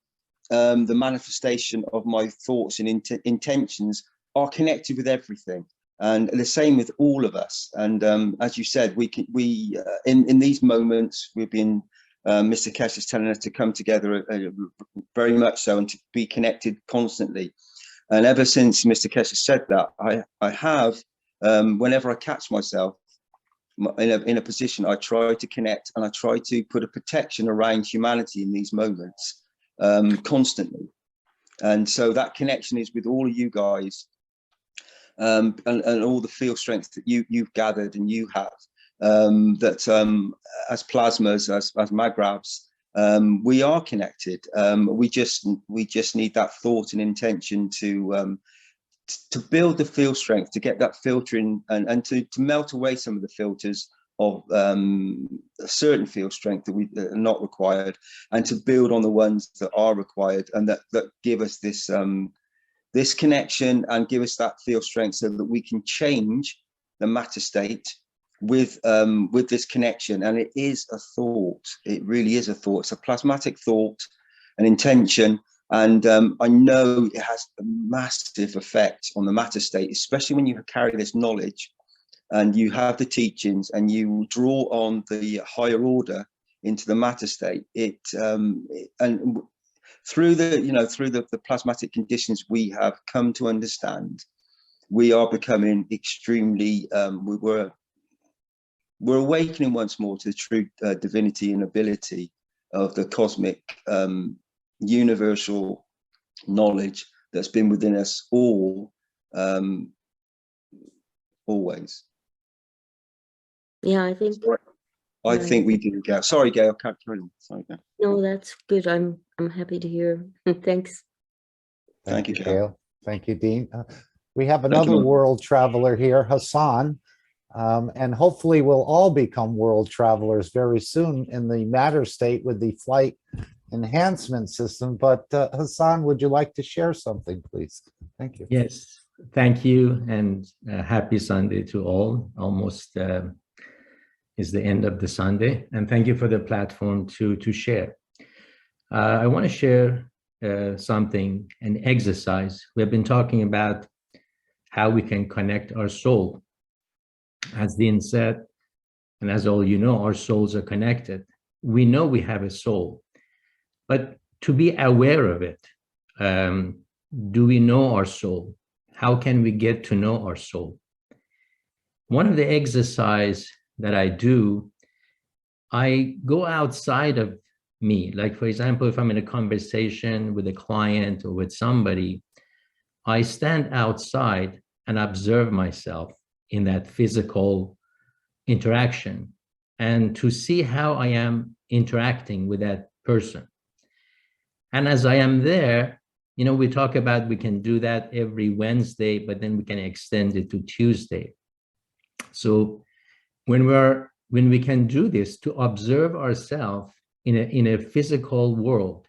S7: the manifestation of my thoughts and intentions are connected with everything. And the same with all of us. And as you said, in these moments, we've been, Mr. Keshe is telling us to come together very much so, and to be connected constantly. And ever since Mr. Keshe said that, I have, whenever I catch myself in a position, I try to connect and I try to put a protection around humanity in these moments constantly. And so that connection is with all of you guys. And all the field strength that you've gathered and you have, that as plasmas, as magravs, we are connected. We just need that thought and intention to build the field strength, to get that filtering and to melt away some of the filters of a certain field strength that are not required, and to build on the ones that are required and that give us this this connection and give us that field strength so that we can change the matter state with this connection. And it is a thought. It really is a thought. It's a plasmatic thought, an intention. And I know it has a massive effect on the matter state, especially when you carry this knowledge and you have the teachings and you draw on the higher order into the matter state. And through the plasmatic conditions we have come to understand, we are becoming extremely, we're awakening once more to the true divinity and ability of the cosmic universal knowledge that's been within us all, always.
S8: Yeah, I think
S7: we do, Gail. Sorry, Gail, I can't carry on. Sorry, Gail.
S8: No, that's good. I'm happy to hear. Thanks.
S7: Thank you,
S2: Gail. Thank you, Dean. We have another world traveler here, Hassan, and hopefully we'll all become world travelers very soon in the matter state with the flight enhancement system. But Hassan, would you like to share something, please? Thank you.
S9: Yes, thank you, and happy Sunday to all. Almost is the end of the Sunday, and thank you for the platform to share. I want to share something, an exercise. We have been talking about how we can connect our soul. As Dean said, and as all you know, our souls are connected. We know we have a soul, but to be aware of it, do we know our soul? How can we get to know our soul? One of the exercises that I do, I go outside of me. Like, for example, if I'm in a conversation with a client or with somebody, I stand outside and observe myself in that physical interaction and to see how I am interacting with that person. And as I am there, you know, we talk about we can do that every Wednesday, but then we can extend it to Tuesday. So when we can do this, to observe ourselves in a physical world,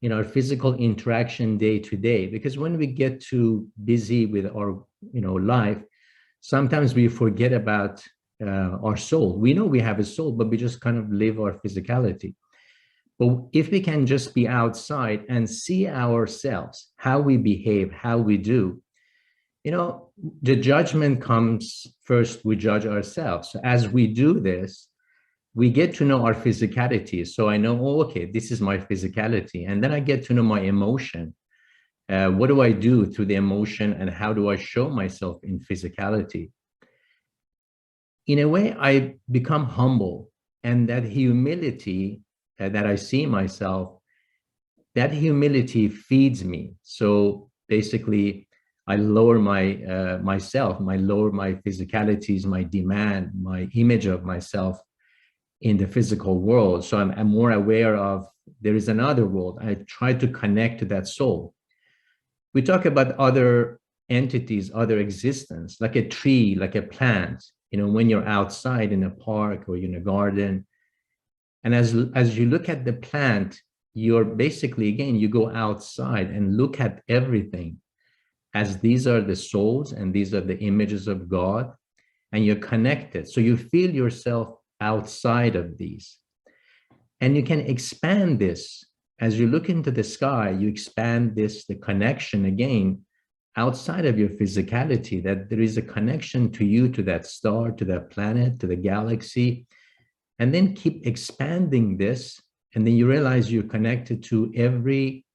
S9: in our physical interaction day to day, because when we get too busy with our life, sometimes we forget about our soul. We know we have a soul, but we just kind of live our physicality. But if we can just be outside and see ourselves, how we behave, how we do, the judgment comes first. We judge ourselves. So as we do this, we get to know our physicality. So I know, oh, okay, this is my physicality. And then I get to know my emotion. What do I do through the emotion, and how do I show myself in physicality? In a way, I become humble, and that humility that I see myself, that humility feeds me. So basically, I lower myself, lower my physicalities, my demand, my image of myself in the physical world. So I'm more aware of there is another world. I try to connect to that soul. We talk about other entities, other existence, like a tree, like a plant. When you're outside in a park or in a garden, and as you look at the plant, you're basically, again, you go outside and look at everything as these are the souls and these are the images of God, and you're connected. So you feel yourself outside of these. And you can expand this. As you look into the sky, you expand this, the connection again, outside of your physicality, that there is a connection to you, to that star, to that planet, to the galaxy, and then keep expanding this. And then you realize you're connected to every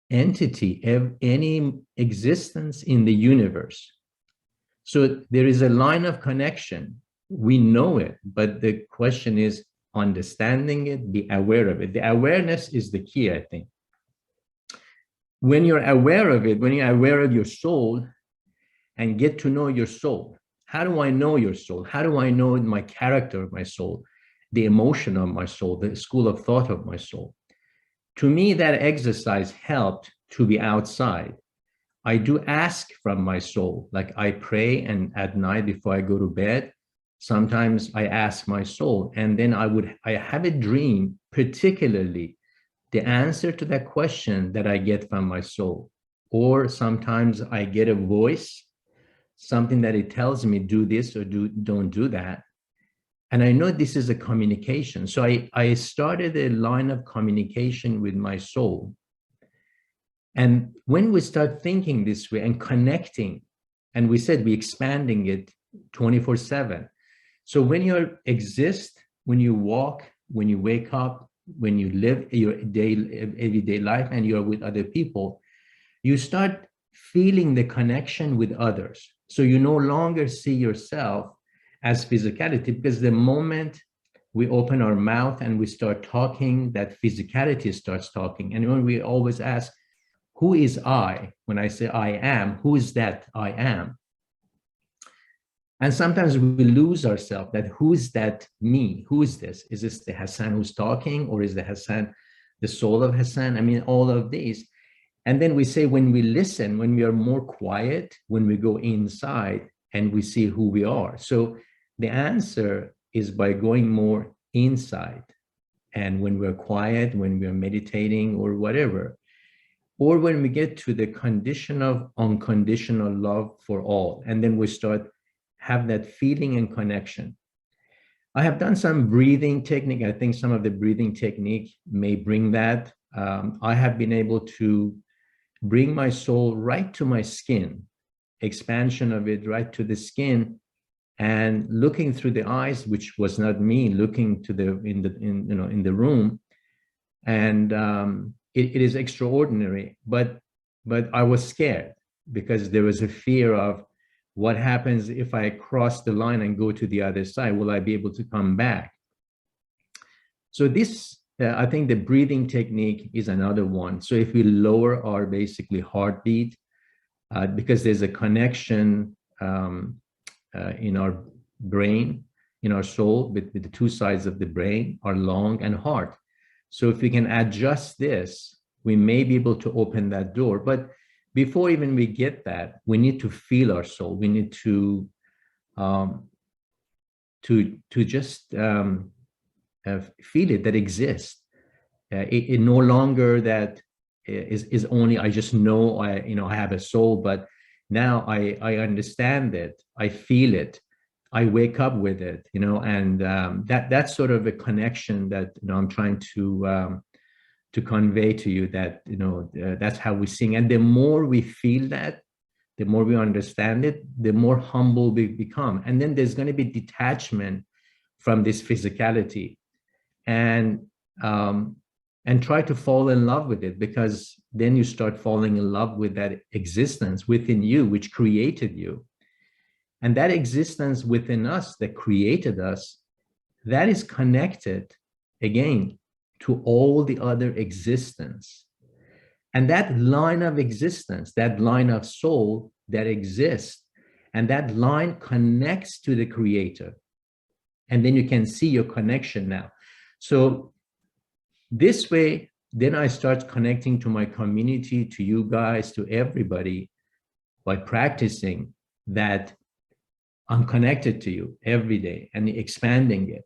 S9: entity, any existence in the universe. So there is a line of connection. We know it, but the question is understanding it, be aware of it. The awareness is the key, I think. When you're aware of it, when you're aware of your soul and get to know your soul, how do I know your soul? How do I know my character of my soul, the emotion of my soul, the school of thought of my soul? To me, that exercise helped to be outside. I do ask from my soul, like I pray, and at night before I go to bed, sometimes I ask my soul, and then I have a dream, particularly the answer to that question that I get from my soul. Or sometimes I get a voice, something that it tells me, do this or don't do that. And I know this is a communication. So I started a line of communication with my soul. And when we start thinking this way and connecting, and we said we're expanding it 24/7. So when you exist, when you walk, when you wake up, when you live your everyday life and you're with other people, you start feeling the connection with others. So you no longer see yourself as physicality, because the moment we open our mouth and we start talking, that physicality starts talking. And when we always ask, who is I? When I say I am, who is that I am? And sometimes we lose ourselves, that who is that me? Who is this? Is this the Hassan who's talking, or is the Hassan the soul of Hassan? I mean, all of these. And then we say, when we listen, when we are more quiet, when we go inside and we see who we are. So the answer is by going more inside. And when we're quiet, when we're meditating or whatever, or when we get to the condition of unconditional love for all, and then we start have that feeling and connection. I have done some breathing technique. I think some of the breathing technique may bring that. I have been able to bring my soul right to my skin, expansion of it right to the skin, and looking through the eyes, which was not me, looking to in the room, and it is extraordinary. But I was scared because there was a fear of what happens if I cross the line and go to the other side. Will I be able to come back? So this, I think the breathing technique is another one. So if we lower our basically heartbeat, because there's a connection in our brain, in our soul, with the two sides of the brain, our lung and heart. So if we can adjust this, we may be able to open that door. But before even we get that, we need to feel our soul. We need to just feel it, that exists. It no longer that is only I just know I have a soul, but now I understand it, I feel it, I wake up with it, and that's sort of a connection that I'm trying to convey to you, that that's how we sing. And the more we feel that, the more we understand it, the more humble we become. And then there's going to be detachment from this physicality, and try to fall in love with it, because then you start falling in love with that existence within you, which created you. And that existence within us that created us, that is connected again to all the other existence. And that line of existence, that line of soul that exists, and that line connects to the creator. And then you can see your connection now. So this way, then I start connecting to my community, to you guys, to everybody, by practicing that I'm connected to you every day and expanding it.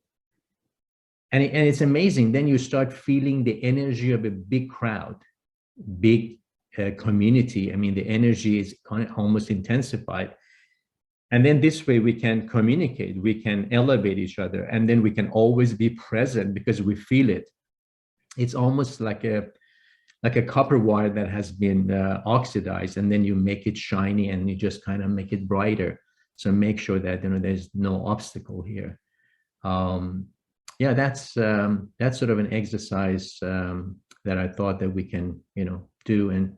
S9: And it's amazing. Then you start feeling the energy of a big crowd, big community. I mean, the energy is kind of almost intensified. And then this way we can communicate, we can elevate each other, and then we can always be present because we feel it. It's almost like a copper wire that has been oxidized, and then you make it shiny and you just kind of make it brighter. So make sure that there's no obstacle here. Yeah, that's sort of an exercise that I thought that we can do, and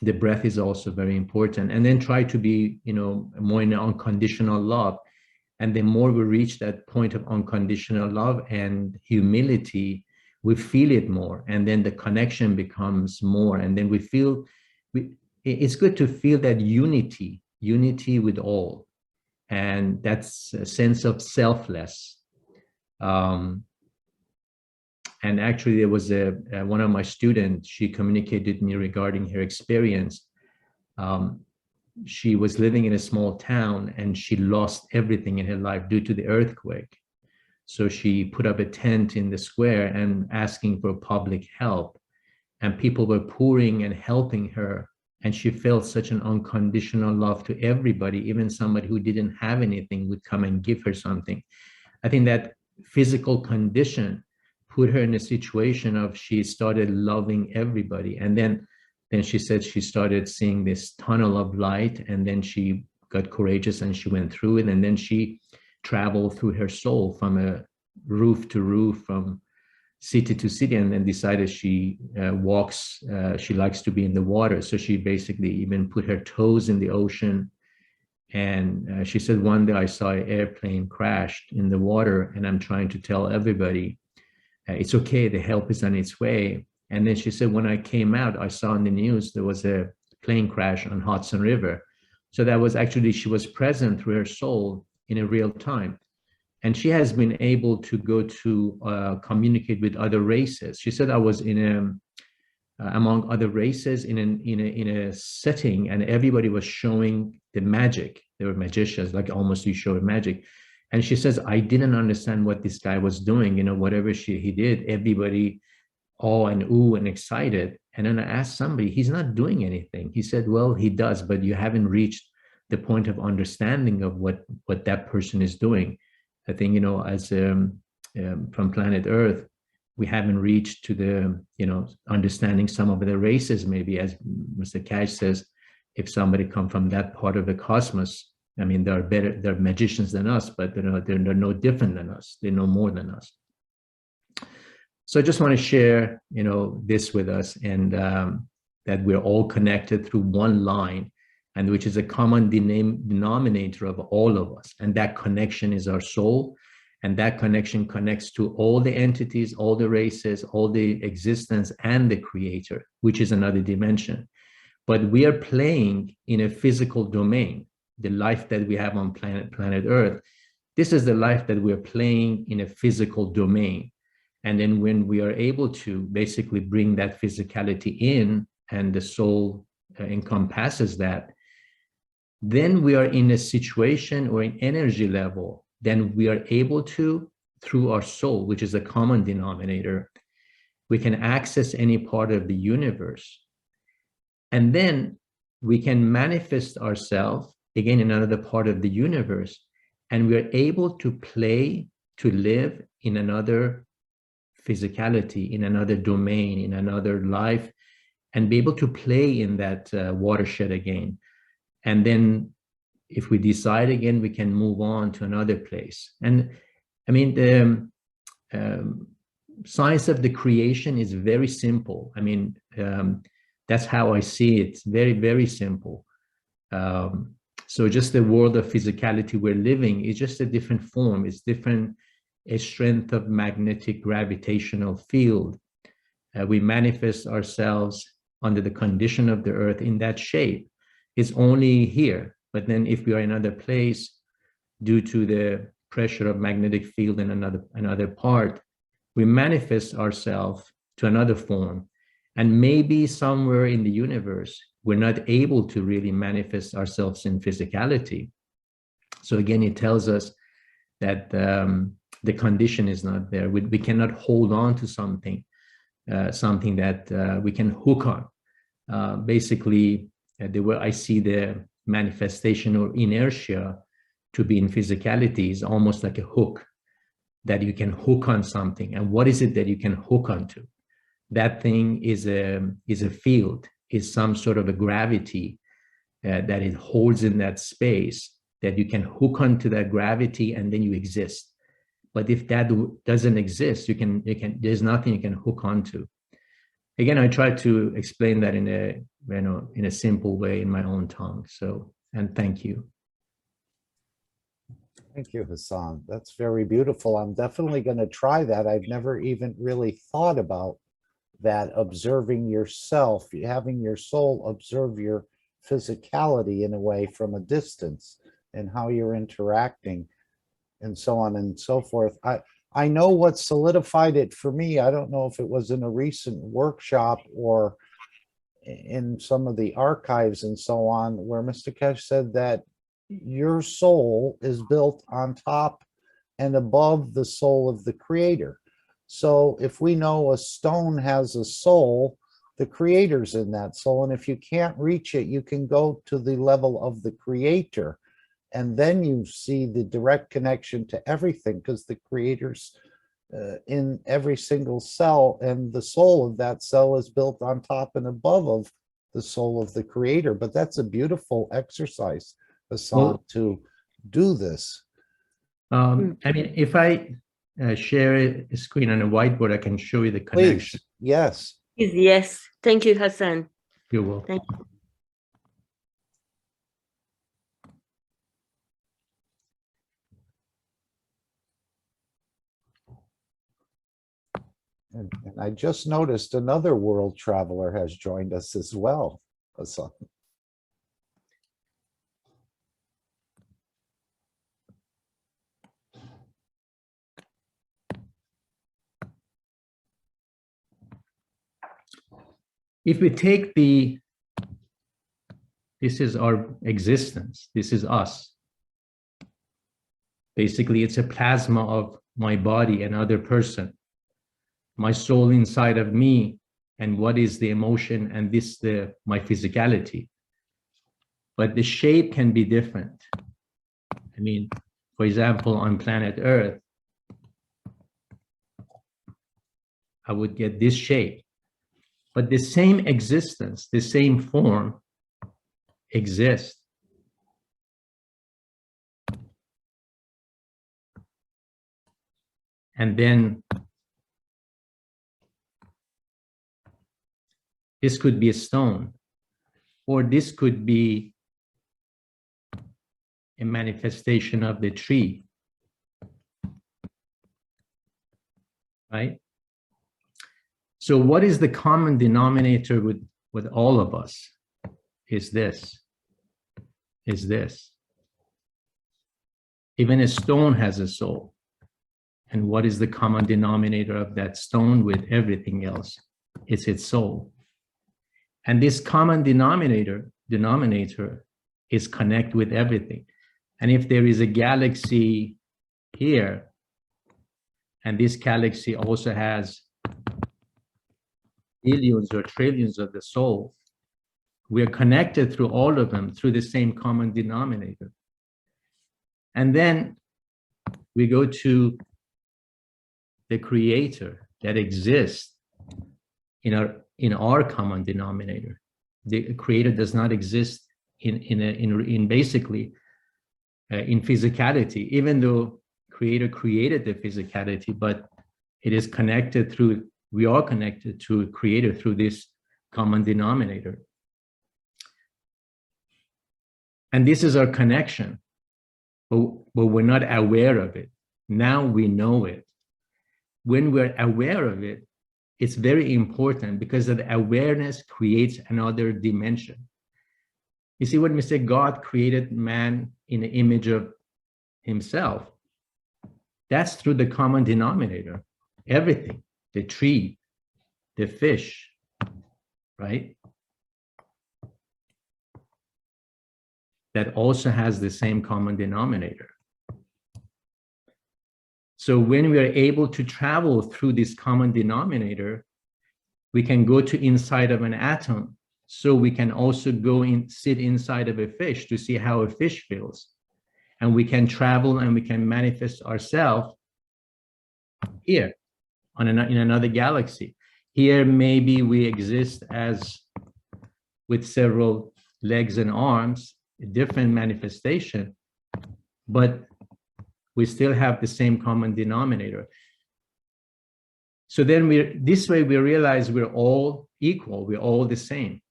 S9: the breath is also very important. And then try to be more in unconditional love. And the more we reach that point of unconditional love and humility, we feel it more, and then the connection becomes more, and then we feel it's good to feel that unity with all, and that's a sense of selfless. And actually, there was one of my students, she communicated with me regarding her experience. She was living in a small town and she lost everything in her life due to the earthquake. So she put up a tent in the square and asking for public help, and people were pouring and helping her. And she felt such an unconditional love to everybody, even somebody who didn't have anything would come and give her something. I think that physical condition put her in a situation of she started loving everybody. And then she said she started seeing this tunnel of light, and then she got courageous and she went through it. And then she traveled through her soul from a roof to roof, from city to city, and then decided she walks, she likes to be in the water. So she basically even put her toes in the ocean. And she said, one day I saw an airplane crashed in the water, and I'm trying to tell everybody, it's okay, the help is on its way. And then she said, when I came out, I saw in the news there was a plane crash on Hudson River. So that was actually, she was present through her soul in a real time. And she has been able to go to communicate with other races. She said, I was in among other races in a setting, and everybody was showing the magic. They were magicians, like almost you show magic. And she says, I didn't understand what this guy was doing. Whatever he did, everybody awe and ooh and excited. And then I asked somebody, he's not doing anything. He said, well, he does, but you haven't reached the point of understanding of what that person is doing. I think, as from planet Earth, we haven't reached to the, understanding some of the races, maybe, as Mr. Cash says, if somebody come from that part of the cosmos, I mean, they're magicians than us, but they're no different than us. They know more than us. So I just want to share, this with us, and that we're all connected through one line, and which is a common denominator of all of us. And that connection is our soul. And that connection connects to all the entities, all the races, all the existence, and the creator, which is another dimension. But we are playing in a physical domain. The life that we have on planet Earth, this is the life that we're playing in a physical domain. And then when we are able to basically bring that physicality in, and the soul encompasses that, then we are in a situation or an energy level, then we are able to, through our soul, which is a common denominator, we can access any part of the universe. And then we can manifest ourselves again in another part of the universe, and we're able to play, to live in another physicality, in another domain, in another life, and be able to play in that watershed again. And then if we decide again, we can move on to another place. And I mean, the science of the creation is very simple. I mean, that's how I see it. It's very, very simple. So just the world of physicality we're living is just a different form. It's different, a strength of magnetic gravitational field. We manifest ourselves under the condition of the earth in that shape. It's only here. But then if we are in another place, due to the pressure of magnetic field in another part, we manifest ourselves to another form. And maybe somewhere in the universe, we're not able to really manifest ourselves in physicality. So again, it tells us that the condition is not there. We cannot hold on to something, something that we can hook on. Basically, the way I see the manifestation or inertia to be in physicality is almost like a hook, that you can hook on something. And what is it that you can hook onto? That thing is a field, is some sort of a gravity that it holds in that space, that you can hook onto that gravity and then you exist. But if that doesn't exist, there's nothing you can hook onto. Again, I try to explain that in a simple way in my own tongue. So, and thank you.
S2: Thank you, Hassan. That's very beautiful. I'm definitely going to try that. I've never even really thought about that, observing yourself, having your soul observe your physicality in a way from a distance, and how you're interacting and so on and so forth. I know what solidified it for me. I don't know if it was in a recent workshop or in some of the archives and so on, where Mr. Kesh said that your soul is built on top and above the soul of the creator. So if we know a stone has a soul, the creator's in that soul. And if you can't reach it, you can go to the level of the creator. And then you see the direct connection to everything, because the creator's in every single cell, and the soul of that cell is built on top and above of the soul of the creator. But that's a beautiful exercise, Hassan, to do this.
S9: I mean, if I share a screen on a whiteboard, I can show you the connection.
S2: Please, yes.
S8: Yes, thank you, Hassan.
S9: You're welcome.
S8: Thank you.
S2: And I just noticed another world traveler has joined us as well, Hassan.
S9: if we take this is our existence, this is us. Basically, it's a plasma of my body, another person, my soul inside of me, and what is the emotion, and my physicality. But the shape can be different. I mean, for example, on planet Earth, I would get this shape, but the same existence, the same form exists. And then this could be a stone, or this could be a manifestation of the tree, right? So what is the common denominator with all of us? Is this. Even a stone has a soul. And what is the common denominator of that stone with everything else? It's its soul. And this common denominator is connect with everything. And if there is a galaxy here, and this galaxy also has billions or trillions of the soul, we are connected through all of them through the same common denominator. And then we go to the creator that exists in our common denominator. The creator does not exist in physicality, even though creator created the physicality, but it is connected through, we are connected to creator through this common denominator. And this is our connection, but we're not aware of it. Now we know it. When we're aware of it, it's very important because the awareness creates another dimension. You see, when we say God created man in the image of himself, that's through the common denominator. Everything, the tree, the fish, right? That also has the same common denominator. So when we are able to travel through this common denominator, we can go to inside of an atom. So we can also go sit inside of a fish to see how a fish feels. And we can travel and we can manifest ourselves here in another galaxy. Here, maybe we exist as with several legs and arms, a different manifestation, but we still have the same common denominator. So then this way we realize we're all equal, we're all the same,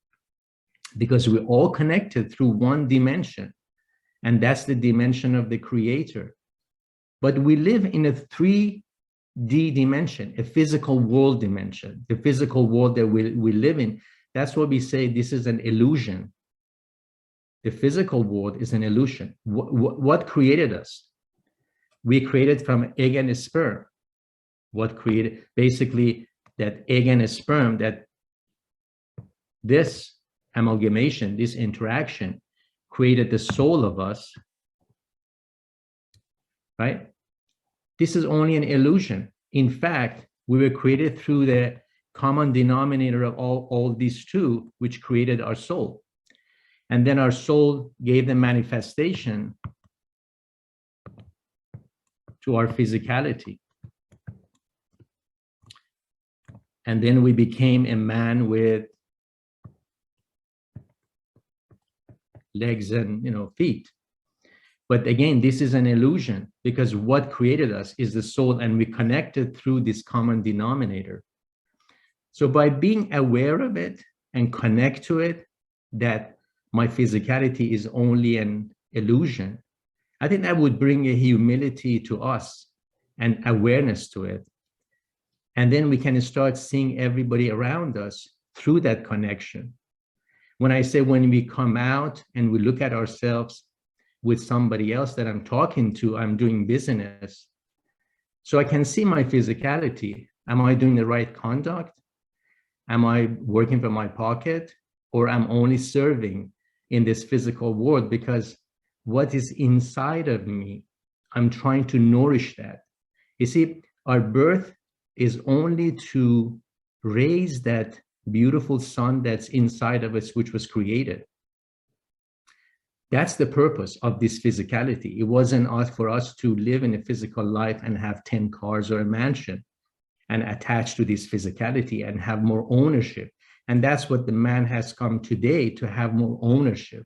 S9: because we're all connected through one dimension, and that's the dimension of the creator. But we live in a 3D dimension, a physical world dimension, the physical world that we live in. That's what we say this is an illusion. The physical world is an illusion. What created us? We created from egg and sperm. What created, basically, that egg and sperm, that this amalgamation, this interaction created the soul of us, right? This is only an illusion. In fact, we were created through the common denominator of all these two, which created our soul. And then our soul gave the manifestation to our physicality. And then we became a man with legs and feet. But again, this is an illusion, because what created us is the soul, and we connected through this common denominator. So by being aware of it and connect to it, that my physicality is only an illusion, I think that would bring a humility to us and awareness to it. And then we can start seeing everybody around us through that connection. When I say when we come out and we look at ourselves with somebody else that I'm talking to, I'm doing business. So I can see my physicality. Am I doing the right conduct? Am I working for my pocket, or I'm only serving in this physical world? Because what is inside of me, I'm trying to nourish that. You see, our birth is only to raise that beautiful sun that's inside of us, which was created. That's the purpose of this physicality. It wasn't for us to live in a physical life and have 10 cars or a mansion and attach to this physicality and have more ownership. And that's what the man has come today, to have more ownership.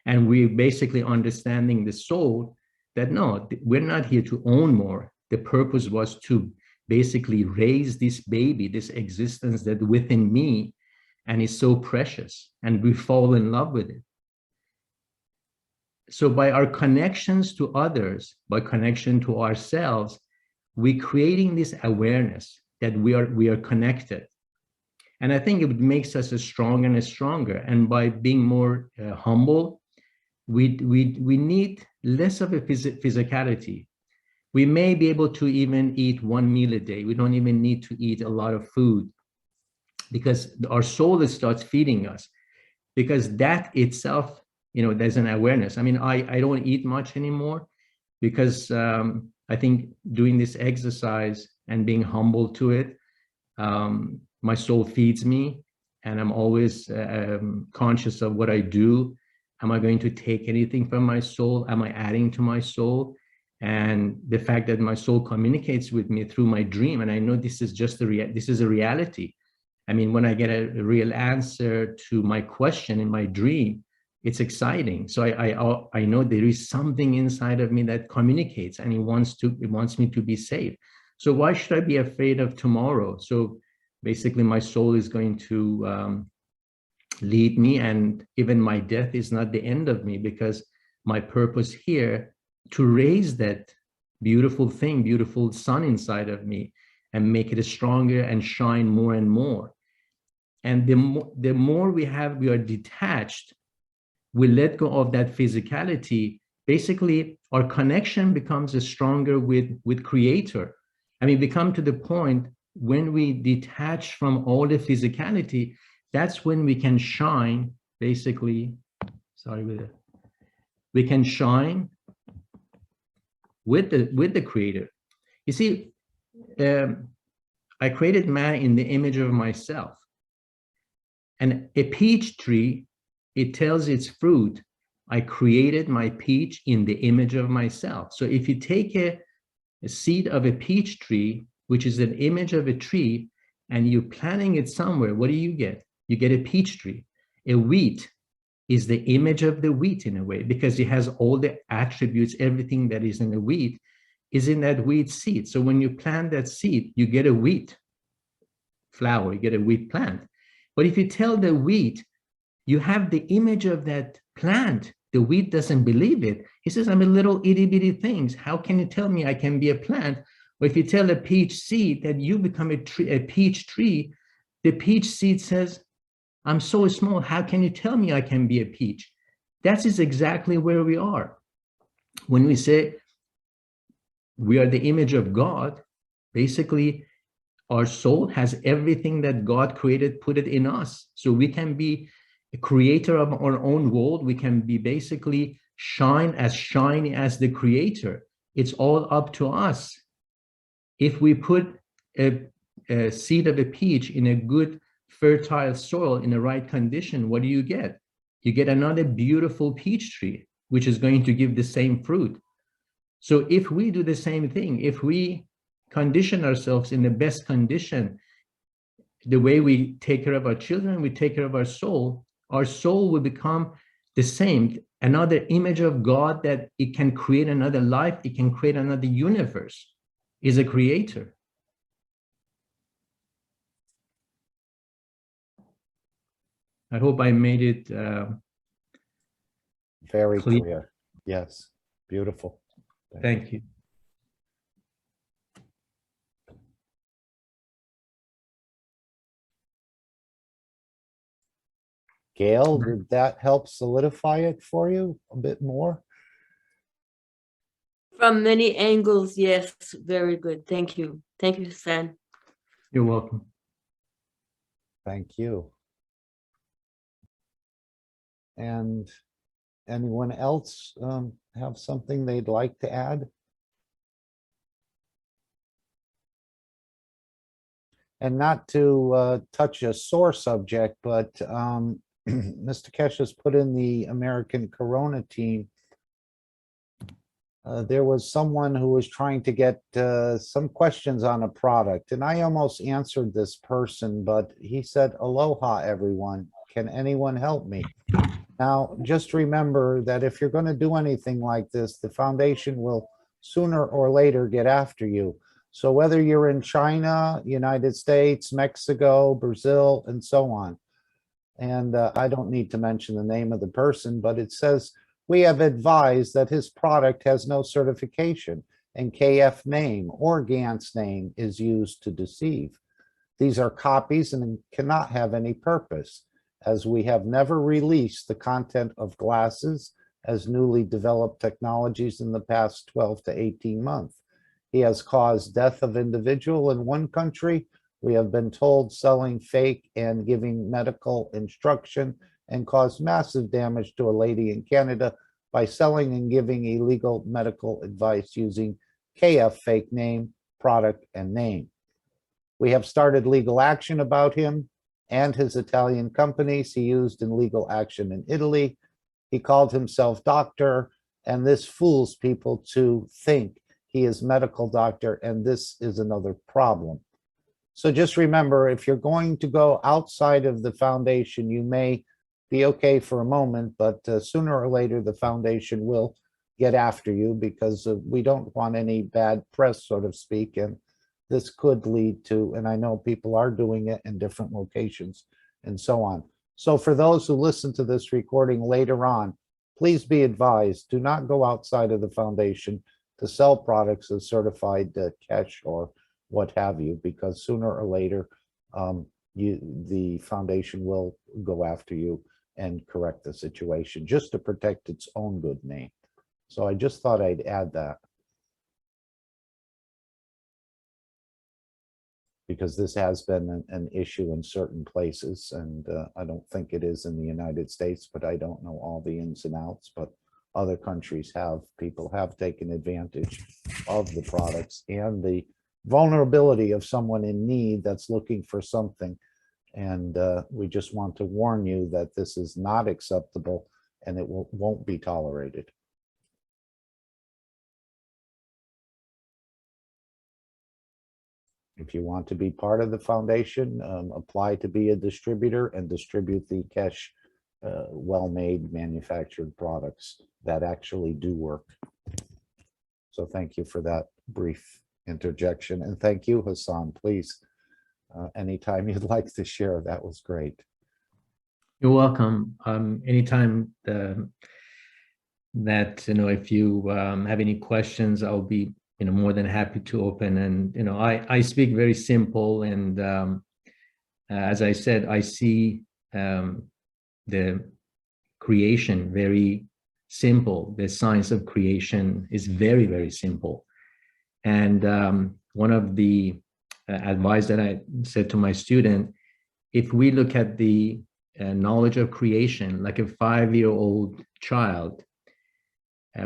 S9: And we're basically understanding the soul that no, we're not here to own more. The purpose was to basically raise this baby, this existence that within me, and is so precious, and we fall in love with it. So by our connections to others, by connection to ourselves, we're creating this awareness that we are connected. And I think it makes us stronger and stronger. And by being more humble, we need less of a physicality. We may be able to even eat one meal a day. We don't even need to eat a lot of food, because our soul starts feeding us, because that itself, there's an awareness. I mean, I don't eat much anymore, because I think doing this exercise and being humble to it, my soul feeds me, and I'm always conscious of what I do. Am I going to take anything from my soul? Am I adding to my soul? And the fact that my soul communicates with me through my dream, and I know this is just this is a reality. I mean, when I get a real answer to my question in my dream, it's exciting. So I know there is something inside of me that communicates, and it wants me to be safe. So why should I be afraid of tomorrow? So basically, my soul is going to lead me, and even my death is not the end of me, because my purpose here to raise that beautiful thing, beautiful sun inside of me, and make it stronger and shine more and more. And the more we are detached, we let go of that physicality. Basically, our connection becomes stronger with Creator. I mean, we come to the point when we detach from all the physicality, that's when we can shine, basically, we can shine with the Creator. You see, I created man in the image of myself. And a peach tree, it tells its fruit, I created my peach in the image of myself. So if you take a seed of a peach tree, which is an image of a tree, and you're planting it somewhere, what do you get? You get a peach tree. A wheat is the image of the wheat in a way, because it has all the attributes, everything that is in the wheat is in that wheat seed. So when you plant that seed, you get a wheat flower, you get a wheat plant. But if you tell the wheat, you have the image of that plant, the wheat doesn't believe it. He says, I'm a little itty bitty things. How can you tell me I can be a plant? Or if you tell a peach seed that you become a peach tree, the peach seed says, I'm so small, how can you tell me I can be a peach? That is exactly where we are. When we say we are the image of God, basically our soul has everything that God created, put it in us. So we can be a creator of our own world. We can be basically shiny as the Creator. It's all up to us. If we put a seed of a peach in a good fertile soil in the right condition, what do you get? You get another beautiful peach tree, which is going to give the same fruit. So if we do the same thing, if we condition ourselves in the best condition, the way we take care of our children, we take care of our soul will become the same, another image of God, that it can create another life, it can create another universe, is a creator. I hope I made it
S2: very clear. Yes, beautiful.
S9: Thank you.
S2: Gail, did that help solidify it for you a bit more?
S8: From many angles, yes, very good. Thank you. Thank you, Stan.
S9: You're welcome.
S2: Thank you. And anyone else have something they'd like to add? And not to touch a sore subject, but Mr. Kesh has put in the American Corona team. There was someone who was trying to get some questions on a product, and I almost answered this person, but he said, "Aloha, everyone. Can anyone help me?" Now, just remember that if you're going to do anything like this, the foundation will sooner or later get after you. So whether you're in China, United States, Mexico, Brazil, and so on, and I don't need to mention the name of the person, but it says, we have advised that his product has no certification and KF name or GANS name is used to deceive. These are copies and cannot have any purpose, as we have never released the content of glasses as newly developed technologies in the past 12 to 18 months. He has caused death of individual in one country. We have been told selling fake and giving medical instruction, and caused massive damage to a lady in Canada by selling and giving illegal medical advice using KF fake name, product, and name. We have started legal action about him and his Italian companies he used in legal action in Italy. He called himself doctor, and this fools people to think he is medical doctor, and this is another problem. So just remember, if you're going to go outside of the foundation, you may be okay for a moment, but sooner or later the foundation will get after you, because we don't want any bad press, so to speak, and this could lead to, and I know people are doing it in different locations and so on. So for those who listen to this recording later on, please be advised, do not go outside of the foundation to sell products as certified cash or what have you, because sooner or later the foundation will go after you and correct the situation just to protect its own good name. So I just thought I'd add that, because this has been an issue in certain places, and I don't think it is in the United States, but I don't know all the ins and outs, but other countries have, people have taken advantage of the products and the vulnerability of someone in need that's looking for something. And we just want to warn you that this is not acceptable and it won't be tolerated. If you want to be part of the foundation, apply to be a distributor and distribute the cash well-made manufactured products that actually do work. So thank you for that brief interjection, and thank you, Hassan. Please, anytime you'd like to share, that was great.
S9: You're welcome. Anytime that, if you have any questions, I'll be more than happy to open. And I speak very simple, and as I said, I see the creation very simple. The science of creation is very, very simple. And one of the advice that I said to my student, if we look at the knowledge of creation like a 5-year-old child,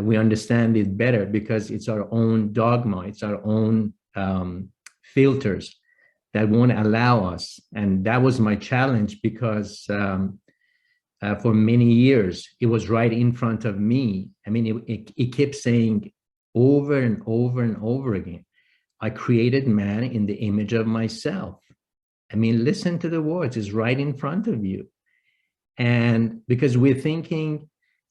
S9: we understand it better because it's our own dogma, it's our own filters that won't allow us. And that was my challenge, because for many years, it was right in front of me. I mean, it kept saying over and over and over again, I created man in the image of myself. I mean, listen to the words, it's right in front of you. And because we're thinking,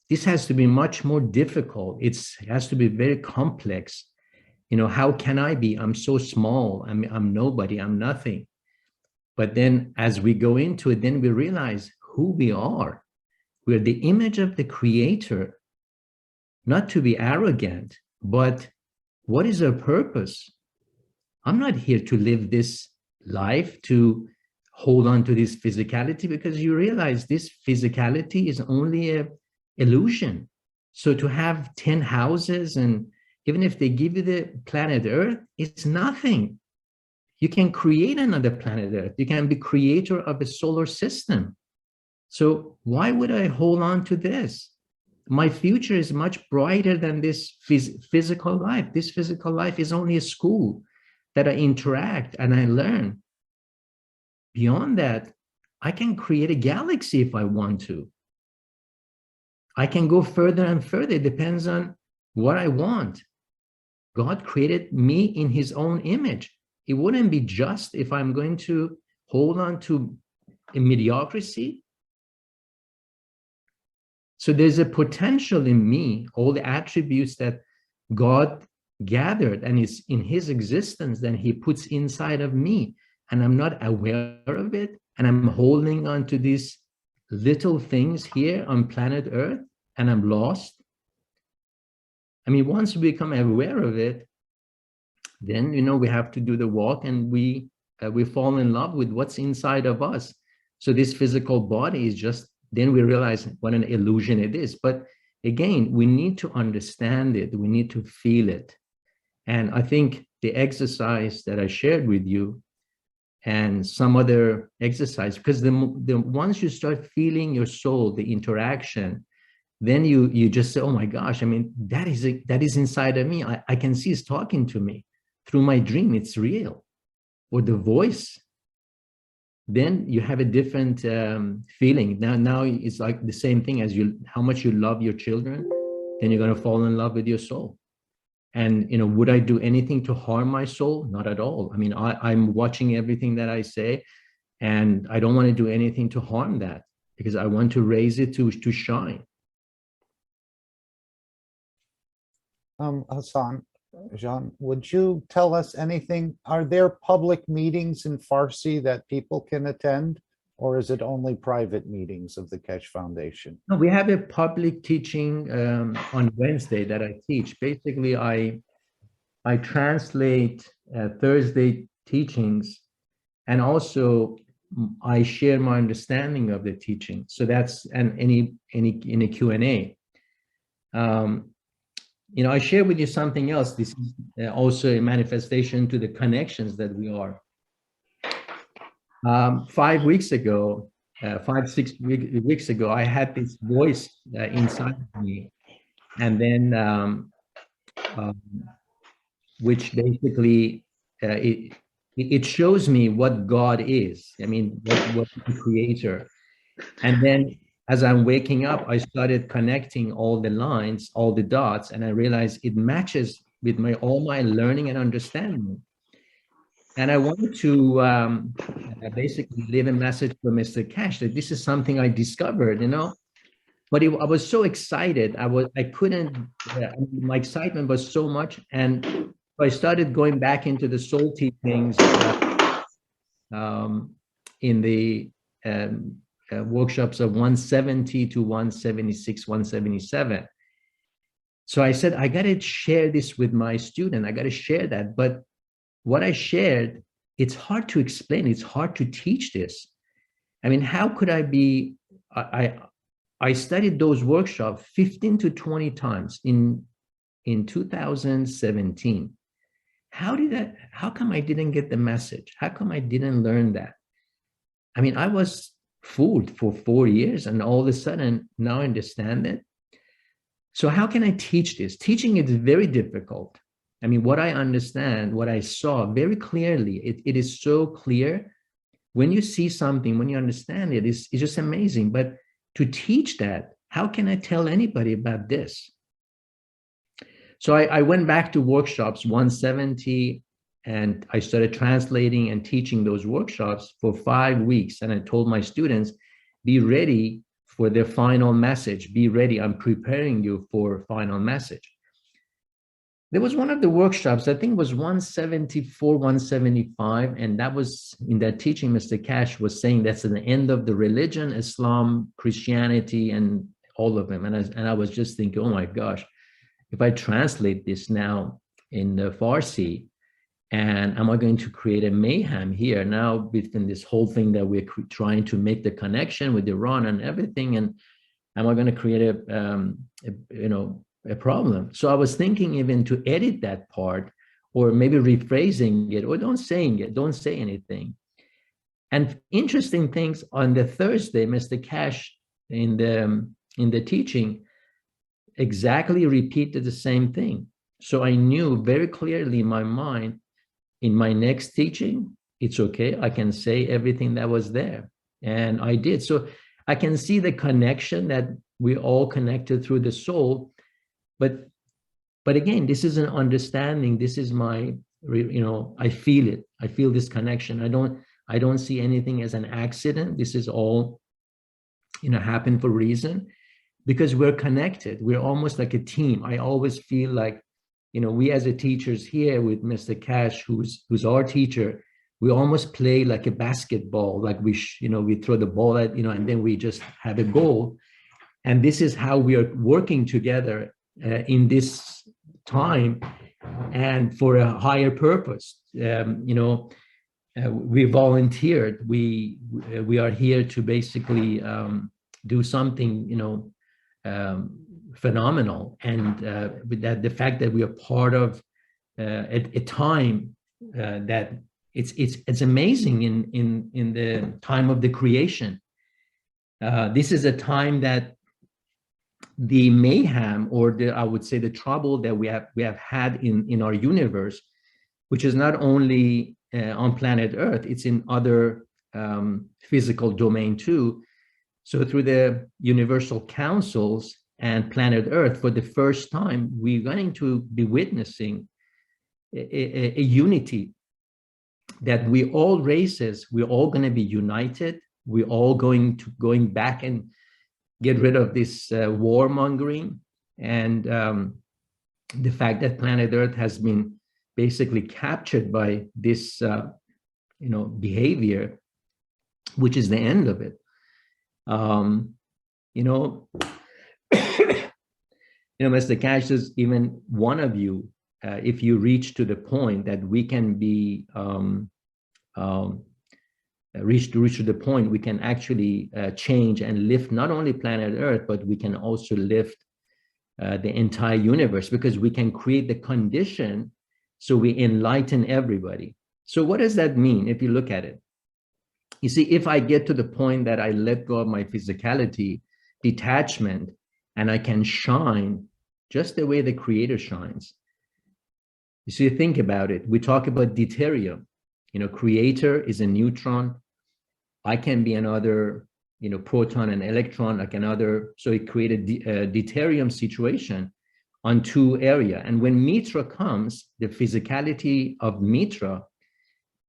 S9: this has to be much more difficult. It has to be very complex. How can I be? I'm so small. I'm nobody. I'm nothing. But then as we go into it, then we realize who we are. We're the image of the Creator. Not to be arrogant, but what is our purpose? I'm not here to live this life to hold on to this physicality, because you realize this physicality is only an illusion. So to have 10 houses, and even if they give you the planet Earth, it's nothing. You can create another planet Earth. You can be creator of a solar system. So why would I hold on to this? My future is much brighter than this physical life. This physical life is only a school that I interact and I learn. Beyond that, I can create a galaxy if I want to. I can go further and further. It depends on what I want. God created me in his own image. It wouldn't be just if I'm going to hold on to a mediocrity. So there's a potential in me, all the attributes that God gathered and is in his existence that he puts inside of me, and I'm not aware of it, and I'm holding on to these little things here on planet Earth, and I'm lost. I mean, once we become aware of it, then, you know, we have to do the walk, and we fall in love with what's inside of us. So this physical body is just, then we realize what an illusion it is. But again, we need to understand it. We need to feel it. And I think the exercise that I shared with you and some other exercise, because the once you start feeling your soul, the interaction, then you just say, oh my gosh, I mean, that is inside of me. I can see it's talking to me through my dream. It's real. Or the voice. Then you have a different feeling. Now it's like the same thing as how much you love your children, then you're going to fall in love with your soul. And, you know, would I do anything to harm my soul? Not at all. I mean, I'm watching everything that I say, and I don't want to do anything to harm that, because I want to raise it to shine.
S2: Hassan, Jean, would you tell us anything? Are there public meetings in Farsi that people can attend, or is it only private meetings of the Keshe Foundation?
S9: No, we have a public teaching on Wednesday that I teach. Basically, I translate Thursday teachings, and also I share my understanding of the teaching. So that's in a Q&A. You know, I share with you something else. This is also a manifestation to the connections that we are. 5 weeks ago, 6 weeks ago, I had this voice inside of me, and then which basically it shows me what God is. I mean, what the creator. And then as I'm waking up, I started connecting all the lines, all the dots, and I realized it matches with all my learning and understanding. And I wanted to basically leave a message for Mr. Keshe that this is something I discovered, you know. But I was so excited. I couldn't. My excitement was so much, and I started going back into the soul teachings in the workshops of 170 to 176, 177. So I said, I got to share this with my student. I got to share that. But what I shared, it's hard to explain. It's hard to teach this. I mean, how could I be, I studied those workshops 15 to 20 times in 2017. How come I didn't get the message? How come I didn't learn that? I mean, I was fooled for 4 years, and all of a sudden now I understand it. So how can I teach this? Teaching is very difficult. I mean, what I understand, what I saw very clearly, it is so clear. When you see something, when you understand it, it's just amazing. But to teach that, how can I tell anybody about this? So I went back to workshops 170, and I started translating and teaching those workshops for 5 weeks. And I told my students, be ready for the final message. Be ready. I'm preparing you for final message. There was one of the workshops, I think it was 174, 175. And that was in that teaching, Mr. Keshe was saying that's the end of the religion, Islam, Christianity, and all of them. And I was just thinking, oh my gosh, if I translate this now in the Farsi, and am I going to create a mayhem here now between this whole thing that we're trying to make the connection with Iran and everything? And am I going to create a problem? So I was thinking even to edit that part, or maybe rephrasing it, or don't say anything. And interesting things, on the Thursday, Mr. Cash in the teaching exactly repeated the same thing. So I knew very clearly in my mind, in my next teaching, it's okay, I can say everything that was there. And I did. So I can see the connection that we all connected through the soul. But again, this is an understanding. This is my, I feel it. I feel this connection. I don't see anything as an accident. This is all, happened for a reason, because we're connected. We're almost like a team. I always feel like, we as a teachers here with Mr. Cash, who's our teacher, we almost play like a basketball, like we throw the ball at, and then we just have a goal. And this is how we are working together in this time and for a higher purpose. We volunteered. We are here to basically do something, phenomenal. And with that, the fact that we are part of a time that it's amazing in the time of the creation. This is a time that the mayhem, or I would say the trouble that we have had in our universe, which is not only on planet Earth, it's in other physical domain too. So through the universal councils and planet Earth, for the first time, we're going to be witnessing a unity, that we all races, we're all going to be united. We're all going back and get rid of this warmongering, and the fact that planet Earth has been basically captured by this behavior, which is the end of it. Mr. Cash says, even one of you, if you reach to the point that we can be reach to the point we can actually change and lift not only planet Earth, but we can also lift the entire universe, because we can create the condition so we enlighten everybody. So what does that mean if you look at it? You see, if I get to the point that I let go of my physicality, detachment, and I can shine just the way the Creator shines. You see, think about it. We talk about deuterium. Creator is a neutron. I can be another, proton and electron, like another. So it created a deuterium situation on two areas. And when Mitra comes, the physicality of Mitra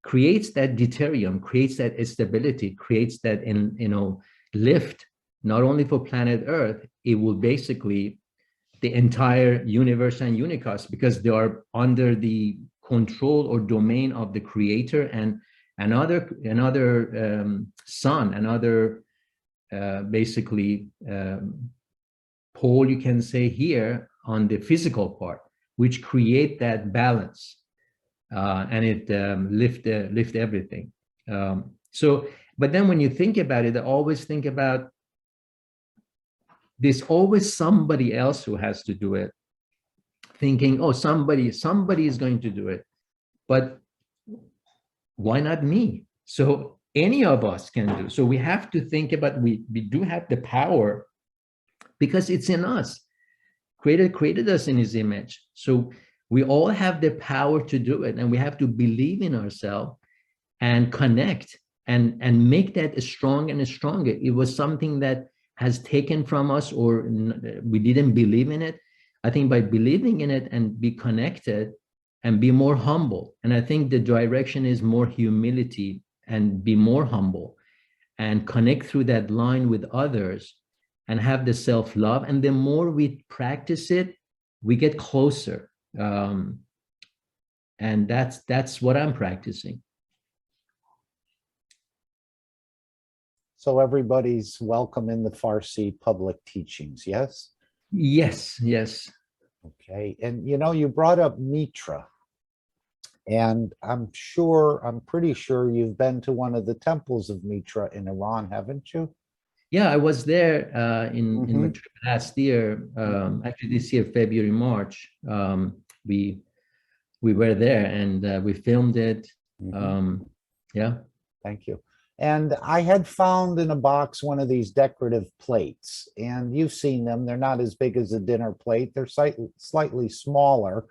S9: creates that deuterium, creates that stability, creates that, lift, not only for planet Earth, it will basically the entire universe and unicos, because they are under the control or domain of the Creator, and another sun, another basically pole, you can say, here on the physical part, which create that balance, and it lift everything. But then when you think about it, I always think about there's always somebody else who has to do it, thinking, oh, somebody is going to do it, but why not me? So any of us can do. So we have to think about, we do have the power because it's in us. Creator created us in his image. So we all have the power to do it, and we have to believe in ourselves and connect and make that strong and stronger. It was something that has taken from us, or we didn't believe in it. I think by believing in it and be connected and be more humble. And I think the direction is more humility and be more humble and connect through that line with others and have the self-love. And the more we practice it, we get closer. And that's what I'm practicing.
S2: So everybody's welcome in the Farsi public teachings, yes?
S9: Yes, yes.
S2: Okay, and you brought up Mitra, and I'm pretty sure you've been to one of the temples of Mitra in Iran, haven't you?
S9: Yeah, I was there in my trip last year, actually this year, February, March. We we were there and we filmed it. Yeah.
S2: Thank you. And I had found in a box one of these decorative plates, and you've seen them. They're not as big as a dinner plate. They're slightly smaller,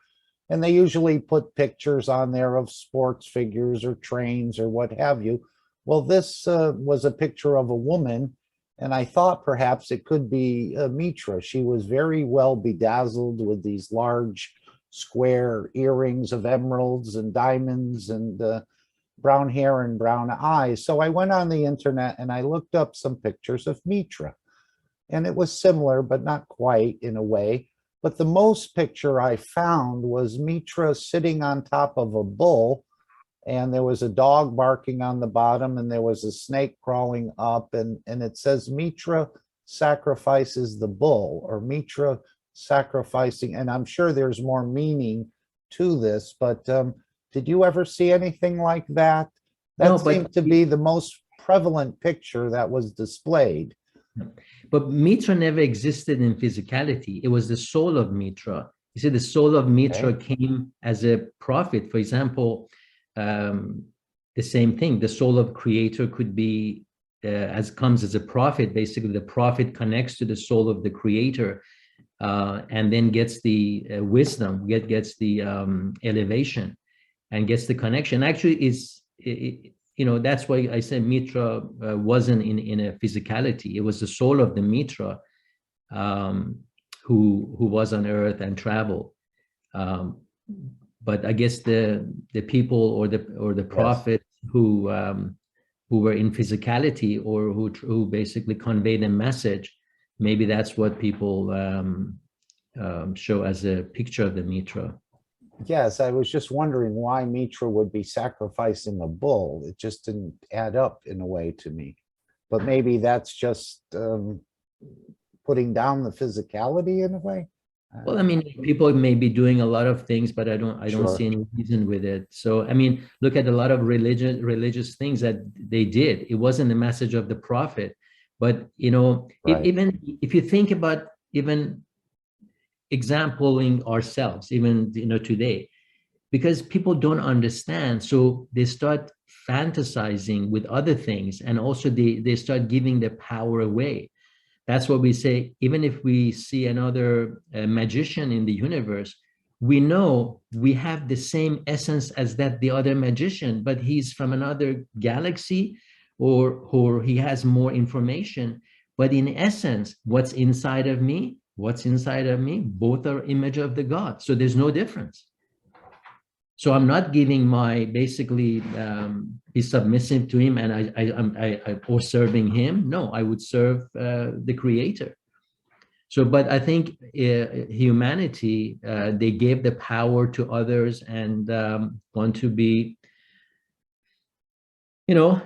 S2: and they usually put pictures on there of sports figures or trains or what have you. Well, this was a picture of a woman, and I thought perhaps it could be Mitra. She was very well bedazzled with these large square earrings of emeralds and diamonds and brown hair and brown eyes. So I went on the internet and I looked up some pictures of Mitra, and it was similar, but not quite in a way. But the most picture I found was Mitra sitting on top of a bull, and there was a dog barking on the bottom, and there was a snake crawling up, and it says Mitra sacrifices the bull, or Mitra sacrificing, and I'm sure there's more meaning to this, but did you ever see anything like that? That
S9: No, but
S2: seemed to be the most prevalent picture that was displayed.
S9: But Mitra never existed in physicality. It was the soul of Mitra. You see, the soul of Mitra came as a prophet. For example, the same thing. The soul of Creator could be comes as a prophet. Basically, the prophet connects to the soul of the Creator, and then gets the wisdom, gets the elevation, and gets the connection. Actually, that's why I said Mitra wasn't in a physicality. It was the soul of the Mitra who was on earth and traveled. But I guess the people or the prophets who were in physicality, or who basically conveyed a message, maybe that's what people show as a picture of the Mitra.
S2: Yes, I was just wondering why Mitra would be sacrificing a bull. It just didn't add up in a way to me. But maybe that's just putting down the physicality in a way.
S9: Well, I mean, people may be doing a lot of things, but I don't see any reason with it. So, I mean, look at a lot of religious things that they did. It wasn't the message of the prophet, but even if you think about even exampling ourselves, even today, because people don't understand, so they start fantasizing with other things, and also they start giving their power away. That's what we say. Even if we see another magician in the universe, we know we have the same essence as the other magician, but he's from another galaxy, or he has more information. But in essence, what's inside of me, both are image of the God. So there's no difference. So I'm not giving my basically be submissive to him and I or serving him. No, I would serve the Creator. So, but I think humanity, they gave the power to others and want to be,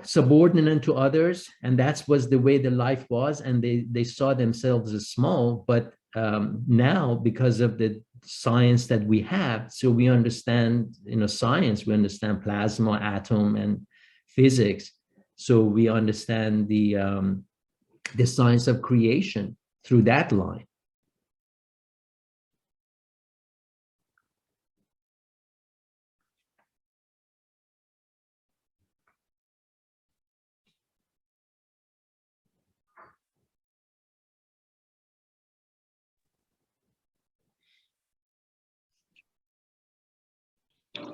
S9: subordinate to others, and that was the way the life was, and they saw themselves as small. But now, because of the science that we have, so we understand science, we understand plasma, atom, and physics, so we understand the science of creation through that line.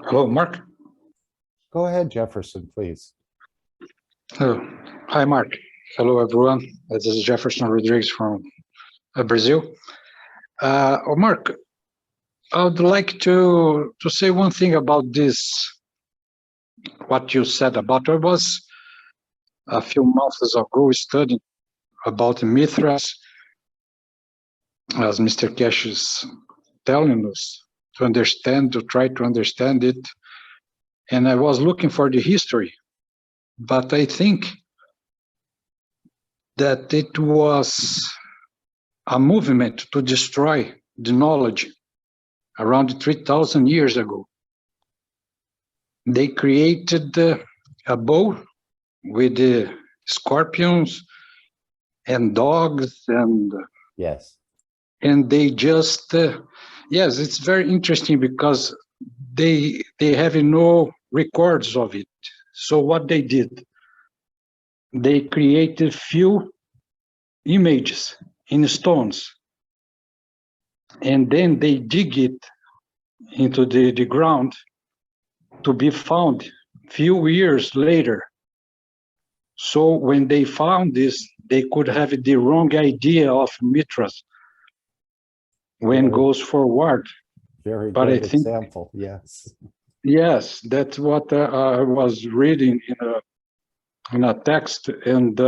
S10: Hello, Mark.
S2: Go ahead, Jefferson, please.
S10: Hi, Mark. Hello, everyone. This is Jefferson Rodriguez from Brazil. Mark, I would like to say one thing about this, what you said about. I was a few months ago studying about Mithras, as Mr. Cash is telling us, to try to understand it. And I was looking for the history, but I think that it was a movement to destroy the knowledge around 3,000 years ago. They created a bow with the scorpions and dogs and
S2: yes,
S10: and they just yes, it's very interesting because they have no records of it. So what they did, they created few images in stones, and then they dig it into the ground to be found few years later. So when they found this, they could have the wrong idea of Mithras when goes forward.
S2: Very
S10: But
S2: good
S10: I think,
S2: example, yes.
S10: yes, that's what I was reading in a text, and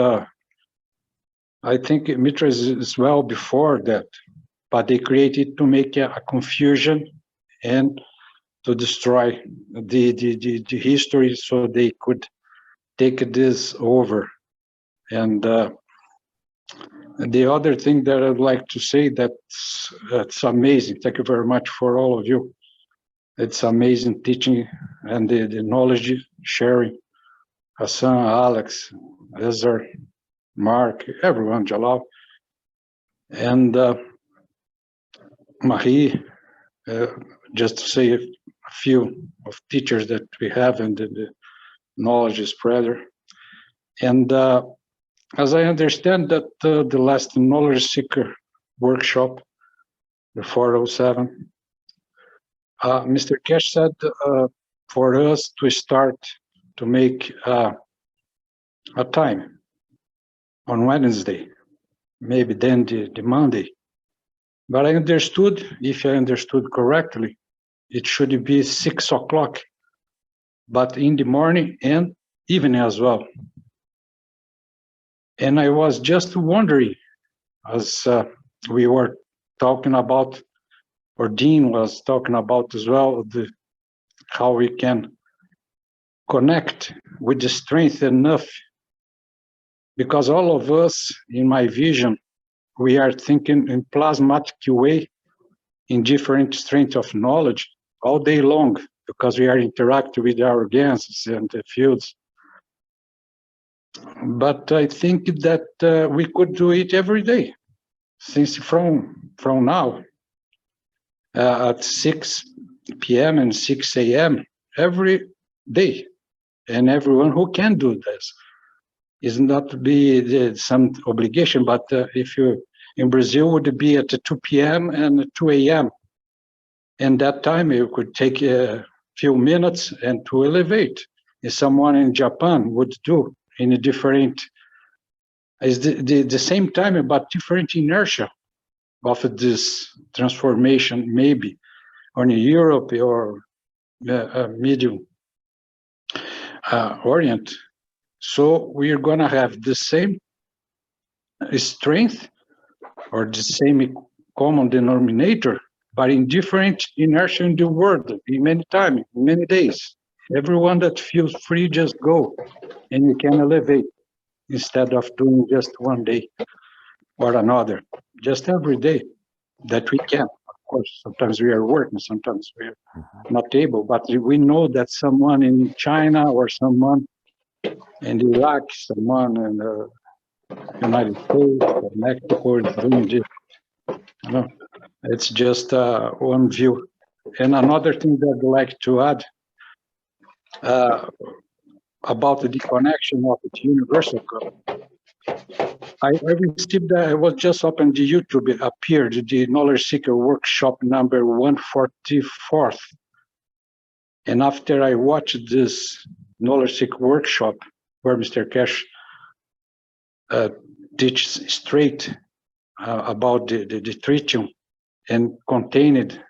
S10: I think Mithras is well before that, but they created to make a confusion and to destroy the history so they could take this over. And the other thing that I'd like to say, that's amazing. Thank you very much for all of you. It's amazing teaching and the knowledge sharing. Hassan, Alex, Ezra, Mark, everyone, Jalal, and Marie, just to say a few of teachers that we have and the knowledge spreader. And as I understand that the last knowledge seeker workshop, the 407, Mr. Cash said for us to start to make a time on Wednesday, maybe then the Monday. But I understood, if I understood correctly, it should be 6 o'clock, but in the morning and evening as well. And I was just wondering, as we were talking about, or Dean was talking about as well, how we can connect with the strength enough, because all of us, in my vision, we are thinking in plasmatic way, in different strength of knowledge all day long, because we are interacting with our gases and the fields. But I think that we could do it every day, since from now, at 6 p.m. and 6 a.m. every day. And everyone who can do this is not to be some obligation, but if you in Brazil would be at 2 p.m. and 2 a.m. And that time you could take a few minutes and to elevate, as someone in Japan would do in a different, is the same time but different inertia of this transformation, maybe on Europe or Middle Orient. So we are going to have the same strength or the same common denominator, but in different inertia in the world, in many times, many days. Everyone that feels free, just go, and you can elevate instead of doing just one day or another, just every day that we can. Of course, sometimes we are working, sometimes we are not able, but we know that someone in China or someone in Iraq, someone in the United States or Mexico is doing this. You know, it's just one view. And another thing that I'd like to add about the connection of the universal code. I received, I was just open the YouTube, it appeared the Knowledge Seeker Workshop number 144. And after I watched this Knowledge Seeker Workshop, where Mr. Cash teaches straight about the tritium and contained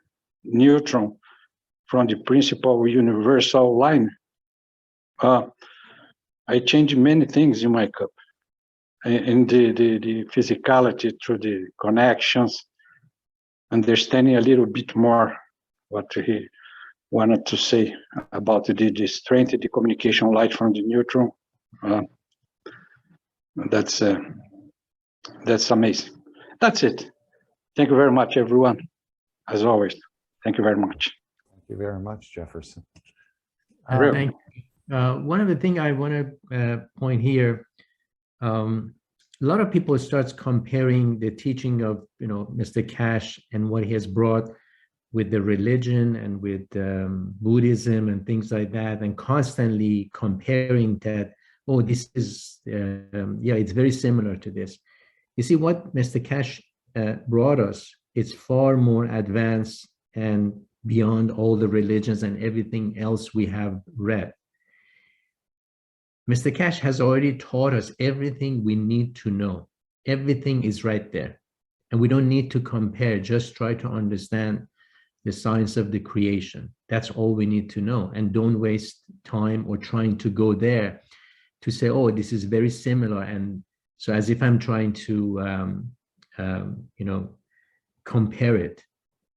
S10: neutron from the principle of universal line, I changed many things in my cup, in the physicality through the connections, understanding a little bit more what he wanted to say about the strength of the communication light from the neutron. That's amazing. That's it. Thank you very much, everyone. As always, thank you very much.
S2: Thank you very much, Jefferson.
S9: Thank you. One of the things I want to point here, a lot of people starts comparing the teaching of Mr. Cash and what he has brought with the religion and with Buddhism and things like that, and constantly comparing that, oh, this is, yeah, it's very similar to this. You see, what Mr. Cash brought us, it's far more advanced and beyond all the religions and everything else we have read. Mr. Cash has already taught us everything we need to know. Everything is right there. And we don't need to compare, just try to understand the science of the creation. That's all we need to know. And don't waste time or trying to go there to say, oh, this is very similar. And so as if I'm trying to, you know, compare it.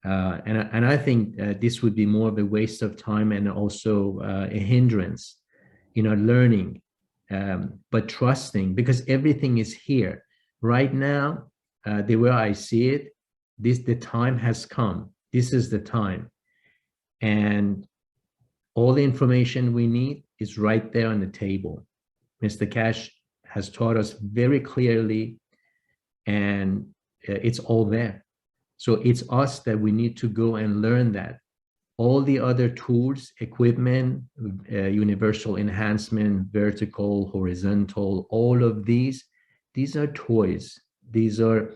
S9: And I think this would be more of a waste of time and also a hindrance, you know, learning, but trusting, because everything is here. Right now, the way I see it, the time has come. This is the time. And all the information we need is right there on the table. Mr. Cash has taught us very clearly, and it's all there. So it's us that we need to go and learn that. All the other tools, equipment, universal enhancement, vertical, horizontal, all of these are toys. These are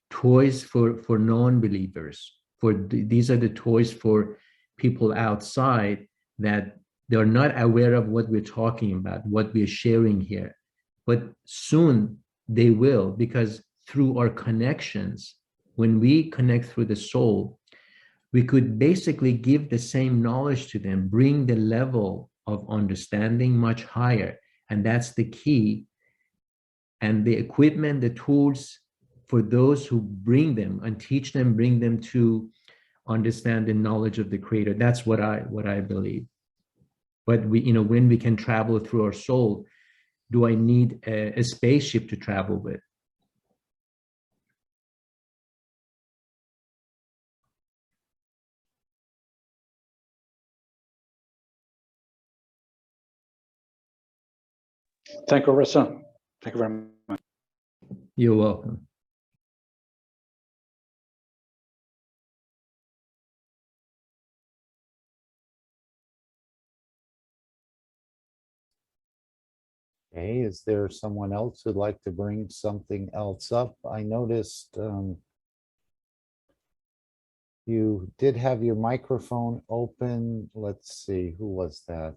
S9: toys for non-believers. These are the toys for people outside that they're not aware of what we're talking about, what we're sharing here. But soon they will, because through our connections, when we connect through the soul, we could basically give the same knowledge to them, bring the level of understanding much higher. And that's the key. And the equipment, the tools for those who bring them and teach them, bring them to understand the knowledge of the Creator. That's what I believe. But we, you know, when we can travel through our soul, do I need a spaceship to travel with?
S10: Thank you, Ressa. Thank you very much.
S9: You're welcome.
S2: Okay, is there someone else who'd like to bring something else up? I noticed you did have your microphone open. Let's see, who was that?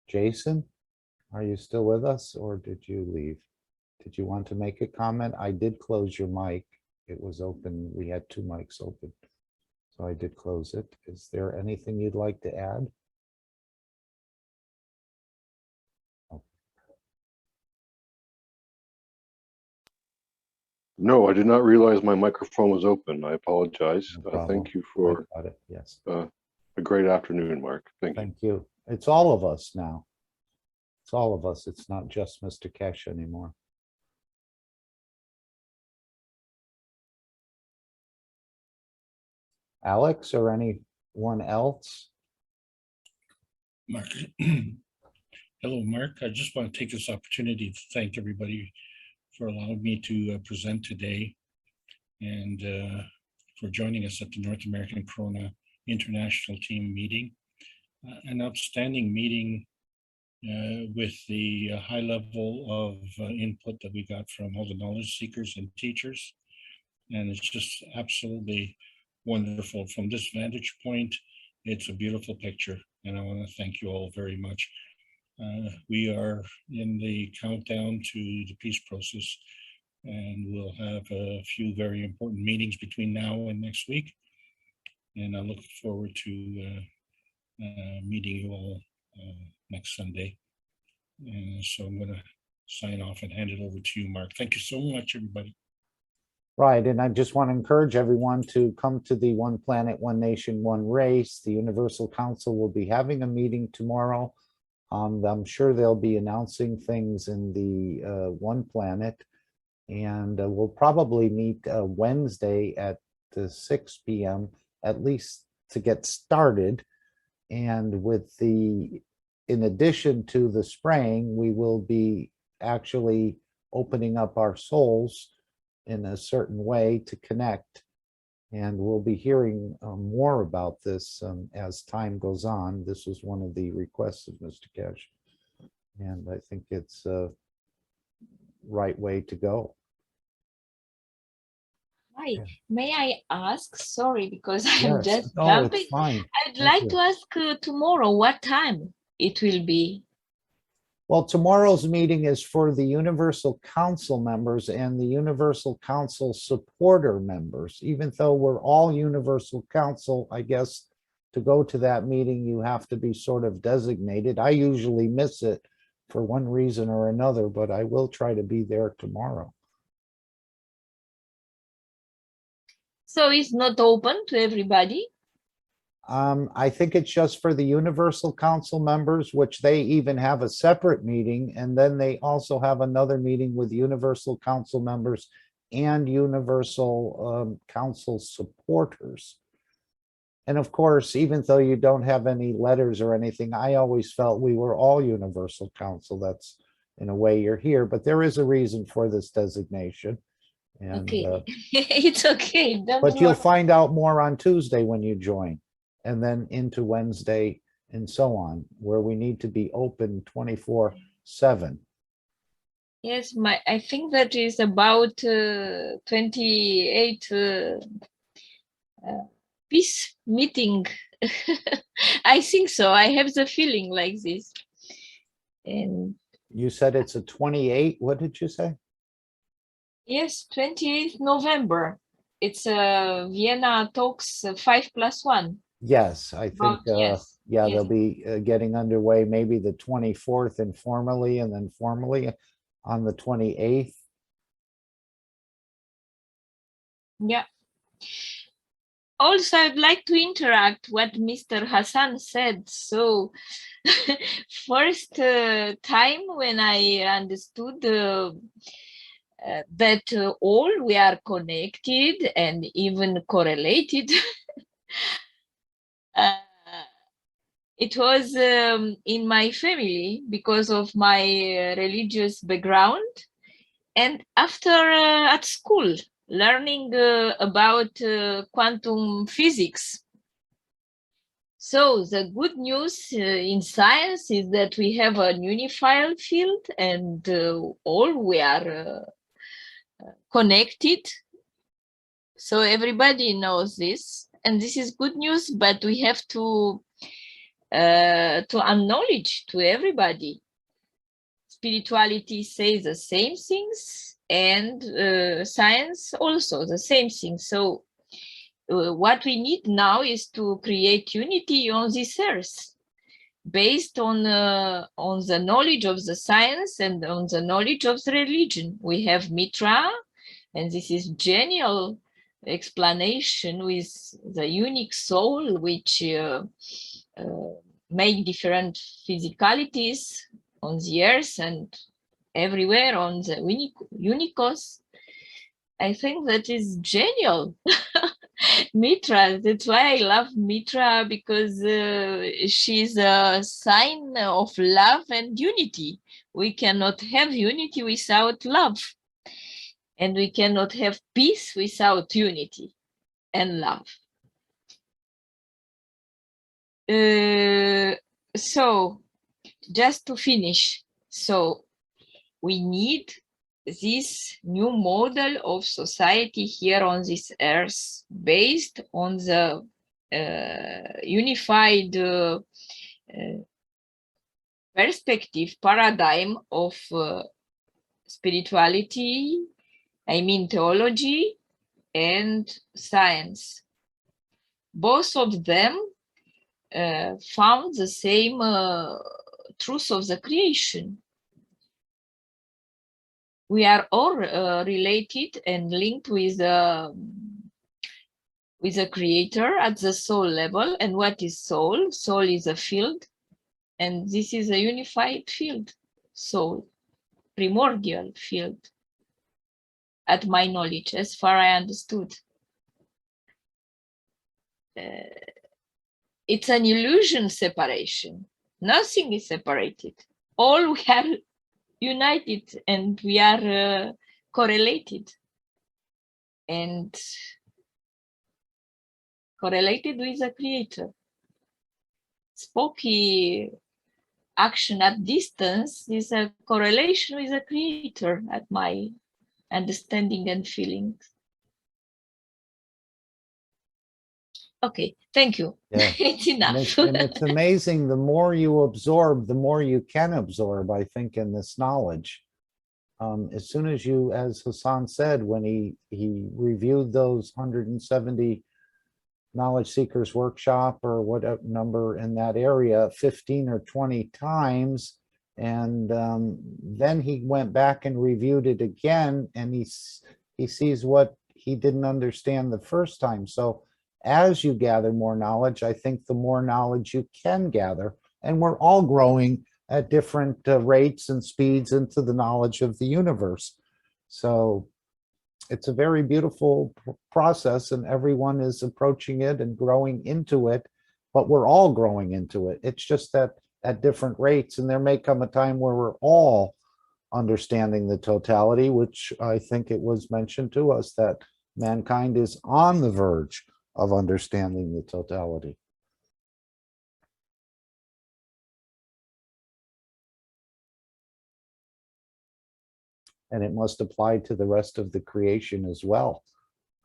S2: Jason, are you still with us or did you leave? Did you want to make a comment? I did close your mic. It was open. We had two mics open. So I did close it. Is there anything you'd like to add?
S11: No, I did not realize my microphone was open. I apologize.
S2: No
S11: Thank you for
S2: yes.
S11: A great afternoon, Mark. Thank you.
S2: Thank you. It's all of us now. It's all of us. It's not just Mr. Kesh anymore. Alex or anyone else?
S3: Mark. Hello, Mark. I just want to take this opportunity to thank everybody for allowing me to present today and for joining us at the North American Corona International Team meeting. An outstanding meeting with the high level of input that we got from all the knowledge seekers and teachers. And it's just absolutely wonderful. From this vantage point, it's a beautiful picture. And I want to thank you all very much. We are in the countdown to the peace process, and we'll have a few very important meetings between now and next week. And I look forward to meeting you all next Sunday. And so I'm going to sign off and hand it over to you, Mark. Thank you so much, everybody.
S2: Right, and I just want to encourage everyone to come to the One Planet, One Nation, One Race. The Universal Council will be having a meeting tomorrow. I'm sure they'll be announcing things in the One Planet, and we'll probably meet Wednesday at 6 p.m. at least to get started. And with in addition to the spraying, we will be actually opening up our souls in a certain way to connect And we'll be hearing more about this as time goes on. This was one of the requests of Mr. Cash. And I think it's a right way to go.
S6: Hi,
S2: Yeah.
S6: may I ask, sorry, because I'm
S2: Yes,
S6: just
S2: no,
S6: jumping.
S2: it's fine.
S6: I'd
S2: Thank
S6: like
S2: you.
S6: to ask tomorrow what time it will be.
S2: Well, tomorrow's meeting is for the Universal Council members and the Universal Council supporter members. Even though we're all Universal Council, I guess to go to that meeting, you have to be sort of designated. I usually miss it for one reason or another, but I will try to be there tomorrow.
S6: So it's not open to everybody?
S2: I think it's just for the Universal Council members, which they even have a separate meeting. And then they also have another meeting with Universal Council members and Universal Council supporters. And of course, even though you don't have any letters or anything, I always felt we were all Universal Council. That's in a way you're here, but there is a reason for this designation. And,
S6: Okay, it's okay. Don't
S2: but you'll
S6: worry.
S2: find out more on Tuesday when you join, and then into Wednesday and so on, where we need to be open 24/7.
S6: Yes, I think that is about 28 peace meeting. I think so. I have the feeling like this. And
S2: You said it's a 28, what did you say?
S6: yes, 28th November. It's Vienna Talks 5+1.
S2: Yes, I think,
S6: Yes,
S2: yeah,
S6: yes.
S2: they'll be getting underway maybe the 24th informally and then formally on the 28th.
S6: Yeah. Also, I'd like to interact what Mr. Hassan said. So first time when I understood that all we are connected and even correlated, it was in my family because of my religious background, and after at school learning about quantum physics. So the good news in science is that we have a unified field, and all we are connected. So everybody knows this, and this is good news, but we have to acknowledge to everybody. Spirituality says the same things, and science also the same thing. So what we need now is to create unity on this earth based on the knowledge of the science and on the knowledge of the religion. We have Mitra, and this is genial explanation with the unique soul, which make different physicalities on the earth and everywhere on the unicos. I think that is genial. Mitra, that's why I love Mitra, because she's a sign of love and unity. We cannot have unity without love, and we cannot have peace without unity and love. So just to finish, so we need this new model of society here on this earth based on the unified perspective paradigm of spirituality, I mean theology and science. Both of them found the same truth of the creation. We are all related and linked with the creator at the soul level. And what is soul? Soul is a field, and this is a unified field, soul, primordial field, at my knowledge, as far I understood. It's an illusion separation. Nothing is separated. All we are united, and we are correlated. And correlated with the creator. Spooky action at distance is a correlation with the creator at my understanding and feelings. Okay, thank you.
S2: Yeah.
S6: It's
S2: And
S6: enough.
S2: it's amazing, the more you absorb, the more you can absorb, I think, in this knowledge. As soon as you, as Hassan said, when he reviewed those 170 knowledge seekers workshop or whatever number in that area 15 or 20 times, and then he went back and reviewed it again, and he sees what he didn't understand the first time. So as you gather more knowledge, I think the more knowledge you can gather, and we're all growing at different rates and speeds into the knowledge of the universe. So it's a very beautiful process, and everyone is approaching it and growing into it, but we're all growing into it. It's just that at different rates, and there may come a time where we're all understanding the totality, which I think it was mentioned to us that mankind is on the verge of understanding the totality. And it must apply to the rest of the creation as well.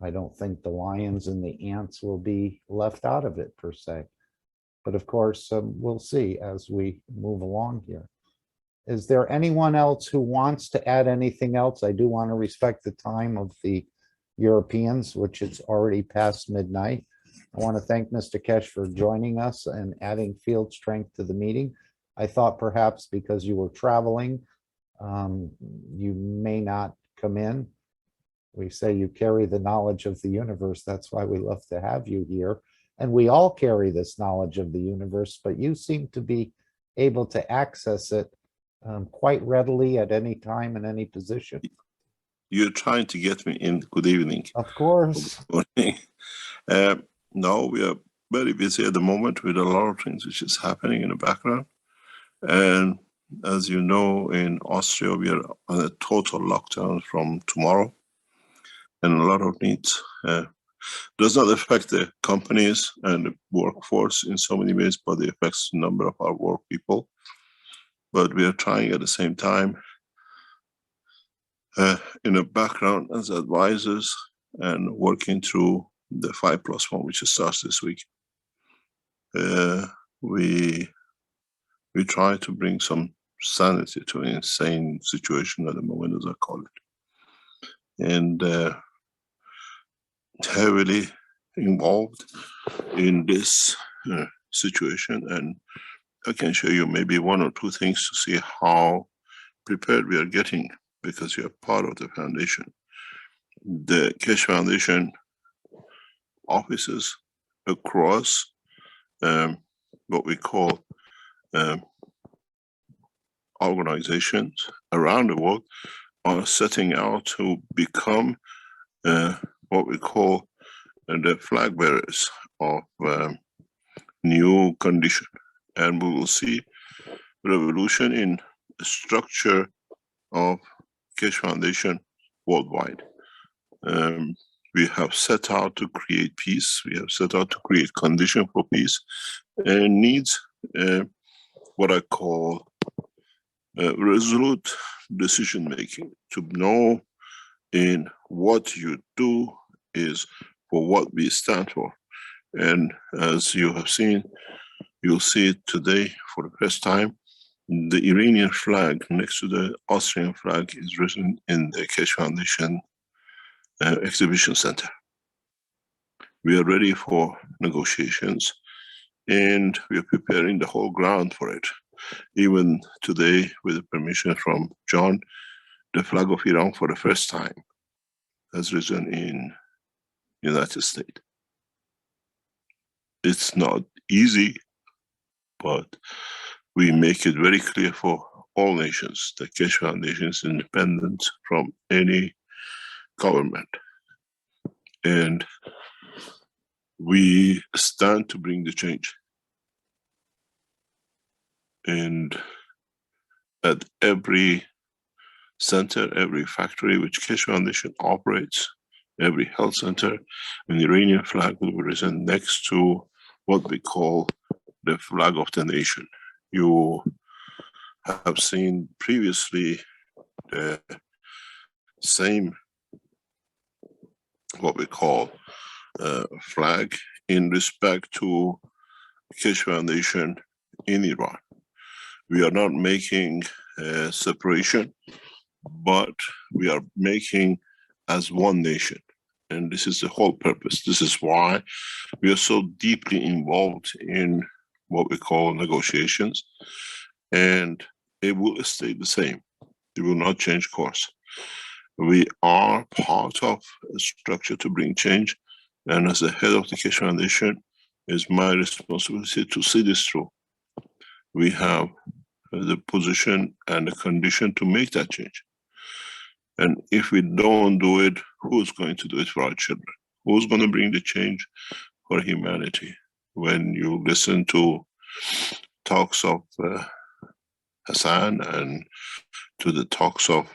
S2: I don't think the lions and the ants will be left out of it per se. But of course, we'll see as we move along here. Is there anyone else who wants to add anything else? I do want to respect the time of the Europeans, which is already past midnight. I want to thank Mr. Kesh for joining us and adding field strength to the meeting. I thought perhaps because you were traveling, you may not come in. We say you carry the knowledge of the universe. That's why we love to have you here. And we all carry this knowledge of the universe, but you seem to be able to access it quite readily at any time in any position.
S12: You're trying to get me in. Good evening.
S2: Of course.
S12: Good morning. No, we are very busy at the moment with a lot of things which is happening in the background. And as you know, in Austria, we are on a total lockdown from tomorrow. And a lot of needs. Does not affect the companies and the workforce in so many ways, but it affects the number of our work people. But we are trying at the same time in the background as advisors and working through the 5+1, which starts this week. We try to bring some sanity to an insane situation at the moment, as I call it. And heavily involved in this situation, and I can show you maybe one or two things to see how prepared we are getting, because you are part of the foundation. The Keshe Foundation offices across what we call organizations around the world are setting out to become what we call the flag bearers of new condition. And we will see revolution in the structure of Keshe Foundation worldwide. We have set out to create peace. We have set out to create condition for peace, and needs what I call resolute decision making, to know in what you do is for what we stand for. And as you have seen, you'll see it today for the first time, the Iranian flag next to the Austrian flag is written in the Keshe Foundation exhibition center. We are ready for negotiations, and we are preparing the whole ground for it. Even today, with the permission from John, the flag of Iran for the first time has risen in United States. It's not easy, but we make it very clear for all nations that Keshe Foundation is independent from any government. And we stand to bring the change. And at every center, every factory which Keshe Foundation operates, Every health center, an Iranian flag will be present next to what we call the flag of the nation. You have seen previously the same, what we call flag in respect to Keshe Foundation in Iran. We are not making a separation, but we are making as one nation. And this is the whole purpose. This is why we are so deeply involved in what we call negotiations, and it will stay the same. It will not change course. We are part of a structure to bring change, and as the head of the Keshe Foundation, it's my responsibility to see this through. We have the position and the condition to make that change. And if we don't do it, who's going to do it for our children? Who's going to bring the change for humanity? When you listen to talks of Hassan and to the talks of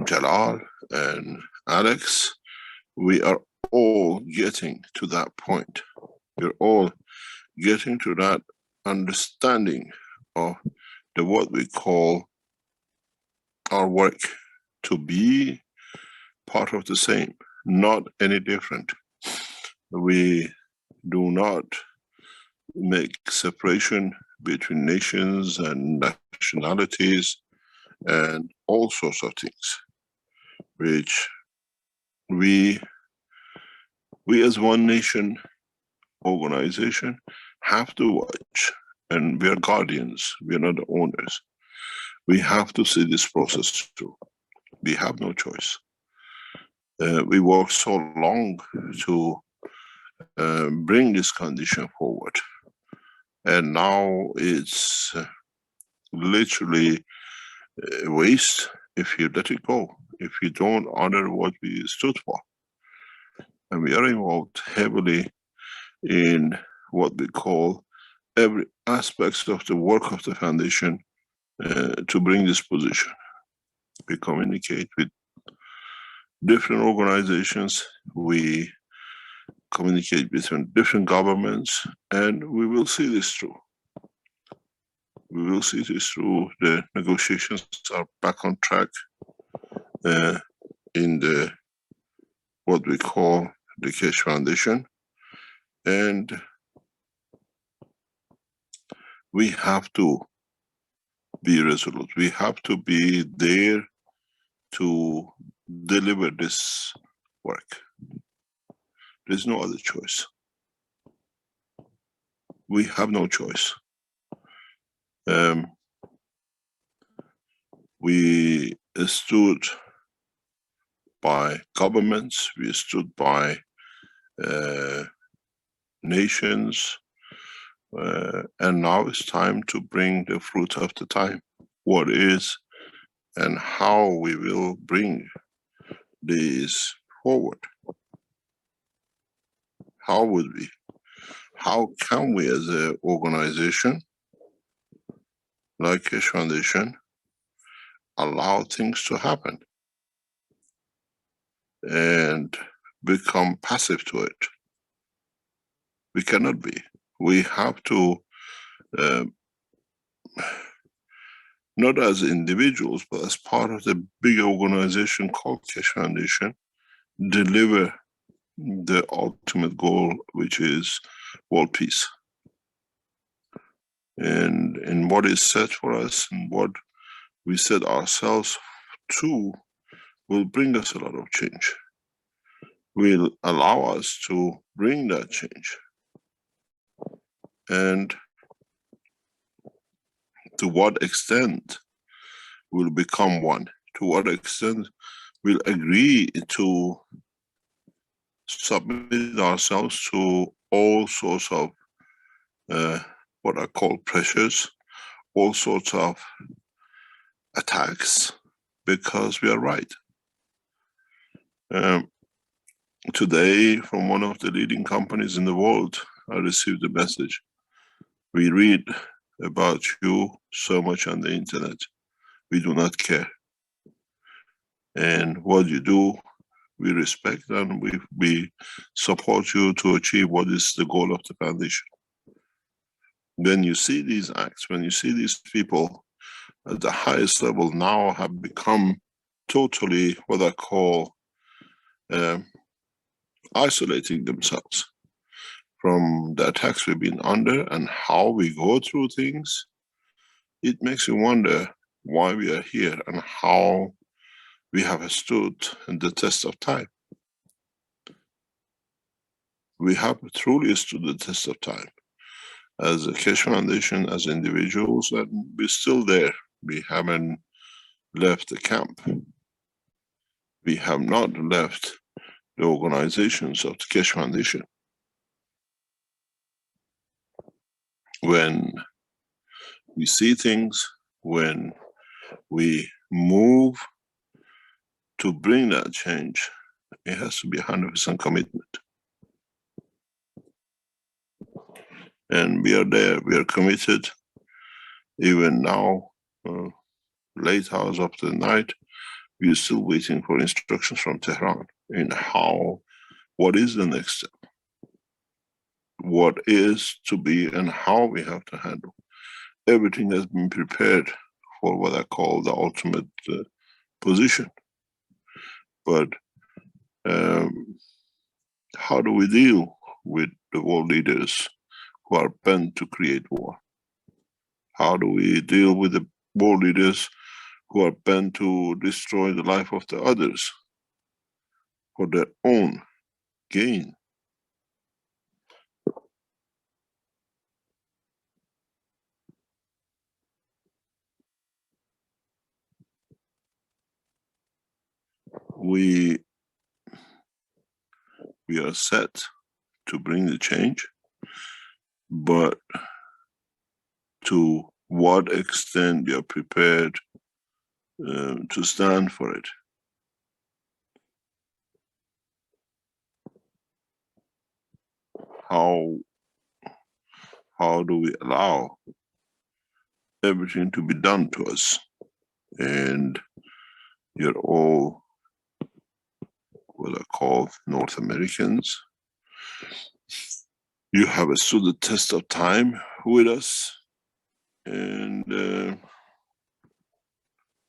S12: Jalal and Alex, we are all getting to that point. We're all getting to that understanding of the what we call our work to be part of the same, not any different. We do not make separation between nations and nationalities and all sorts of things, which we as one nation organization have to watch, and we are guardians, we are not the owners. We have to see this process through. We have no choice. We worked so long to bring this condition forward, and now it's literally a waste if you let it go, if you don't honor what we stood for. And we are involved heavily in what we call every aspect of the work of the foundation to bring this position. We communicate with different organizations, we communicate between different governments, and we will see this through. We will see this through. The negotiations are back on track in the what we call the Keshe Foundation, and we have to be resolute. We have to be there to deliver this work. There's no other choice. We have no choice. We stood by governments, we stood by nations, and now it's time to bring the fruit of the time. What is and how we will bring this forward. How would we? How can we as an organization like Keshe Foundation allow things to happen and become passive to it? We cannot be. We have to, not as individuals, but as part of the big organization called Keshe Foundation, deliver the ultimate goal, which is world peace. And what is set for us and what we set ourselves to will bring us a lot of change, will allow us to bring that change. And to what extent we'll become one, to what extent we'll agree to submit ourselves to all sorts of what I call pressures, all sorts of attacks, because we are right. Today, from one of the leading companies in the world, I received a message. We read about you so much on the internet. We do not care. And what you do, we respect and we support you to achieve what is the goal of the foundation. When you see these acts, when you see these people at the highest level now have become totally what I call isolating themselves from the attacks we've been under and how we go through things, it makes you wonder why we are here and how we have stood the test of time. We have truly stood the test of time as a Keshe Foundation, as individuals, and we're still there. We haven't left the camp. We have not left the organizations of the Keshe Foundation. When we see things, when we move to bring that change, it has to be 100% commitment. And we are there, we are committed. Even now, late hours of the night, we are still waiting for instructions from Tehran in what is the next step, what is to be and how we have to handle. Everything has been prepared for what I call the ultimate position. But how do we deal with the world leaders who are bent to create war? How do we deal with the world leaders who are bent to destroy the life of the others for their own gain? We are set to bring the change, but to what extent we are prepared to stand for it. How do we allow everything to be done to us? And you're all what I call North Americans. You have stood the test of time with us, and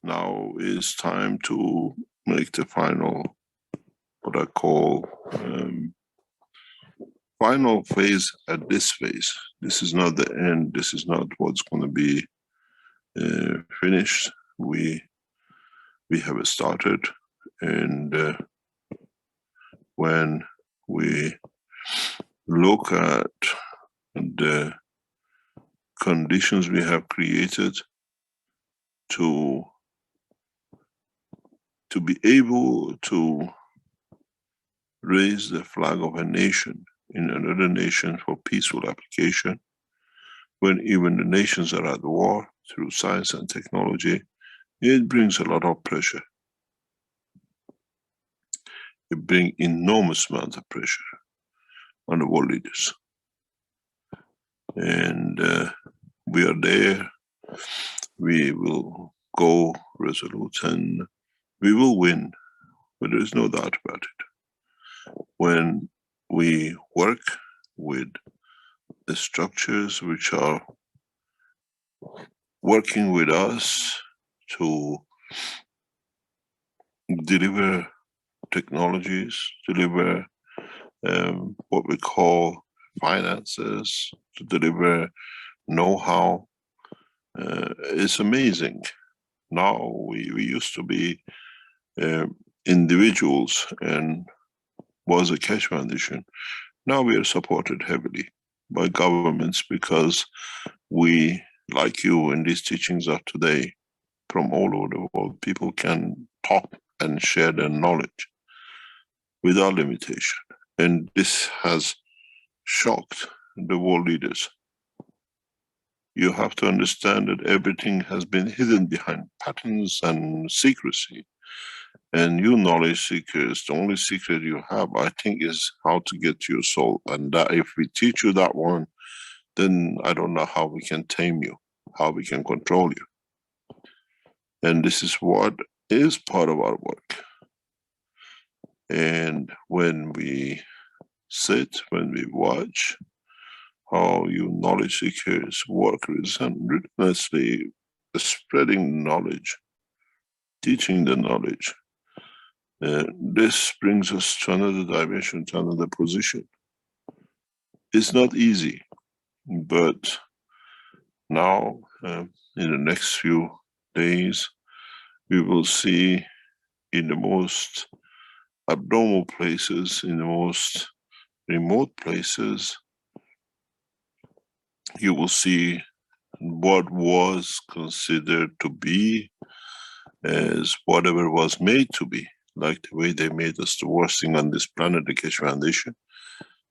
S12: now is time to make the final, what I call final phase at this phase. This is not the end. This is not what's going to be finished. We have started, and when we look at the conditions we have created to be able to raise the flag of a nation in another nation for peaceful application, when even the nations are at war through science and technology, it brings a lot of pressure. It brings enormous amount of pressure on the world leaders. And we are there. We will go resolute and we will win, but there is no doubt about it. When we work with the structures which are working with us to deliver technologies, deliver what we call finances, to deliver know-how, it's amazing. Now we used to be individuals and was a Keshe Foundation. Now we are supported heavily by governments because we, like you in these teachings of today, from all over the world, people can talk and share their knowledge without limitation. And this has shocked the world leaders. You have to understand that everything has been hidden behind patterns and secrecy. And you knowledge seekers, the only secret you have, I think, is how to get to your soul. And that if we teach you that one, then I don't know how we can tame you, how we can control you. And this is what is part of our work. And when we sit, when we watch how you knowledge seekers work relentlessly, spreading knowledge, teaching the knowledge, this brings us to another dimension, to another position. It's not easy, but now in the next few days, we will see in the most abnormal places, in the most remote places, you will see what was considered to be as whatever was made to be, like the way they made us the worst thing on this planet, the Keshe Foundation.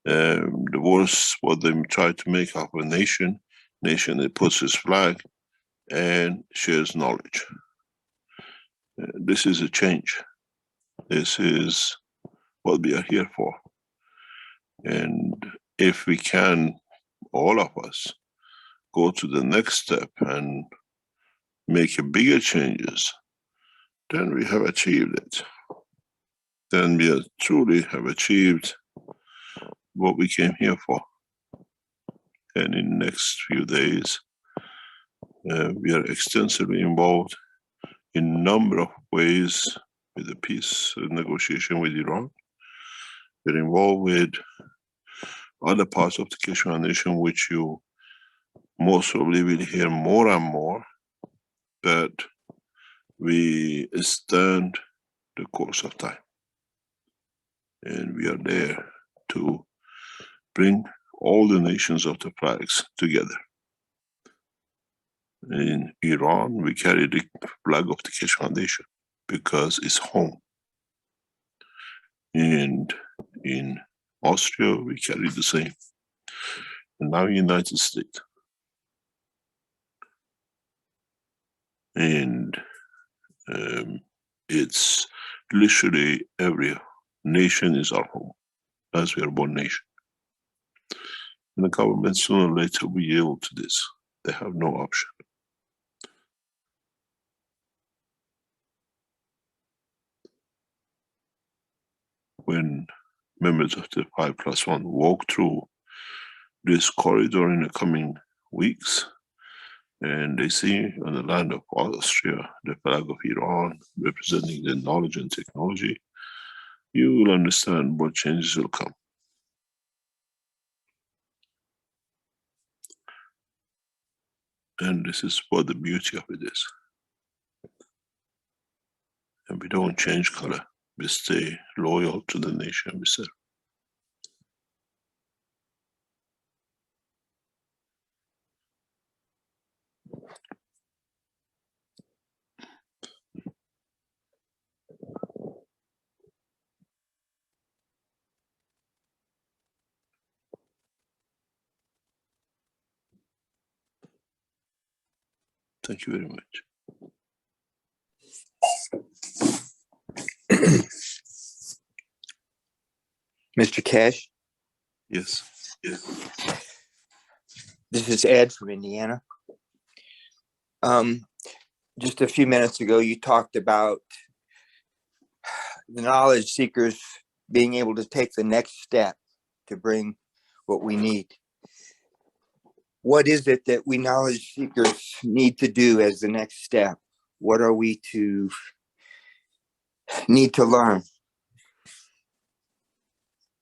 S12: The worst, what they tried to make of a nation that puts its flag and shares knowledge. This is a change. This is what we are here for. And if we can, all of us, go to the next step and make a bigger changes, then we have achieved it. Then we truly have achieved what we came here for. And in the next few days, we are extensively involved in a number of ways with the peace negotiation with Iran. We're involved with other parts of the Keshe Foundation, which you most probably will hear more and more, that we stand the course of time. And we are there to bring all the nations of the flags together. In Iran, we carry the flag of the Keshe Foundation because it's home. And in Austria, we carry the same. And now United States. And it's literally every nation is our home, as we are one nation. And the government sooner or later will yield to this. They have no option. When members of the 5+1 walk through this corridor in the coming weeks, and they see on the land of Austria the flag of Iran representing the knowledge and technology, you will understand what changes will come. And this is what the beauty of it is. And we don't change color. We stay loyal to the nation we serve. Thank you very much.
S5: Mr. Cash?
S12: Yes. Yes.
S5: This is Ed from Indiana. Just a few minutes ago, you talked about the knowledge seekers being able to take the next step to bring what we need. What is it that we knowledge seekers need to do as the next step? What are we to need to learn?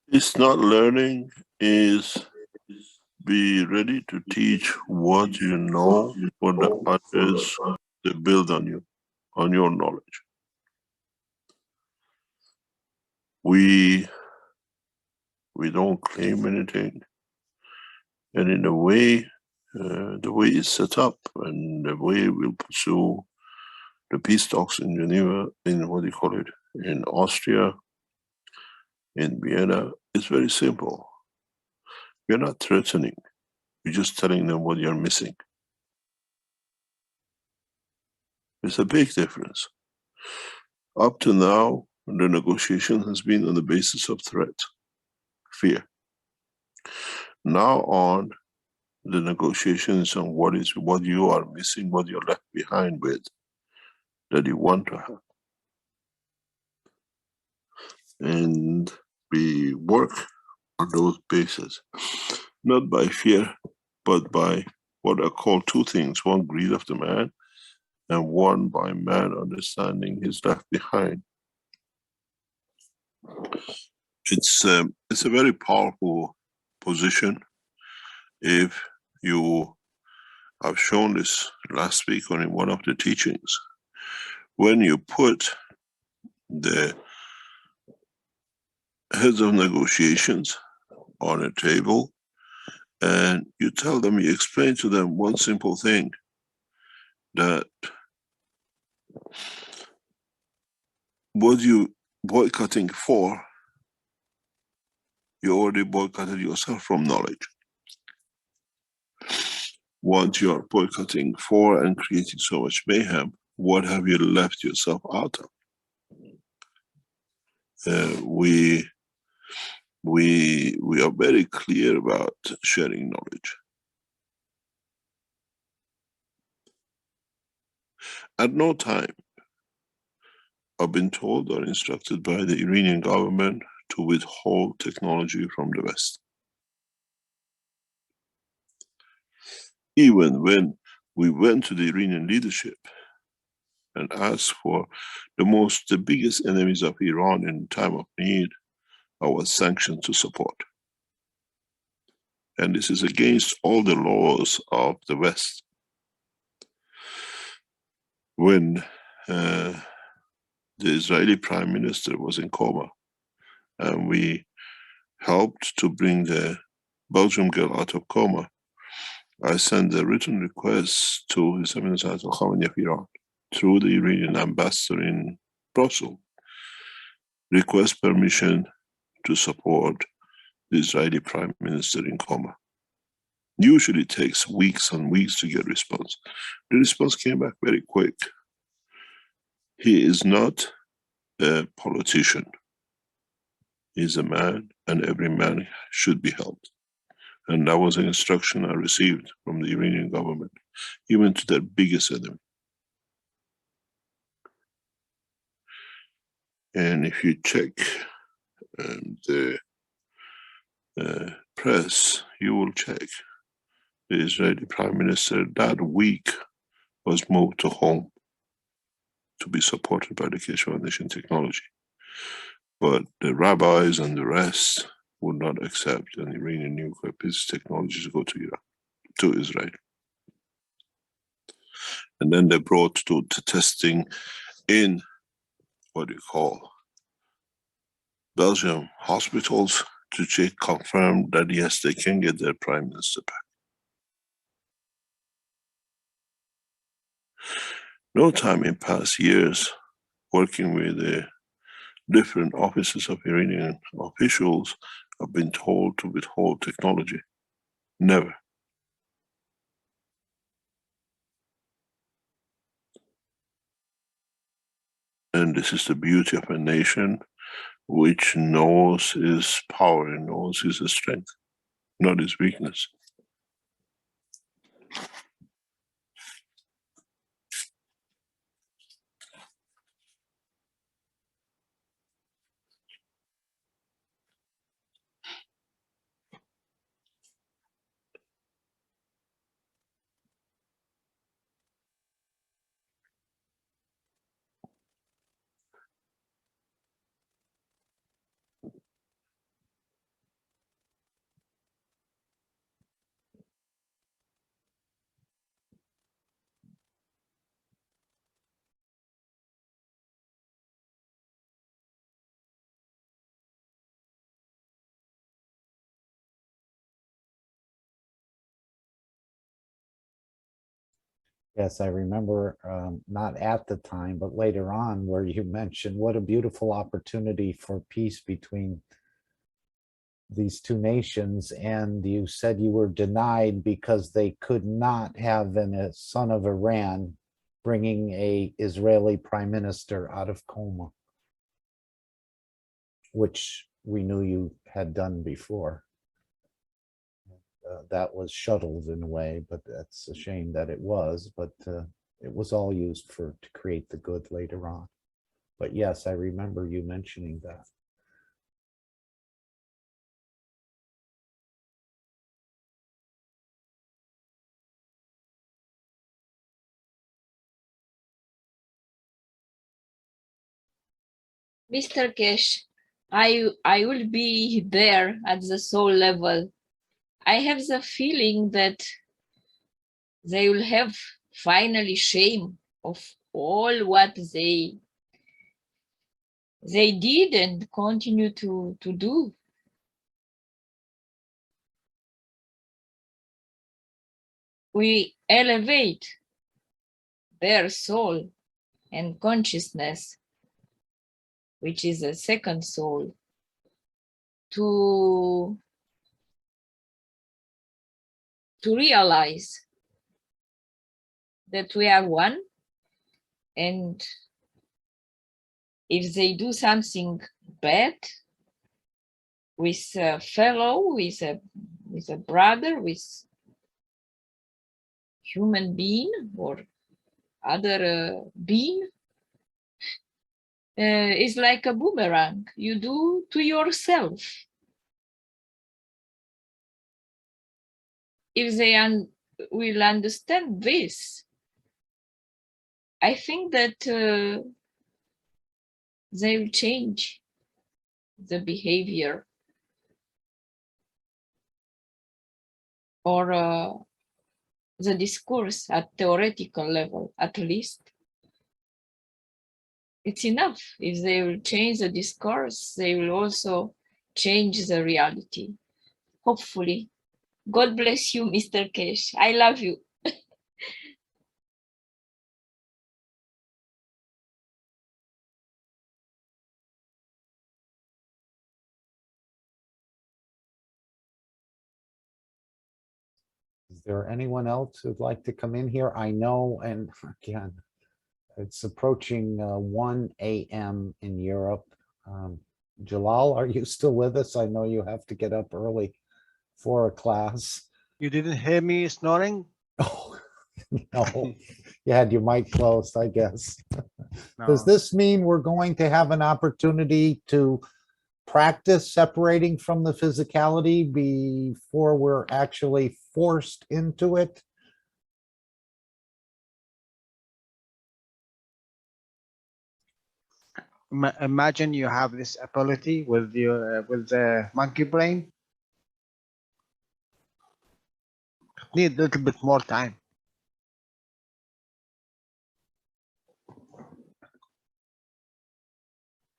S12: It's not learning, is be ready to teach what you know for the others to build on you, on your knowledge. We don't claim anything. And in a way, the way it's set up and the way we'll pursue the peace talks in Geneva, in what do you call it, in Austria, in Vienna, it's very simple. We're not threatening. We're just telling them what you're missing. It's a big difference. Up to now, the negotiation has been on the basis of threat, fear. Now on, the negotiation is on what you are missing, what you're left behind with, that you want to have. and we work on those bases, not by fear, but by what I call two things: one, greed of the man, and one, by man understanding his left behind. It's a very powerful position. If you, I've shown this last week on in one of the teachings, when you put the heads of negotiations on a table and you tell them, you explain to them one simple thing, that what you boycotting for, you already boycotted yourself from knowledge. What you are boycotting for and creating so much mayhem, what have you left yourself out of? We are very clear about sharing knowledge. At no time I've been told or instructed by the Iranian government to withhold technology from the West. Even when we went to the Iranian leadership and asked for the biggest enemies of Iran in time of need, I was sanctioned to support. And this is against all the laws of the West. When the Israeli Prime Minister was in coma, and we helped to bring the Belgium girl out of coma, I sent a written request to His Eminence Ayatollah Khamenei of Iran through the Iranian ambassador in Brussels, request permission to support the Israeli Prime Minister in coma. Usually it takes weeks and weeks to get response. The response came back very quick. He is not a politician. He's a man, and every man should be helped. And that was an instruction I received from the Iranian government, even to their biggest enemy. And if you check the press, you will check the Israeli Prime Minister that week was moved to home to be supported by the Keshe Foundation technology. But the rabbis and the rest would not accept an Iranian nuclear peace technology to go to Iran, to Israel. And then they brought to testing in what you call Belgium hospitals to check, confirm that yes, they can get their prime minister back. No time in past years working with the different offices of Iranian officials have been told to withhold technology. Never. And this is the beauty of a nation which knows its power and knows its strength, not its weakness.
S2: Yes, I remember, not at the time, but later on, where you mentioned what a beautiful opportunity for peace between these two nations, and you said you were denied because they could not have a son of Iran bringing a Israeli prime minister out of coma, which we knew you had done before. That was shuttled in a way, but that's a shame that it was, but it was all used to create the good later on. But yes, I remember you mentioning that.
S6: Mr. Cash, I will be there at the soul level. I have the feeling that they will have finally shame of all what they did and continue to do. We elevate their soul and consciousness, which is a second soul, to realize that we are one, and if they do something bad with a fellow, with a brother, with human being or other being, is like a boomerang you do to yourself. If they will understand this, I think that they will change the behavior or the discourse at theoretical level, at least. It's enough. If they will change the discourse, they will also change the reality, hopefully. God bless you, Mr. Cash. I love you.
S2: Is there anyone else who'd like to come in here? I know, and again, it's approaching 1 a.m. in Europe. Jalal, are you still with us? I know you have to get up early for a class.
S13: You didn't hear me snoring?
S2: Oh, no, you had your mic closed, I guess. Does
S13: No.
S2: this mean we're going to have an opportunity to practice separating from the physicality before we're actually forced into it?
S13: Imagine you have this ability with your with the monkey brain. Need a little bit more time.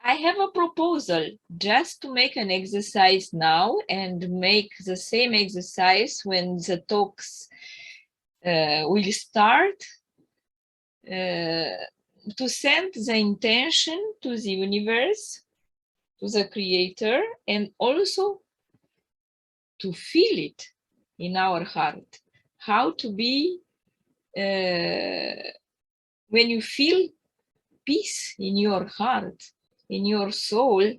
S6: I have a proposal just to make an exercise now and make the same exercise when the talks will start, to send the intention to the universe, to the creator, and also to feel it in our heart. How to be, when you feel peace in your heart, in your soul,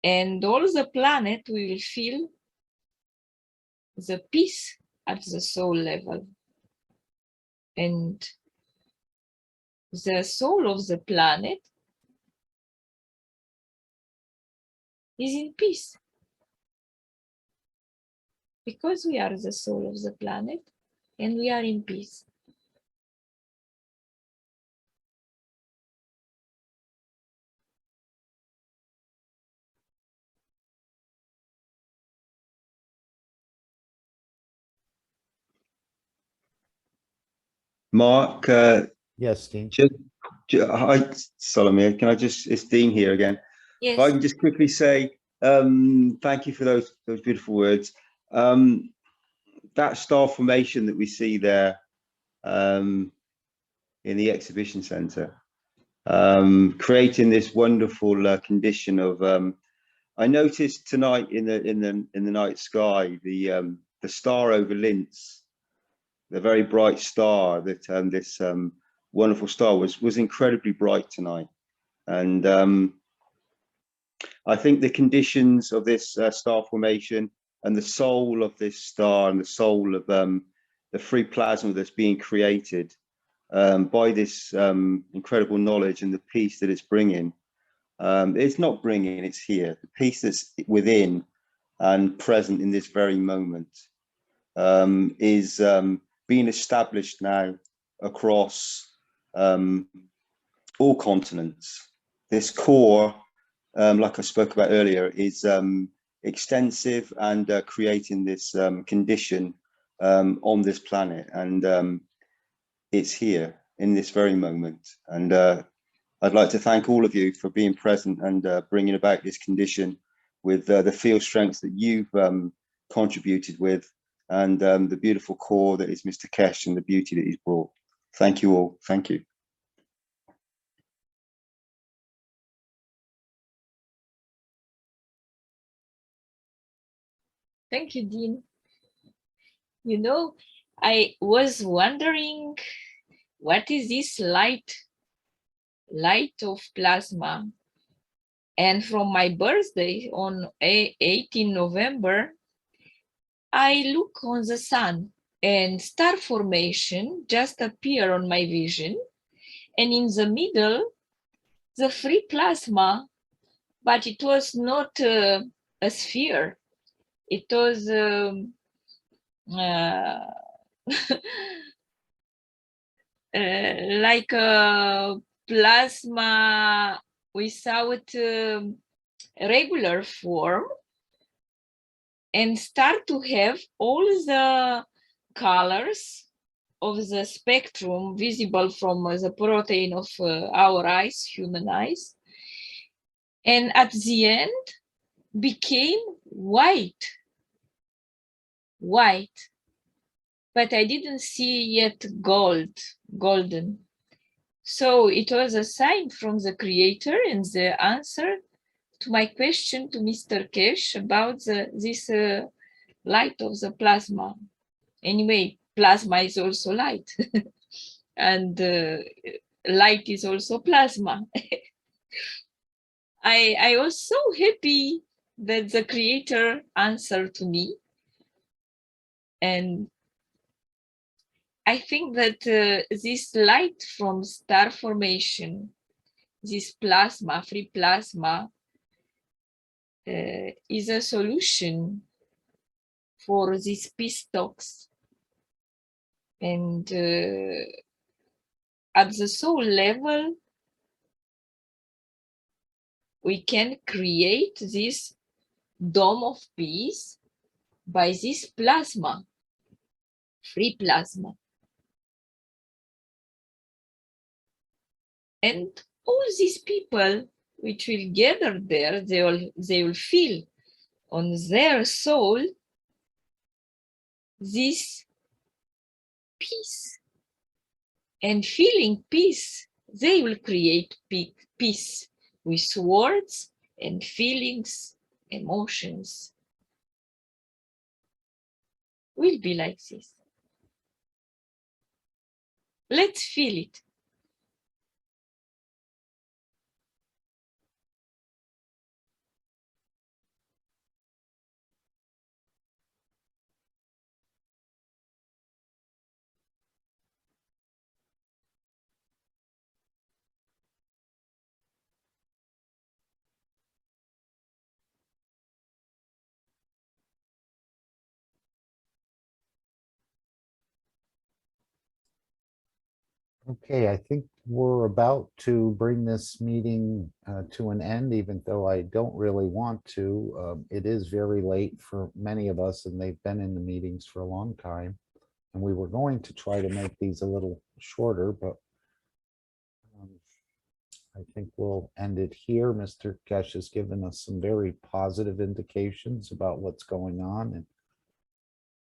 S6: and all the planet will feel the peace at the soul level. And the soul of the planet is in peace. Because we are the soul of the planet and we are in peace.
S7: Mark,
S2: Yes, Dean.
S7: Hi, Solomon. Can I just, it's Dean here again.
S6: Yes.
S7: If I can just quickly say, thank you for those beautiful words. That star formation that we see there in the exhibition center, creating this wonderful condition of, I noticed tonight in the night sky, the star over Linz, the very bright star that this wonderful star was incredibly bright tonight. And I think the conditions of this star formation and the soul of this star and the soul of the free plasma that's being created by this incredible knowledge and the peace that it's bringing. It's not bringing, it's here. The peace that's within and present in this very moment is being established now across all continents. this core, like I spoke about earlier, is extensive and creating this condition on this planet, and it's here in this very moment. And I'd like to thank all of you for being present and bringing about this condition with the field strengths that you've contributed with, and the beautiful core that is Mr. Kesh and the beauty that he's brought. Thank you all. Thank you.
S6: Thank you, Dean. You know, I was wondering, what is this light of plasma? And from my birthday on 18 November, I look on the sun and star formation just appear on my vision. And in the middle, the free plasma, but it was not a sphere. It was like a plasma without regular form, and start to have all the colors of the spectrum visible from the protein of our eyes, human eyes, and at the end became white, but I didn't see yet golden. So it was a sign from the creator and the answer to my question to Mr. Kesh about this light of the plasma. Anyway, plasma is also light, and light is also plasma. I was so happy that the creator answered to me. And I think that this light from star formation, this plasma, free plasma, is a solution for these peace talks. And at the soul level, we can create this dome of peace by this plasma, free plasma. And all these people which will gather there, they will feel on their soul this peace. And feeling peace, they will create peace with words and feelings, emotions. Will be like this. Let's feel it.
S2: Okay, I think we're about to bring this meeting to an end, even though I don't really want to. It is very late for many of us, and they've been in the meetings for a long time. And we were going to try to make these a little shorter, but I think we'll end it here. Mr. Kesh has given us some very positive indications about what's going on, and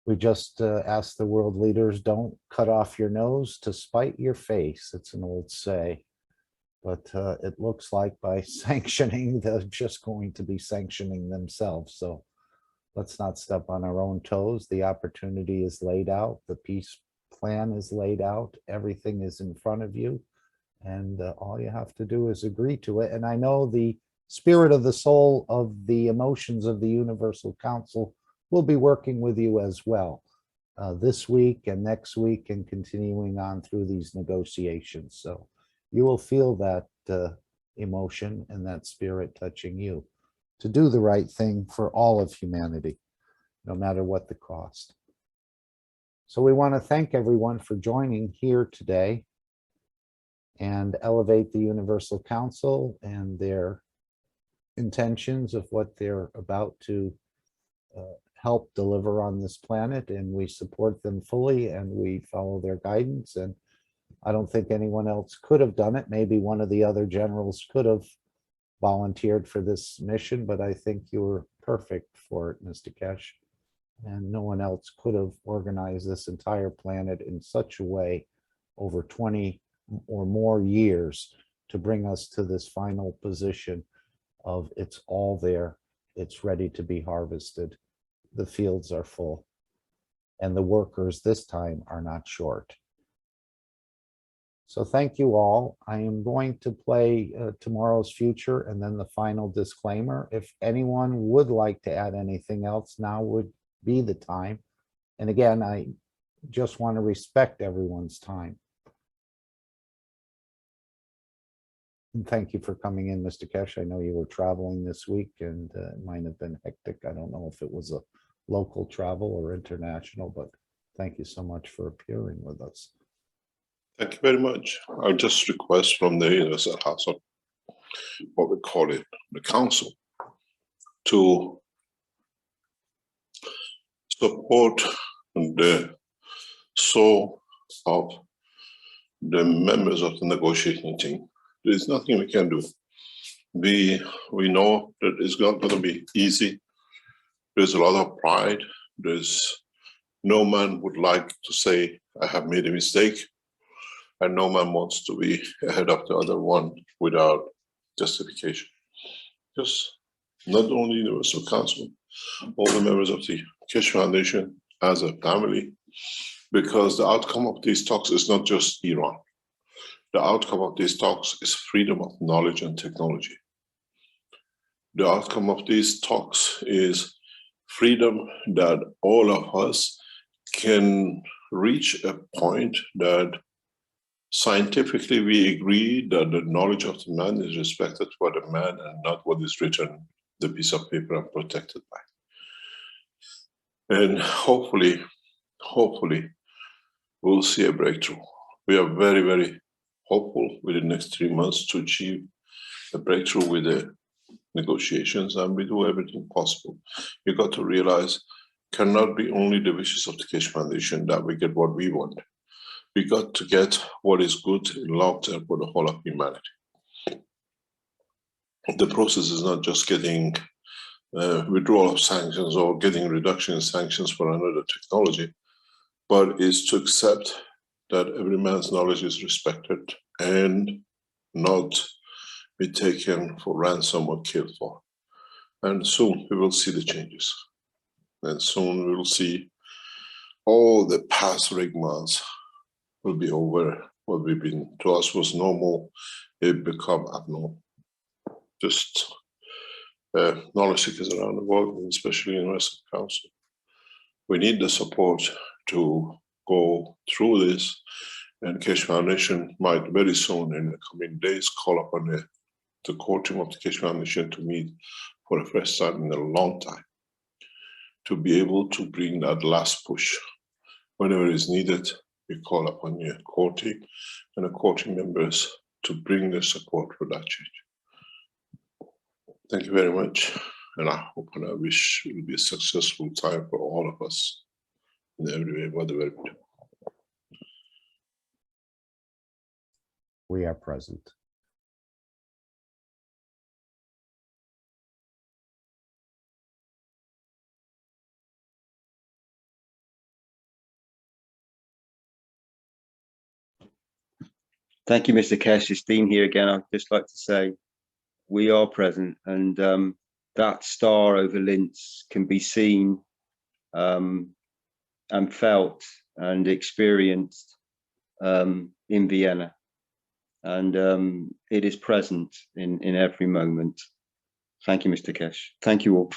S2: we just ask the world leaders, don't cut off your nose to spite your face. It's an old say, but it looks like by sanctioning, they're just going to be sanctioning themselves. So let's not step on our own toes. The opportunity is laid out. The peace plan is laid out. Everything is in front of you. And all you have to do is agree to it. And I know the spirit of the soul of the emotions of the Universal Council will be working with you as well this week and next week, and continuing on through these negotiations. So you will feel that emotion and that spirit touching you to do the right thing for all of humanity, no matter what the cost. So we want to thank everyone for joining here today. and elevate the Universal Council and their intentions of what they're about to help deliver on this planet, and we support them fully and we follow their guidance. And I don't think anyone else could have done it. Maybe one of the other generals could have volunteered for this mission, but I think you were perfect for it, Mr. Kesh. And no one else could have organized this entire planet in such a way over 20 or more years to bring us to this final position of it's all there, it's ready to be harvested. The fields are full, and the workers this time are not short. So thank you all. I am going to play Tomorrow's Future and then the final disclaimer. If anyone would like to add anything else, now would be the time. And again, I just want to respect everyone's time. And thank you for coming in, Mr. Kesh. I know you were traveling this week and it might have been hectic. I don't know if it was a local travel or international, but thank you so much for appearing with us.
S12: Thank you very much. I just request from the Universal House of what we call it, the council, to support the soul of the members of the negotiating team. There's nothing we can do. We know that it's not going to be easy. There's a lot of pride. There's no man would like to say, I have made a mistake. And no man wants to be ahead of the other one without justification. Just not only the Universal Council, all the members of the Keshe Foundation as a family, because the outcome of these talks is not just Iran. The outcome of these talks is freedom of knowledge and technology. The outcome of these talks is freedom that all of us can reach a point that scientifically we agree that the knowledge of the man is respected by the man and not what is written the piece of paper and protected by. And hopefully, we'll see a breakthrough. We are very, very hopeful within the next 3 months to achieve a breakthrough with the negotiations, and we do everything possible. You got to realize, cannot be only the wishes of the Keshe Foundation that we get what we want. We got to get what is good in long term for the whole of humanity. The process is not just getting withdrawal of sanctions or getting reduction in sanctions for another technology, but is to accept that every man's knowledge is respected and not be taken for ransom or killed for. And soon we will see the changes. And soon we will see all the past rigmaroles will be over. What we've been to us was normal, it become abnormal. Just knowledge seekers around the world, and especially in the Universal Council. We need the support to go through this, and Keshe Foundation might very soon in the coming days call upon the core team of the Keshe Foundation to meet for the first time in a long time, to be able to bring that last push. Whenever is needed, we call upon your core team and the core team members to bring the support for that change. Thank you very much, and I hope and I wish it will be a successful time for all of us in every way, whatever we do.
S2: We are present.
S7: Thank you, Mr. Kesh. It's Dean here again. I'd just like to say we are present, and that star over Linz can be seen and felt and experienced in Vienna. And it is present in every moment. Thank you, Mr. Kesh. Thank you all.